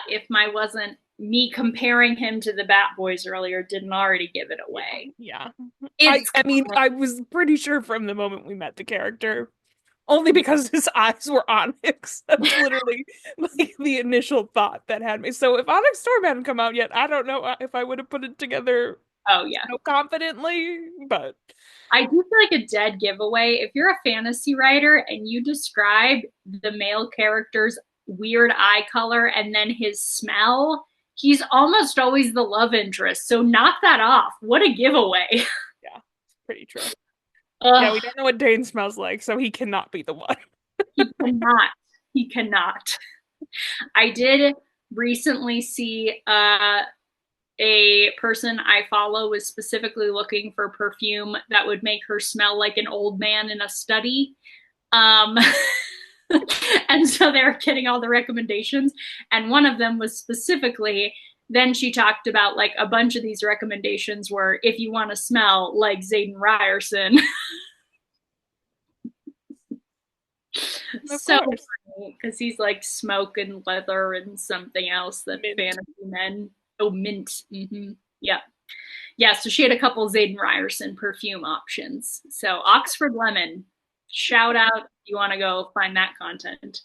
If my wasn't me comparing him to the Bat Boys earlier didn't already give it away.
Yeah. I mean, I was pretty sure from the moment we met the character, only because his eyes were Onyx. That's literally like the initial thought that had me. So if Onyx Storm hadn't come out yet, I don't know if I would have put it together.
Oh yeah,
confidently, but
I do feel like a dead giveaway. If you're a fantasy writer and you describe the male character's weird eye color and then his smell, he's almost always the love interest. So knock that off. What a giveaway.
Yeah, pretty true. Yeah, we don't know what Dane smells like, so he cannot be the one.
He cannot. He cannot. I did recently see a person I follow was specifically looking for perfume that would make her smell like an old man in a study. And so they were getting all the recommendations. And one of them was specifically, then she talked about like a bunch of these recommendations were if you want to smell like Xaden Ryerson. So funny because he's like smoke and leather and something else that fantasy men. Oh, mint. Mm-hmm. Yeah. Yeah. So she had a couple Xaden Ryerson perfume options. So Oxford Lemon, shout out if you want to go find that content.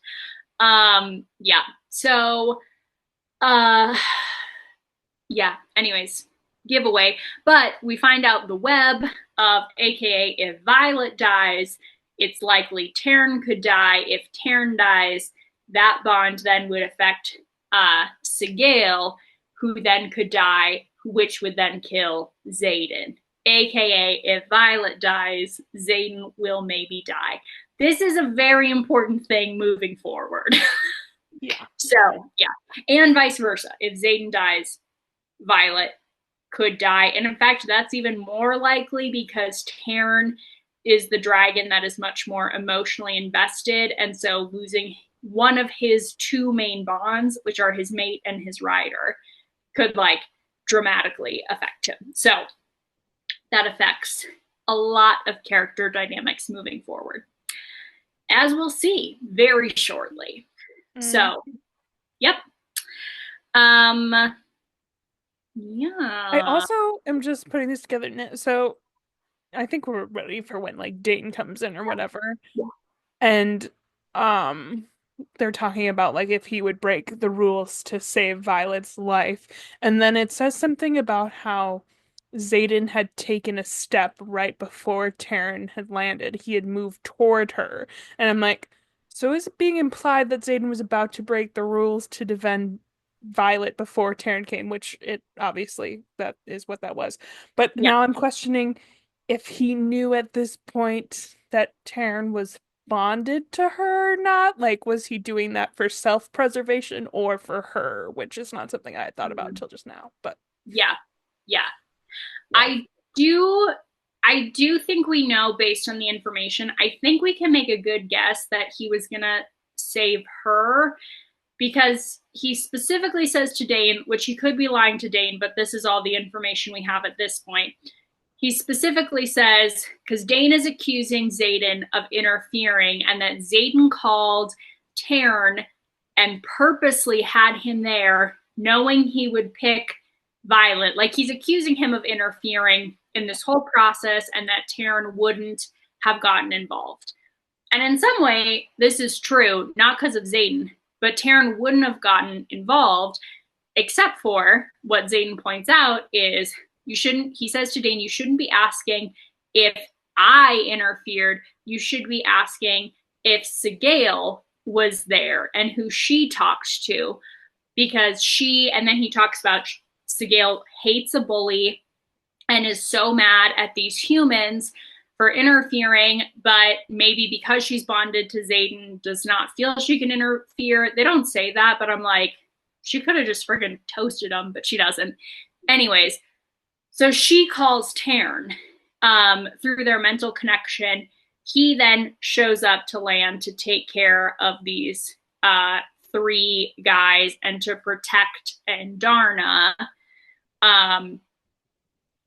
Yeah. So, yeah. Anyways, giveaway. But we find out the web of AKA if Violet dies, it's likely Taryn could die. If Taryn dies, that bond then would affect Sigale, who then could die, which would then kill Xaden. AKA, if Violet dies, Xaden will maybe die. This is a very important thing moving forward.
Yeah.
So, yeah. And vice versa. If Xaden dies, Violet could die. And in fact, that's even more likely because Taryn is the dragon that is much more emotionally invested. And so losing one of his two main bonds, which are his mate and his rider, could like dramatically affect him. So that affects a lot of character dynamics moving forward, as we'll see very shortly. So, yep. Yeah.
I also am just putting this together. So I think we're ready for when like Dayton comes in or whatever.
Yeah.
And they're talking about like if he would break the rules to save Violet's life. And then it says something about how Xaden had taken a step right before Taryn had landed. He had moved toward her. And I'm like, so is it being implied that Xaden was about to break the rules to defend Violet before Taryn came, which it obviously that is what that was. But
Yeah.
now I'm questioning if he knew at this point that Taryn was bonded to her or not. Like, was he doing that for self-preservation or for her, which is not something I had thought about until just now. But
Yeah. Yeah.
yeah.
I do I do think we know based on the information. I think we can make a good guess that he was gonna save her because he specifically says to Dane, which he could be lying to Dane, but this is all the information we have at this point. He specifically says, because Dane is accusing Xaden of interfering, and that Xaden called Taryn and purposely had him there, knowing he would pick Violet. Like he's accusing him of interfering in this whole process, and that Taryn wouldn't have gotten involved. And in some way, this is true, not because of Xaden, but Taryn wouldn't have gotten involved, except for what Xaden points out is you shouldn't, he says to Dane, you shouldn't be asking if I interfered. You should be asking if Sigale was there and who she talks to, because she, and then he talks about Sigale hates a bully and is so mad at these humans for interfering, but maybe because she's bonded to Xaden, does not feel she can interfere. They don't say that, but I'm like, she could have just friggin' toasted him, but she doesn't. Anyways, so she calls Taryn through their mental connection. He then shows up to land to take care of these three guys and to protect Andarna.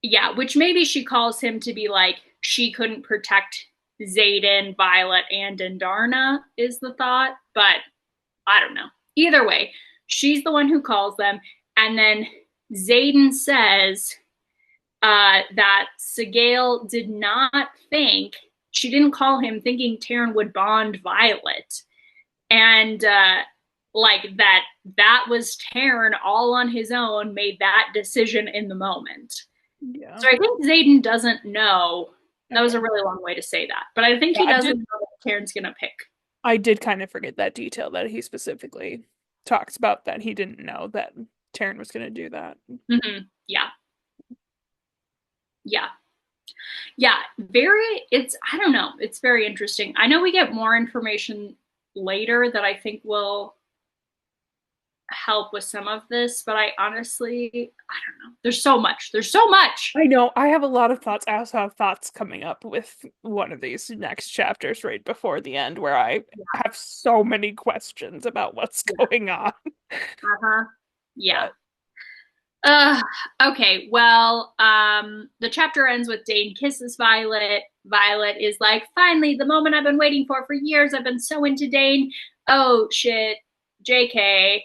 Yeah, which maybe she calls him to be like, she couldn't protect Xaden, Violet, and Andarna is the thought, but I don't know. Either way, she's the one who calls them, and then Xaden says that Sigale did not think, she didn't call him thinking Taryn would bond Violet, and like that was Taryn all on his own, made that decision in the moment.
Yeah.
So I think Xaden doesn't know. That was
Okay.
a really long way to say that, but I think
Yeah,
he doesn't know that Taryn's gonna pick.
I did kind of forget that detail that he specifically talks about that he didn't know that Taryn was going to do that.
Mm-hmm. Yeah, yeah, yeah. Very. It's. I don't know. It's very interesting. I know we get more information later that I think will help with some of this, but I honestly, I don't know. There's so much. There's so much.
I know. I have a lot of thoughts. I also have thoughts coming up with one of these next chapters right before the end where I have so many questions about what's going on.
Uh-huh. Yeah.
But
Okay, well, the chapter ends with Dane kisses Violet. Violet is like, finally, the moment I've been waiting for years. I've been so into Dane. Oh, shit. JK.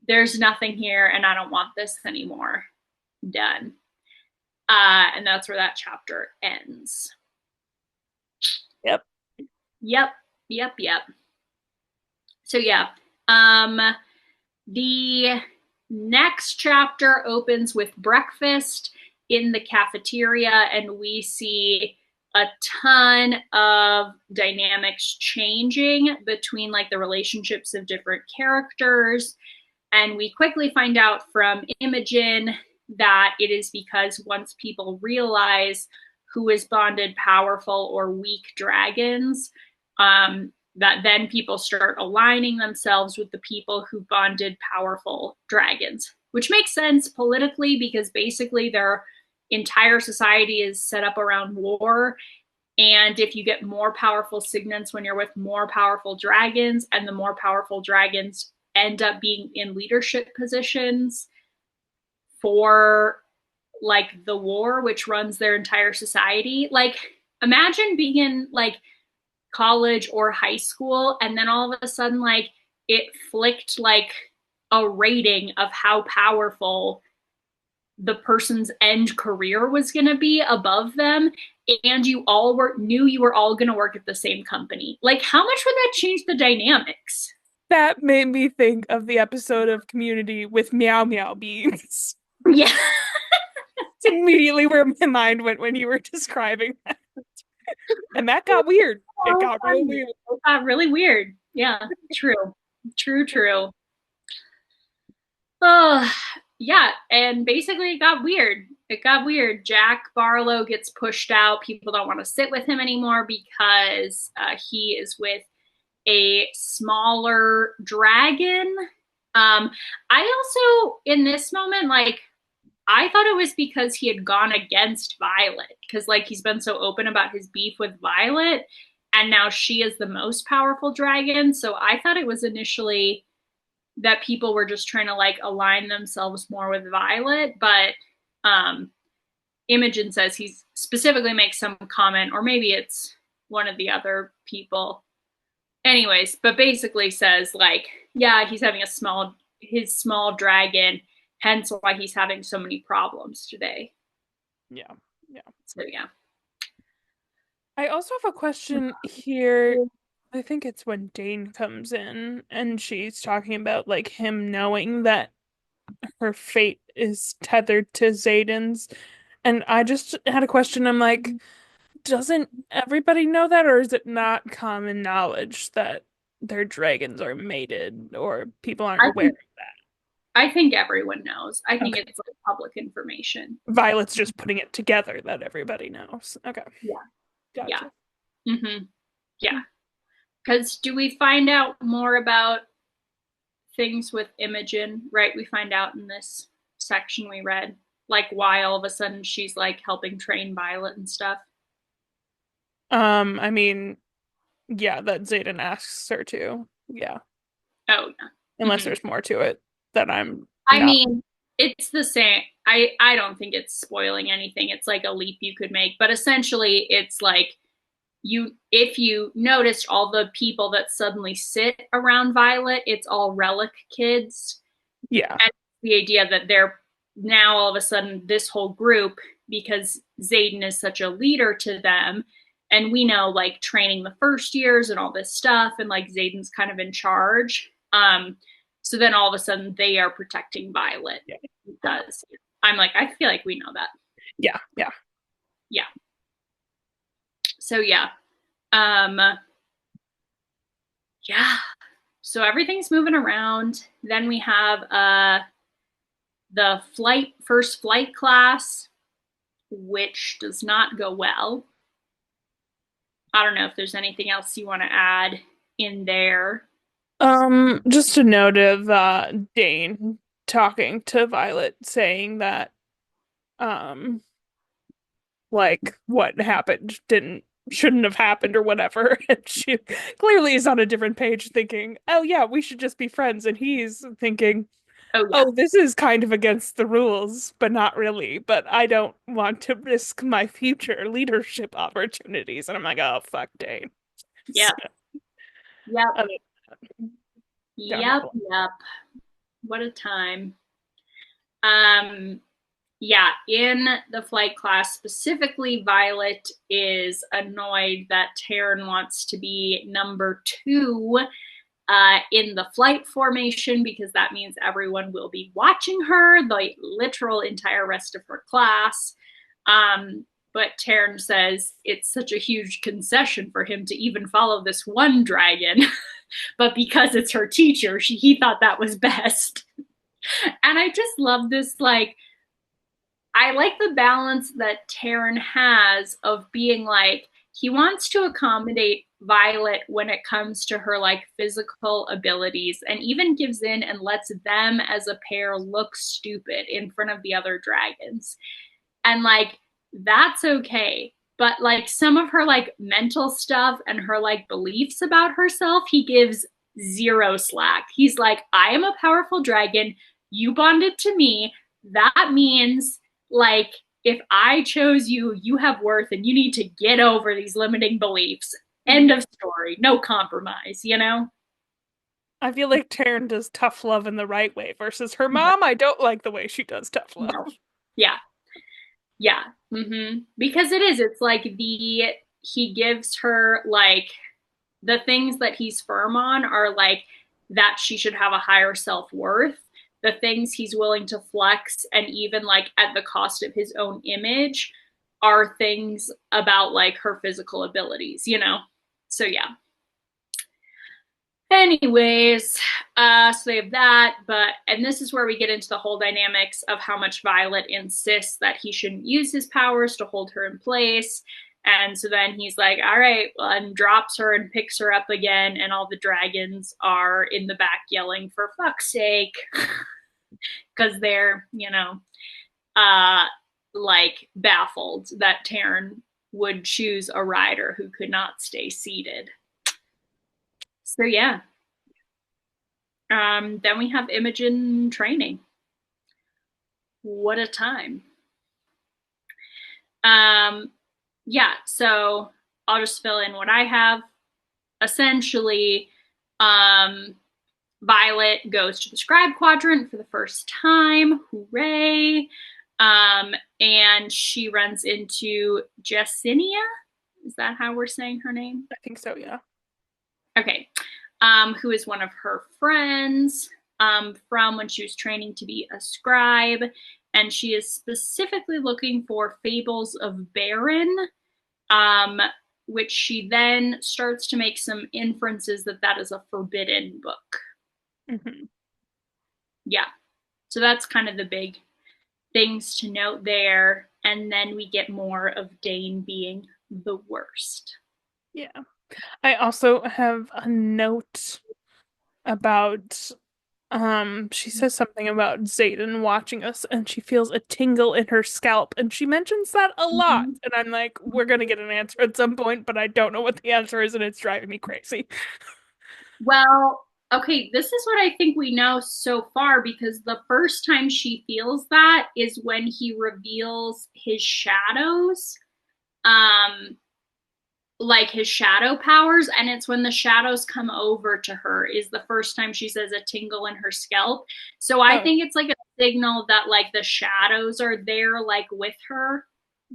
There's nothing here, and I don't want this anymore. Done. And that's where that chapter ends.
yep.
Yep, yep, yep. So, yeah. The next chapter opens with breakfast in the cafeteria, and we see a ton of dynamics changing between like the relationships of different characters. And we quickly find out from Imogen that it is because once people realize who is bonded powerful or weak dragons, that then people start aligning themselves with the people who bonded powerful dragons, which makes sense politically because basically their entire society is set up around war. And if you get more powerful signants when you're with more powerful dragons, and the more powerful dragons end up being in leadership positions for like the war, which runs their entire society. Like, imagine being in like college or high school, and then all of a sudden, like, it flicked like a rating of how powerful the person's end career was going to be above them, and you all knew you were all going to work at the same company. Like, how much would that change the dynamics?
That made me think of the episode of Community with Meow Meow Beans.
Yeah.
It's immediately where my mind went when you were describing that. And that got weird. It got real weird.
It got really weird. Yeah, true. True, true. Oh, yeah, and basically it got weird. It got weird. Jack Barlow gets pushed out. People don't want to sit with him anymore because he is with a smaller dragon. I also, in this moment, like, I thought it was because he had gone against Violet, because, like, he's been so open about his beef with Violet, and now she is the most powerful dragon. So I thought it was initially that people were just trying to like align themselves more with Violet, but um Imogen says he specifically makes some comment, or maybe it's one of the other people. Anyways, but basically says like, yeah, he's having his small dragon, hence why he's having so many problems today.
Yeah. Yeah.
So yeah.
I also have a question here. I think it's when Dane comes in and she's talking about like him knowing that her fate is tethered to Zayden's. And I just had a question. I'm like, doesn't everybody know that, or is it not common knowledge that their dragons are mated, or people aren't
I
aware of
think I think everyone knows. I
that?
think
Okay.
it's like public information.
Violet's just putting it together that everybody knows. Okay.
Yeah. Yeah.
Gotcha.
Mm-hmm. Yeah. Because do we find out more about things with Imogen, right? We find out in this section we read, like why all of a sudden she's like helping train Violet and stuff.
I mean, yeah, that Zayden asks her to. Yeah.
Oh yeah.
Unless
Mm-hmm.
there's more to it that I'm
I
not.
mean, it's the same. I don't think it's spoiling anything. It's like a leap you could make, but essentially it's like you if you noticed all the people that suddenly sit around Violet, it's all relic kids.
Yeah.
And the idea that they're now all of a sudden this whole group, because Zayden is such a leader to them, and we know like training the first years and all this stuff, and like Zayden's kind of in charge. So then all of a sudden they are protecting Violet
Yeah.
because I'm like, I feel like we know that.
Yeah. Yeah.
Yeah. So yeah. Um yeah. So everything's moving around. Then we have the first flight class, which does not go well. I don't know if there's anything else you want to add in there.
Just a note of Dane talking to Violet saying that um like what happened didn't shouldn't have happened or whatever. And she clearly is on a different page thinking, oh yeah, we should just be friends. And he's thinking,
Oh yeah,
oh, this is kind of against the rules, but not really. But I don't want to risk my future leadership opportunities. And I'm like, oh fuck Dane. So,
yep, yep,
I don't have
yep,
a lot.
yep. What a time. Um, yeah, in the flight class specifically, Violet is annoyed that Taryn wants to be number two in the flight formation because that means everyone will be watching her, the literal entire rest of her class. Um, but Taryn says it's such a huge concession for him to even follow this one dragon. But because it's her teacher, he thought that was best. And I just love this, like, I like the balance that Taryn has of being like, he wants to accommodate Violet when it comes to her like physical abilities and even gives in and lets them as a pair look stupid in front of the other dragons. And like, that's okay. But like some of her like mental stuff and her like beliefs about herself, he gives zero slack. He's like, I am a powerful dragon. You bonded to me. That means like if I chose you, you have worth and you need to get over these limiting beliefs. End
Yeah.
of story. No compromise, you know?
I feel like Taryn does tough love in the right way versus her mom. I don't like the way she does tough love.
No. Yeah. Yeah. Because it's like he gives her like the things that he's firm on are like that she should have a higher self-worth. The things he's willing to flex and even like at the cost of his own image are things about like her physical abilities, you know? So yeah. Anyways, so they have that, and this is where we get into the whole dynamics of how much Violet insists that he shouldn't use his powers to hold her in place. And so then he's like, all right, well, and drops her and picks her up again, and all the dragons are in the back yelling, for fuck's sake, because they're, uh, like baffled that Taryn would choose a rider who could not stay seated. So yeah. Then we have Imogen training. What a time. Yeah, so I'll just fill in what I have. Essentially, Violet goes to the scribe quadrant for the first time. Hooray. And she runs into Jessinia. Is that how we're saying her name?
I think so, yeah.
Okay. Who is one of her friends from when she was training to be a scribe. And she is specifically looking for Fables of Baron, which she then starts to make some inferences that is a forbidden book.
Mm-hmm.
Yeah. So that's kind of the big things to note there. And then we get more of Dane being the worst.
Yeah. I also have a note about she says something about Xaden watching us and she feels a tingle in her scalp and she mentions that a lot and I'm like, we're gonna get an answer at some point, but I don't know what the answer is and it's driving me crazy.
Well, okay, this is what I think we know so far because the first time she feels that is when he reveals his shadows. Like his shadow powers, and it's when the shadows come over to her is the first time she says a tingle in her scalp. So I think it's like a signal that like the shadows are there like with her.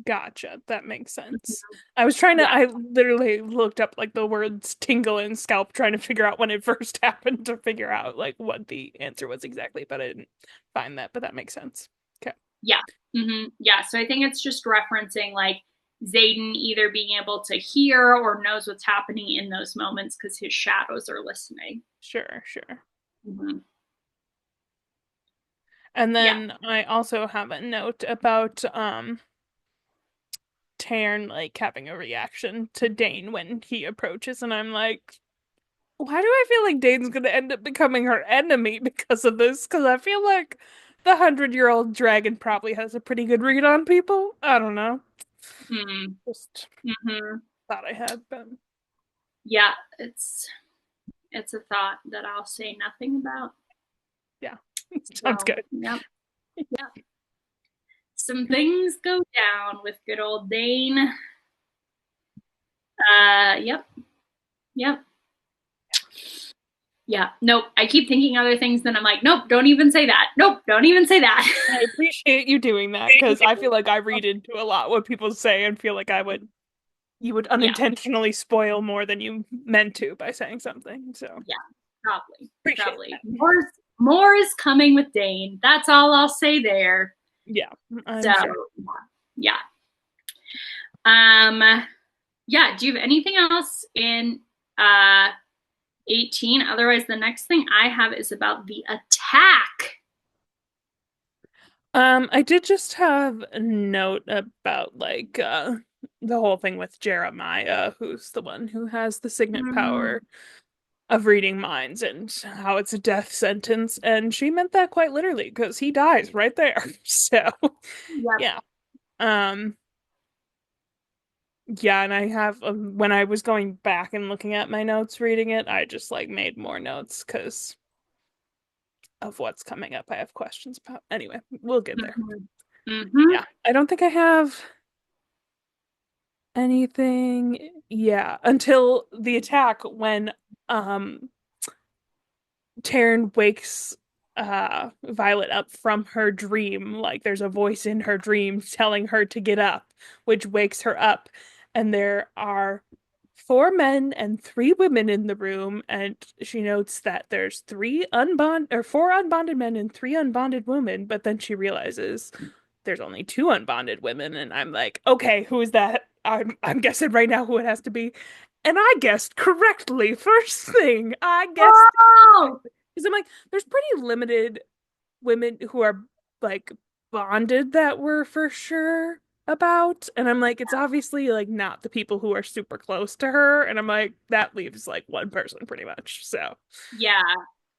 Gotcha. That makes sense. I was trying to, I literally looked up like the words tingle and scalp trying to figure out when it first happened to figure out like what the answer was exactly, but I didn't find that, but that makes sense. Okay.
Yeah. Yeah. So I think it's just referencing like Xaden either being able to hear or knows what's happening in those moments because his shadows are listening.
Sure, sure.
Mm-hmm.
And then I also have a note about Taryn like having a reaction to Dane when he approaches, and I'm like, why do I feel like Dane's gonna end up becoming her enemy because of this? Because I feel like the 100-year-old dragon probably has a pretty good read on people. I don't know. Just thought I had, but
yeah, it's a thought that I'll say nothing about.
Yeah, sounds good.
Yep. Yeah. Some things go down with good old Dane. Yep. Yeah. Nope. I keep thinking other things, then I'm like, nope, don't even say that. Nope, don't even say that.
I appreciate you doing that because I feel like I read into a lot what people say and feel like you would unintentionally spoil more than you meant to by saying something. So
yeah, probably. More is coming with Dane. That's all I'll say there.
Yeah.
So sure. Yeah. Yeah. Do you have anything else in 18? Otherwise, the next thing I have is about the attack.
I did just have a note about like the whole thing with Jeremiah, who's the one who has the signet power of reading minds and how it's a death sentence, and she meant that quite literally because he dies right there. So yeah. Yeah, and I have when I was going back and looking at my notes reading it, I just like made more notes because of what's coming up. I have questions about. Anyway, we'll get there. Yeah, I don't think I have anything. Yeah, until the attack when Taryn wakes Violet up from her dream. Like there's a voice in her dream telling her to get up, which wakes her up. And there are 4 men and 3 women in the room, and she notes that there's 4 unbonded men and 3 unbonded women, but then she realizes there's only 2 unbonded women, and I'm like, okay, who is that? I'm guessing right now who it has to be. And I guessed correctly. First thing, I guessed
Oh,
because I'm like, there's pretty limited women who are like bonded that we're for sure about. And I'm like, it's obviously like not the people who are super close to her. And I'm like, that leaves like one person pretty much. So
yeah.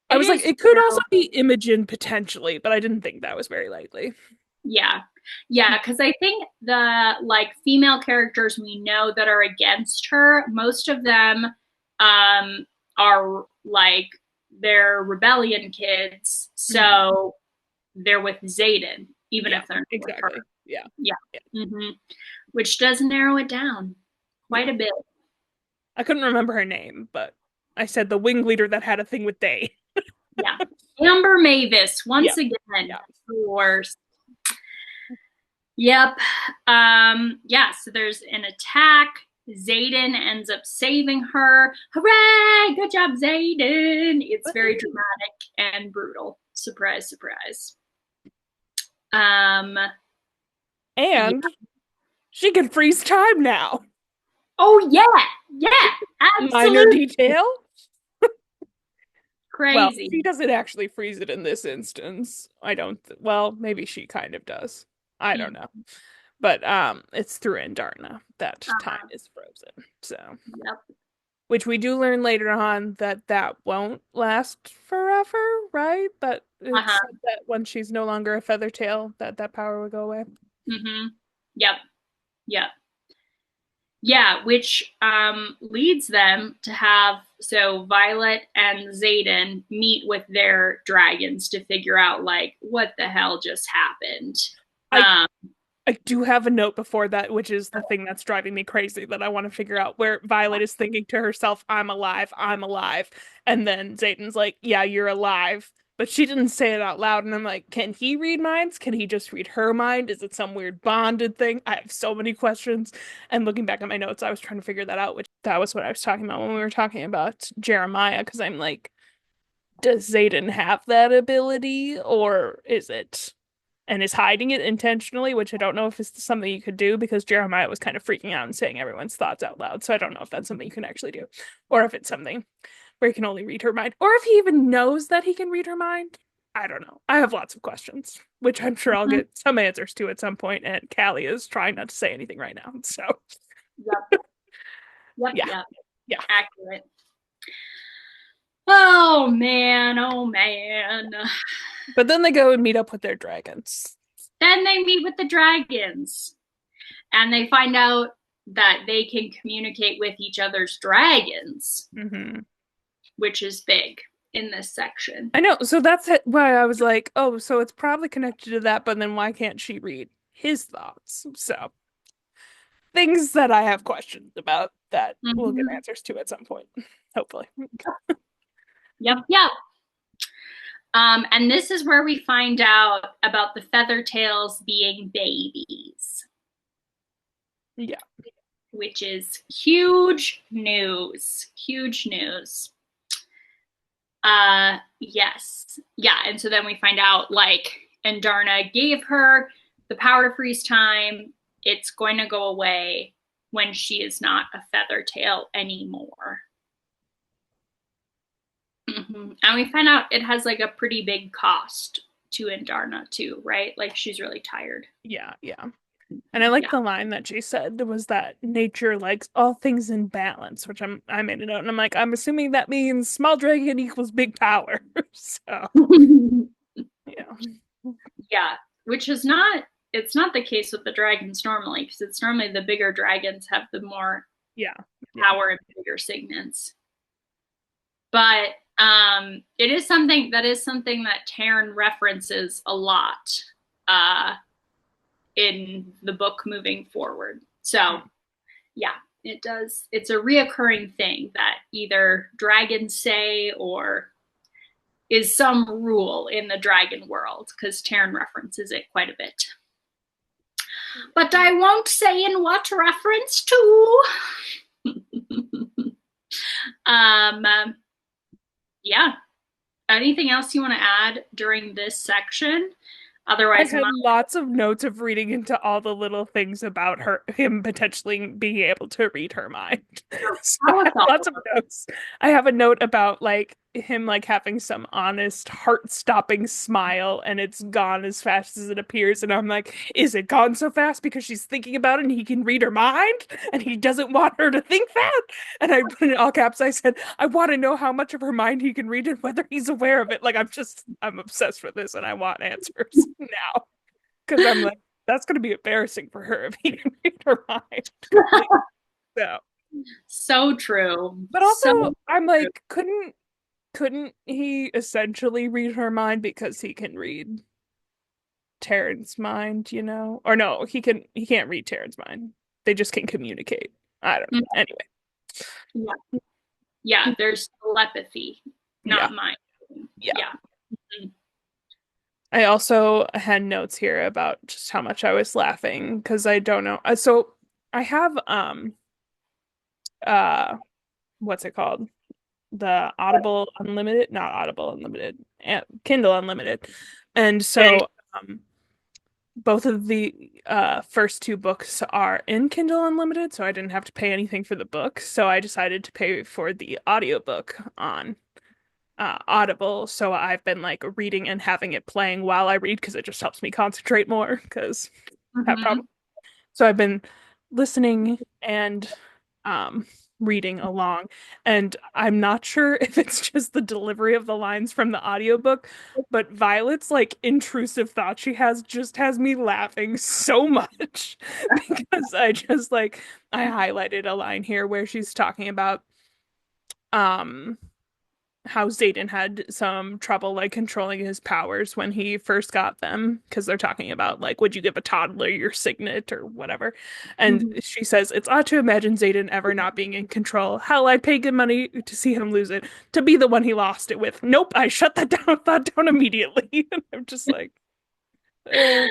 I
It
was like,
is
it could also
true.
be Imogen potentially, but I didn't think that was very likely.
Yeah. Yeah, because I think the like female characters we know that are against her, most of them are like they're rebellion kids,
Mhm.
so they're with Xaden, even
Yeah,
if they're not with her.
exactly. Yeah.
Yeah.
Yeah.
hmm Which does narrow it down quite
Yeah.
a bit.
I couldn't remember her name, but I said the wing leader that had a thing with they.
Yeah. Amber Mavis,
Yeah.
once again,
Yeah.
worst. Yep. Yeah, so there's an attack. Xaden ends up saving her. Hooray! Good job, Xaden. It's very dramatic and brutal. Surprise, surprise. Um, yeah.
And she can freeze time now.
Oh yeah, yeah,
Minor
absolutely
detail. Well,
crazy.
she doesn't actually freeze it in this instance. I don't well, maybe she kind of does. I don't
Mm,
know. But it's through Indarna that time
uh-huh.
is frozen. So,
Yep.
which we do learn later on that that won't last forever, right? That it's
Uh-huh.
said that when she's no longer a feather tail, that that power will go away.
Mm-hmm. Yep. Yep. Yeah, which leads them to have so Violet and Xaden meet with their dragons to figure out like what the hell just happened.
I
Um,
I do have a note before that, which is the thing that's driving me crazy that I want to figure out where Violet is thinking to herself, I'm alive, I'm alive. And then Zayden's like, yeah, you're alive. But she didn't say it out loud. And I'm like, can he read minds? Can he just read her mind? Is it some weird bonded thing? I have so many questions. And looking back at my notes, I was trying to figure that out, which that was what I was talking about when we were talking about Jeremiah, because I'm like, does Zayden have that ability or is it and is hiding it intentionally, which I don't know if it's something you could do because Jeremiah was kind of freaking out and saying everyone's thoughts out loud. So I don't know if that's something you can actually do or if it's something where he can only read her mind or if he even knows that he can read her mind. I don't know. I have lots of questions, which I'm sure I'll
mhm.
get some answers to at some point, and Callie is trying not to say anything right now. So,
Yep, yep,
yeah,
yep.
yeah.
Accurate. Oh man, oh man.
But then they go and meet up with their dragons.
Then they meet with the dragons and they find out that they can communicate with each other's dragons,
Hmm.
which is big in this section.
I know. So that's why I was like, oh, so it's probably connected to that, but then why can't she read his thoughts? So things that I have questions about that we'll get
Mm-hmm.
answers to at some point, hopefully.
Yep, yep. And this is where we find out about the feather tails being babies,
Yeah.
which is huge news. Huge news. Yes. Yeah, and so then we find out like Andarna gave her the power to freeze time. It's going to go away when she is not a feather tail anymore. And we find out it has like a pretty big cost to Andarna too, right? Like she's really tired.
Yeah, yeah. And I like
Yeah.
the line that she said was that nature likes all things in balance, which I made a note and I'm like, I'm assuming that means small dragon equals big power. So yeah.
Yeah, which is not it's not the case with the dragons normally because it's normally the bigger dragons have the more
Yeah. Yeah.
power and bigger signets. But it is something that Taryn references a lot uh, in the book moving forward. So
Mm.
yeah, it does. It's a reoccurring thing that either dragons say or is some rule in the dragon world because Taryn references it quite a bit. But I won't say in what reference to. um, yeah. Anything else you want to add during this section?
I
Otherwise,
had lots of notes of reading into all the little things about him potentially being able to read her mind. So I
how
have
it's all
lots of notes. I have a note about like him like having some honest, heart-stopping smile and it's gone as fast as it appears. And I'm like, is it gone so fast because she's thinking about it and he can read her mind and he doesn't want her to think that? And I put in all caps, I said, I want to know how much of her mind he can read and whether he's aware of it. Like I'm obsessed with this and I want answers now. Because I'm like, that's gonna be embarrassing for her if he can read her mind completely. So,
so true.
but also
So
I'm
true.
like, couldn't he essentially read her mind because he can read Taryn's mind, you know? Or no, he can't read Taryn's mind. They just can communicate. I don't know. Anyway.
Yeah. Yeah, there's telepathy,
Yeah.
not mind.
Yeah.
Yeah.
I also had notes here about just how much I was laughing because I don't know. So I have uh what's it called? The Audible Unlimited, not Audible Unlimited, Kindle Unlimited. And so both of the first two books are in Kindle Unlimited, so I didn't have to pay anything for the book. So I decided to pay for the audiobook on Audible. So I've been like reading and having it playing while I read because it just helps me concentrate more because that
Mm-hmm.
problem. So I've been listening and um reading along, and I'm not sure if it's just the delivery of the lines from the audiobook, but Violet's like intrusive thought she has just has me laughing so much because I just like I highlighted a line here where she's talking about um how Zayden had some trouble like controlling his powers when he first got them because they're talking about like would you give a toddler your signet or whatever, and
Mm-hmm.
she says it's odd to imagine Zayden ever not being in control. Hell, I'd pay good money to see him lose it, to be the one he lost it with. Nope, I shut that down immediately. And I'm just like uh,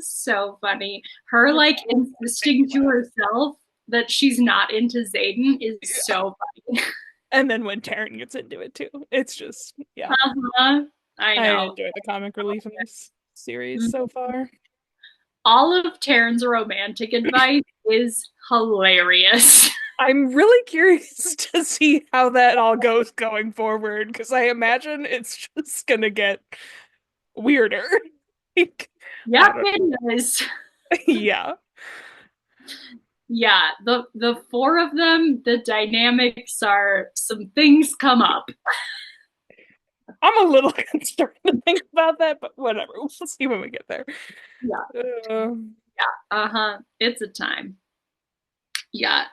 So funny. Her like insisting to herself that she's not into Zayden is
yeah.
so funny.
And then when Taryn gets into it too, it's just yeah.
Uh-huh. I
I
know.
enjoy the comic relief in this series so far.
All of Taryn's romantic advice is hilarious.
I'm really curious to see how that all goes going forward because I imagine it's just gonna get weirder. Like, I
Yep,
don't
it is.
know. Yeah.
Yeah, the four of them, the dynamics are some things come up.
I'm a little concerned to think about that, but whatever. We'll see when we get there.
Yeah,
Uh,
uh-huh. It's a time. Yeah.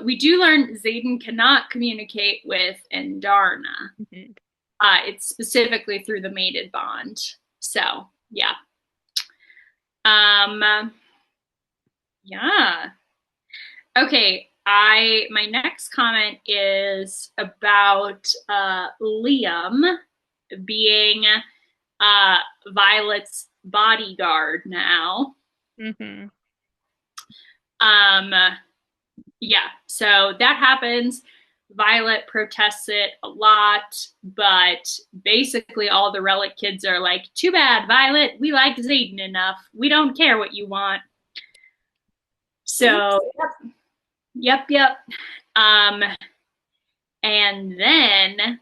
We do learn Zayden cannot communicate with Endarna.
mhm.
It's specifically through the mated bond. So yeah. Um, yeah. Okay. My next comment is about Liam being uh Violet's bodyguard now.
Mhm.
Um, yeah, so that happens. Violet protests it a lot, but basically all the Relic kids are like, too bad, Violet. We like Zayden enough. We don't care what you want. So, yep. Um, and then,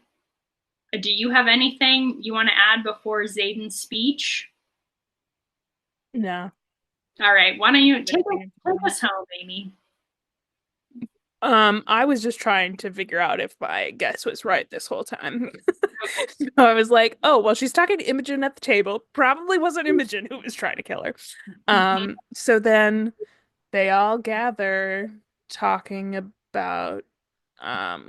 do you have anything you want to add before Zayden's speech?
No.
All right, why don't you
Anything
take
important.
us home, Amy?
I was just trying to figure out if my guess was right this whole time. So I was like, oh, well, she's talking to Imogen at the table. Probably wasn't Imogen who was trying to kill her. So then they all gather talking about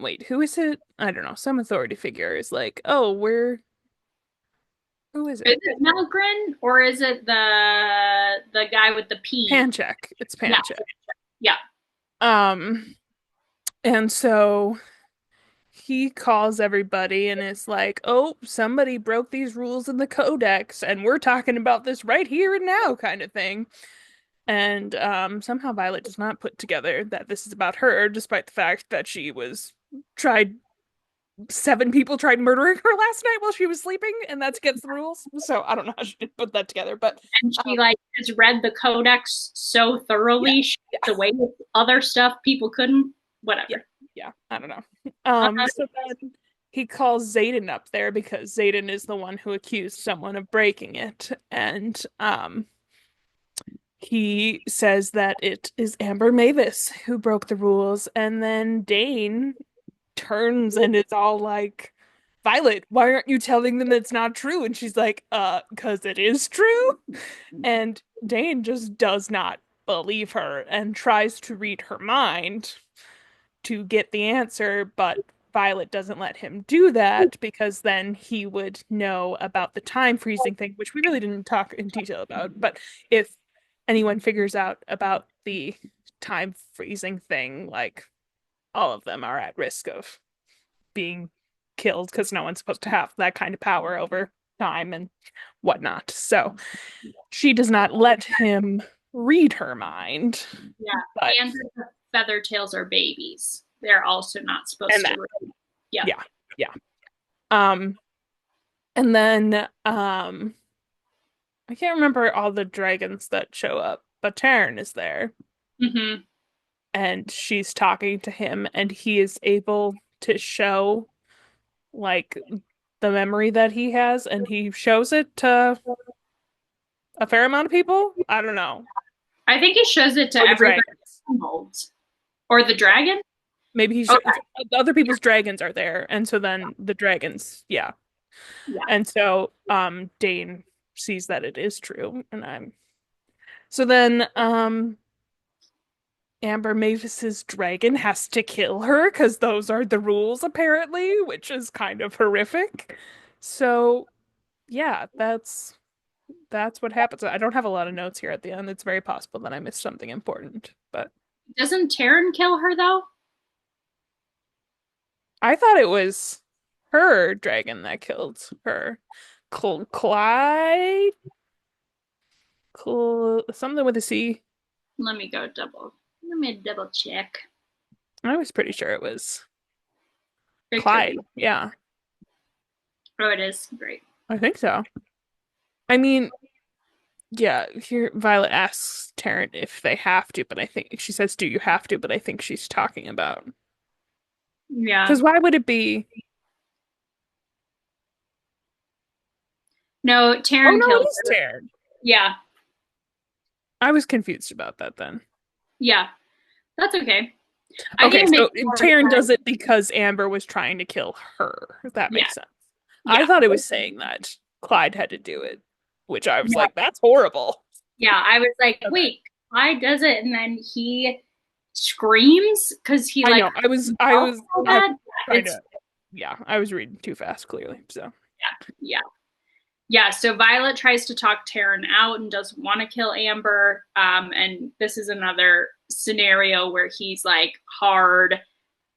wait, who is it? I don't know. Some authority figure is like, oh, who is
Is
it?
it Melgren or is it the guy with the P?
Pancheck. It's
Yeah,
Pancheck.
yeah.
Um, and so he calls everybody and it's like, oh, somebody broke these rules in the codex, and we're talking about this right here and now, kind of thing. And somehow Violet does not put together that this is about her, despite the fact that she was tried 7 people tried murdering her last night while she was sleeping, and that's against the rules. So I don't know how she did put that together, but
And she
um,
like has read the codex so
yeah,
thoroughly, she
yeah,
gets away with other stuff people couldn't.
yeah,
Whatever.
yeah. I don't know.
Uh,
So then he calls Zayden up there because Zayden is the one who accused someone of breaking it, and he says that it is Amber Mavis who broke the rules, and then Dane turns and is all like, Violet, why aren't you telling them it's not true? And she's like, 'cause it is true. And Dane just does not believe her and tries to read her mind to get the answer, but Violet doesn't let him do that because then he would know about the time freezing thing, which we really didn't talk in detail about. But if anyone figures out about the time freezing thing, like all of them are at risk of being killed because no one's supposed to have that kind of power over time and whatnot. So she does not let him read her mind, but
yeah. And the feather tails are babies. They're also not
and
supposed to
that
read. Yep.
yeah, yeah. Um and then I can't remember all the dragons that show up, but Taryn is there
Mm-hmm.
and she's talking to him and he is able to show like the memory that he has and he shows it to a fair amount of people. I don't know.
I think he shows it to
Or the
everybody
dragons.
involved. Or the dragon?
Maybe
Okay.
other people's dragons are there, and so then the dragons, yeah.
Yeah.
And so Dane sees that it is true, and I'm so then Amber Mavis's dragon has to kill her because those are the rules apparently, which is kind of horrific. So yeah, that's what happens. I don't have a lot of notes here at the end. It's very possible that I missed something important, but
Doesn't Taryn kill her though?
I thought it was her dragon that killed her. Clyde? Something with a C.
Let me double check.
I was pretty sure it was
It could
Clyde.
be.
Yeah,
Oh, it is. Great.
I think so. I mean, yeah, here Violet asks Tarrant if they have to, but I think she says, "Do you have to?" But I think she's talking about
Yeah.
because why would it be?
No,
Oh
Taryn
no, it
killed
is
her.
Tarrant.
Yeah.
I was confused about that then.
Yeah. That's okay. I
Okay,
think it makes
so
more
Taryn does
sense.
it because Amber was trying to kill her. That
Yeah.
makes sense. I
Yeah.
thought it was saying that Clyde had to do it, which I was
Yeah.
like, that's horrible.
Yeah. I was like,
Okay.
wait, Clyde does it, and then he screams because he
I
like
know. I
felt
was
so bad.
trying
It's
to, yeah, I was reading too fast, clearly. So,
yeah. Yeah, so Violet tries to talk Taryn out and doesn't want to kill Amber. And this is another scenario where he's like, hard,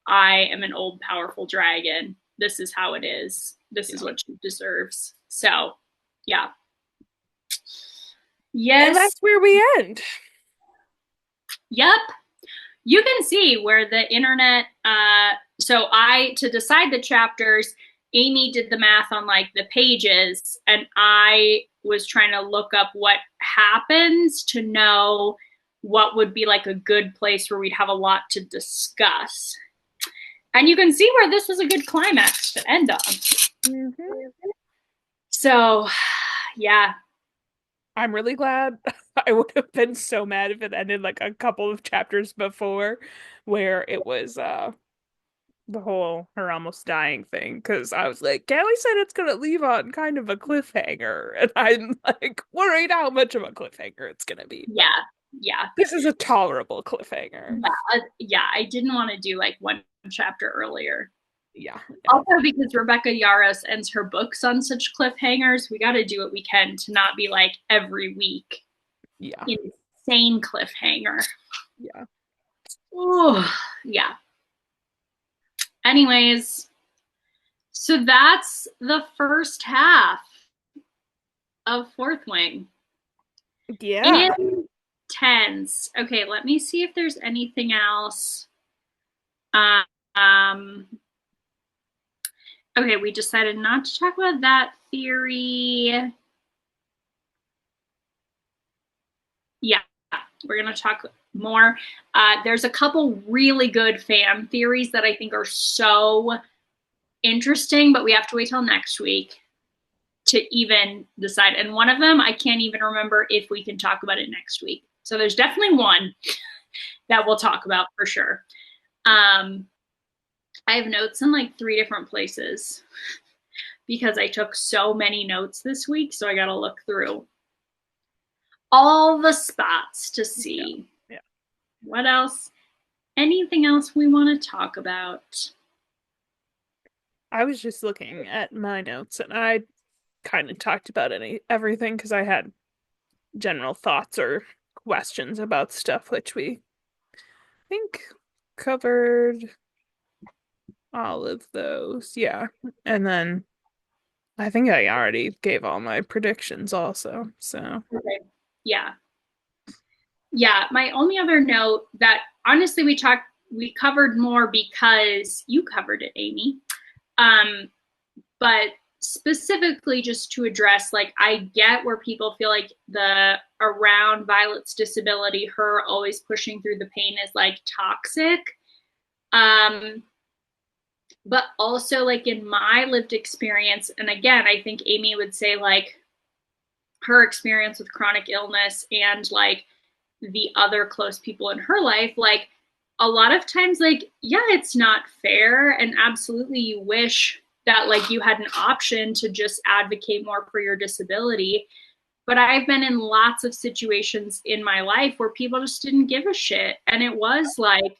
I am an old, powerful dragon. This is how it is. This is
yeah.
what she deserves. So, yeah.
And
Yes.
that's where we end.
Yep. You can see where the internet, so to decide the chapters, Amy did the math on like the pages, and I was trying to look up what happens to know what would be like a good place where we'd have a lot to discuss. And you can see where this was a good climax to end on.
Mhm.
So, yeah.
I'm really glad. I would have been so mad if it ended like a couple of chapters before where it was the whole her almost dying thing because I was like, Kelly said it's gonna leave on kind of a cliffhanger, and I'm like worried how much of a cliffhanger it's gonna be. But
Yeah. Yeah.
this is a tolerable cliffhanger.
Yeah. I didn't want to do like one chapter earlier.
Yeah, yeah,
Also, because Rebecca Yarros ends her books on such cliffhangers, we got to do what we can to not be like every week
yeah,
insane cliffhanger.
yeah.
Oh, yeah. Anyways, so that's the first half of Fourth Wing.
Yeah.
Intense. Okay, let me see if there's anything else. Um, Okay, we decided not to talk about that theory. Yeah, we're going to talk more. There's a couple really good fan theories that I think are so interesting, but we have to wait till next week to even decide. And one of them, I can't even remember if we can talk about it next week. So there's definitely one that we'll talk about for sure. I have notes in like 3 different places because I took so many notes this week. So I got to look through all the spots to see what else, anything else we want to talk about.
I was just looking at my notes and I kind of talked about everything because I had general thoughts or questions about stuff, which we think covered all of those. Yeah. And then I think I already gave all my predictions also. So,
Okay. Yeah. Yeah. My only other note that honestly we covered more because you covered it, Amy. But specifically just to address, like, I get where people feel like the around Violet's disability, her always pushing through the pain is like toxic. But also, like, in my lived experience, and again, I think Amy would say, like, her experience with chronic illness and like the other close people in her life, like, a lot of times, like, yeah, it's not fair, and absolutely you wish that like you had an option to just advocate more for your disability. But I've been in lots of situations in my life where people just didn't give a shit, and it was like,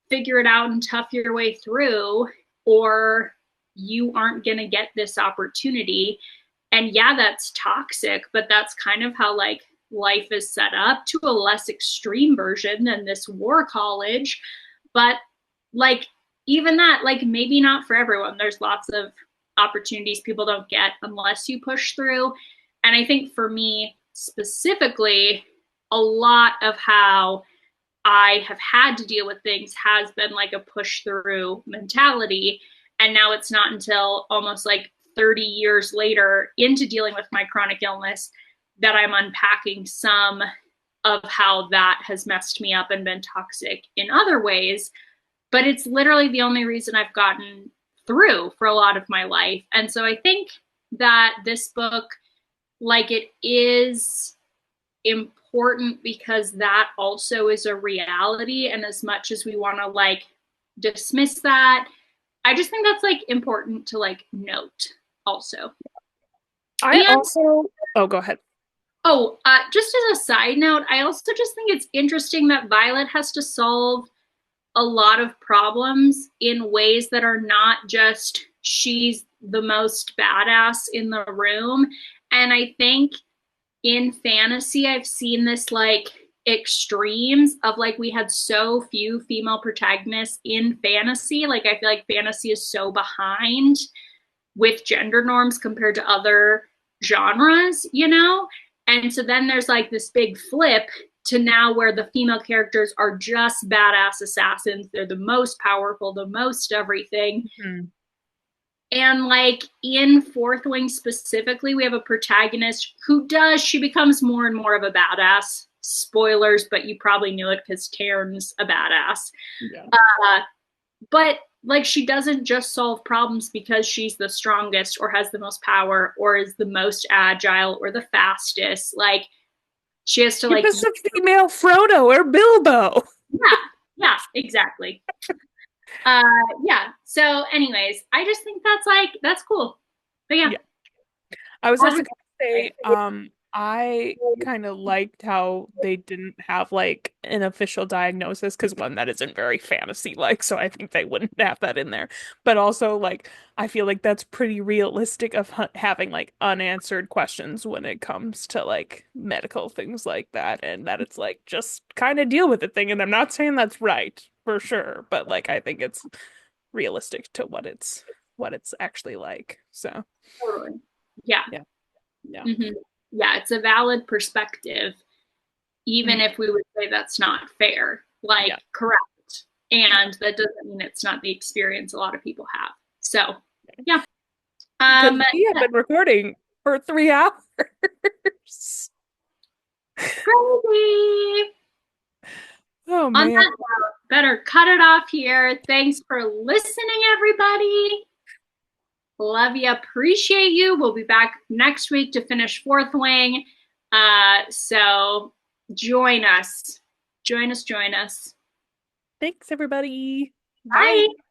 figure it out and tough your way through, or you aren't going to get this opportunity. And yeah, that's toxic, but that's kind of how like life is set up, to a less extreme version than this war college. But like, even that, like, maybe not for everyone. There's lots of opportunities people don't get unless you push through. And I think for me specifically, a lot of how I have had to deal with things has been like a push through mentality. And now it's not until almost like 30 years later into dealing with my chronic illness that I'm unpacking some of how that has messed me up and been toxic in other ways. But it's literally the only reason I've gotten through for a lot of my life. And so I think that this book, like, it is important because that also is a reality. And as much as we want to like dismiss that, I just think that's like important to like note also.
I
And
also, oh, go ahead.
just as a side note, I also just think it's interesting that Violet has to solve a lot of problems in ways that are not just she's the most badass in the room. And I think in fantasy, I've seen this like extremes of like, we had so few female protagonists in fantasy. Like, I feel like fantasy is so behind with gender norms compared to other genres, you know? And so then there's like this big flip to now where the female characters are just badass assassins. They're the most powerful, the most everything.
Mm-hmm.
And like in Fourth Wing specifically, we have a protagonist who she becomes more and more of a badass. Spoilers, but you probably knew it because Taryn's a badass.
Yeah.
But like, she doesn't just solve problems because she's the strongest or has the most power or is the most agile or the fastest. Like, she has to like,
Give us a female Frodo or Bilbo.
yeah, exactly. Yeah. So, anyways, I just think that's like, that's cool. But yeah.
I was also gonna say, I kind of liked how they didn't have like an official diagnosis because one, that isn't very fantasy-like, so I think they wouldn't have that in there. But also, like, I feel like that's pretty realistic of having like unanswered questions when it comes to like medical things like that, and that it's like just kind of deal with the thing. And I'm not saying that's right for sure, but like I think it's realistic to what it's actually like. So,
Totally. Yeah.
yeah. Yeah.
Mm-hmm. Yeah, it's a valid perspective, even if we would say that's not fair. Like,
Yeah.
correct. And that doesn't mean it's not the experience a lot of people have. So, Yeah.
Because we have been recording for 3 hours.
Crazy.
Oh
On
man.
that note, better cut it off here. Thanks for listening, everybody. Love you. Appreciate you. We'll be back next week to finish Fourth Wing. So join us. Join us.
Thanks, everybody. Bye.
Bye.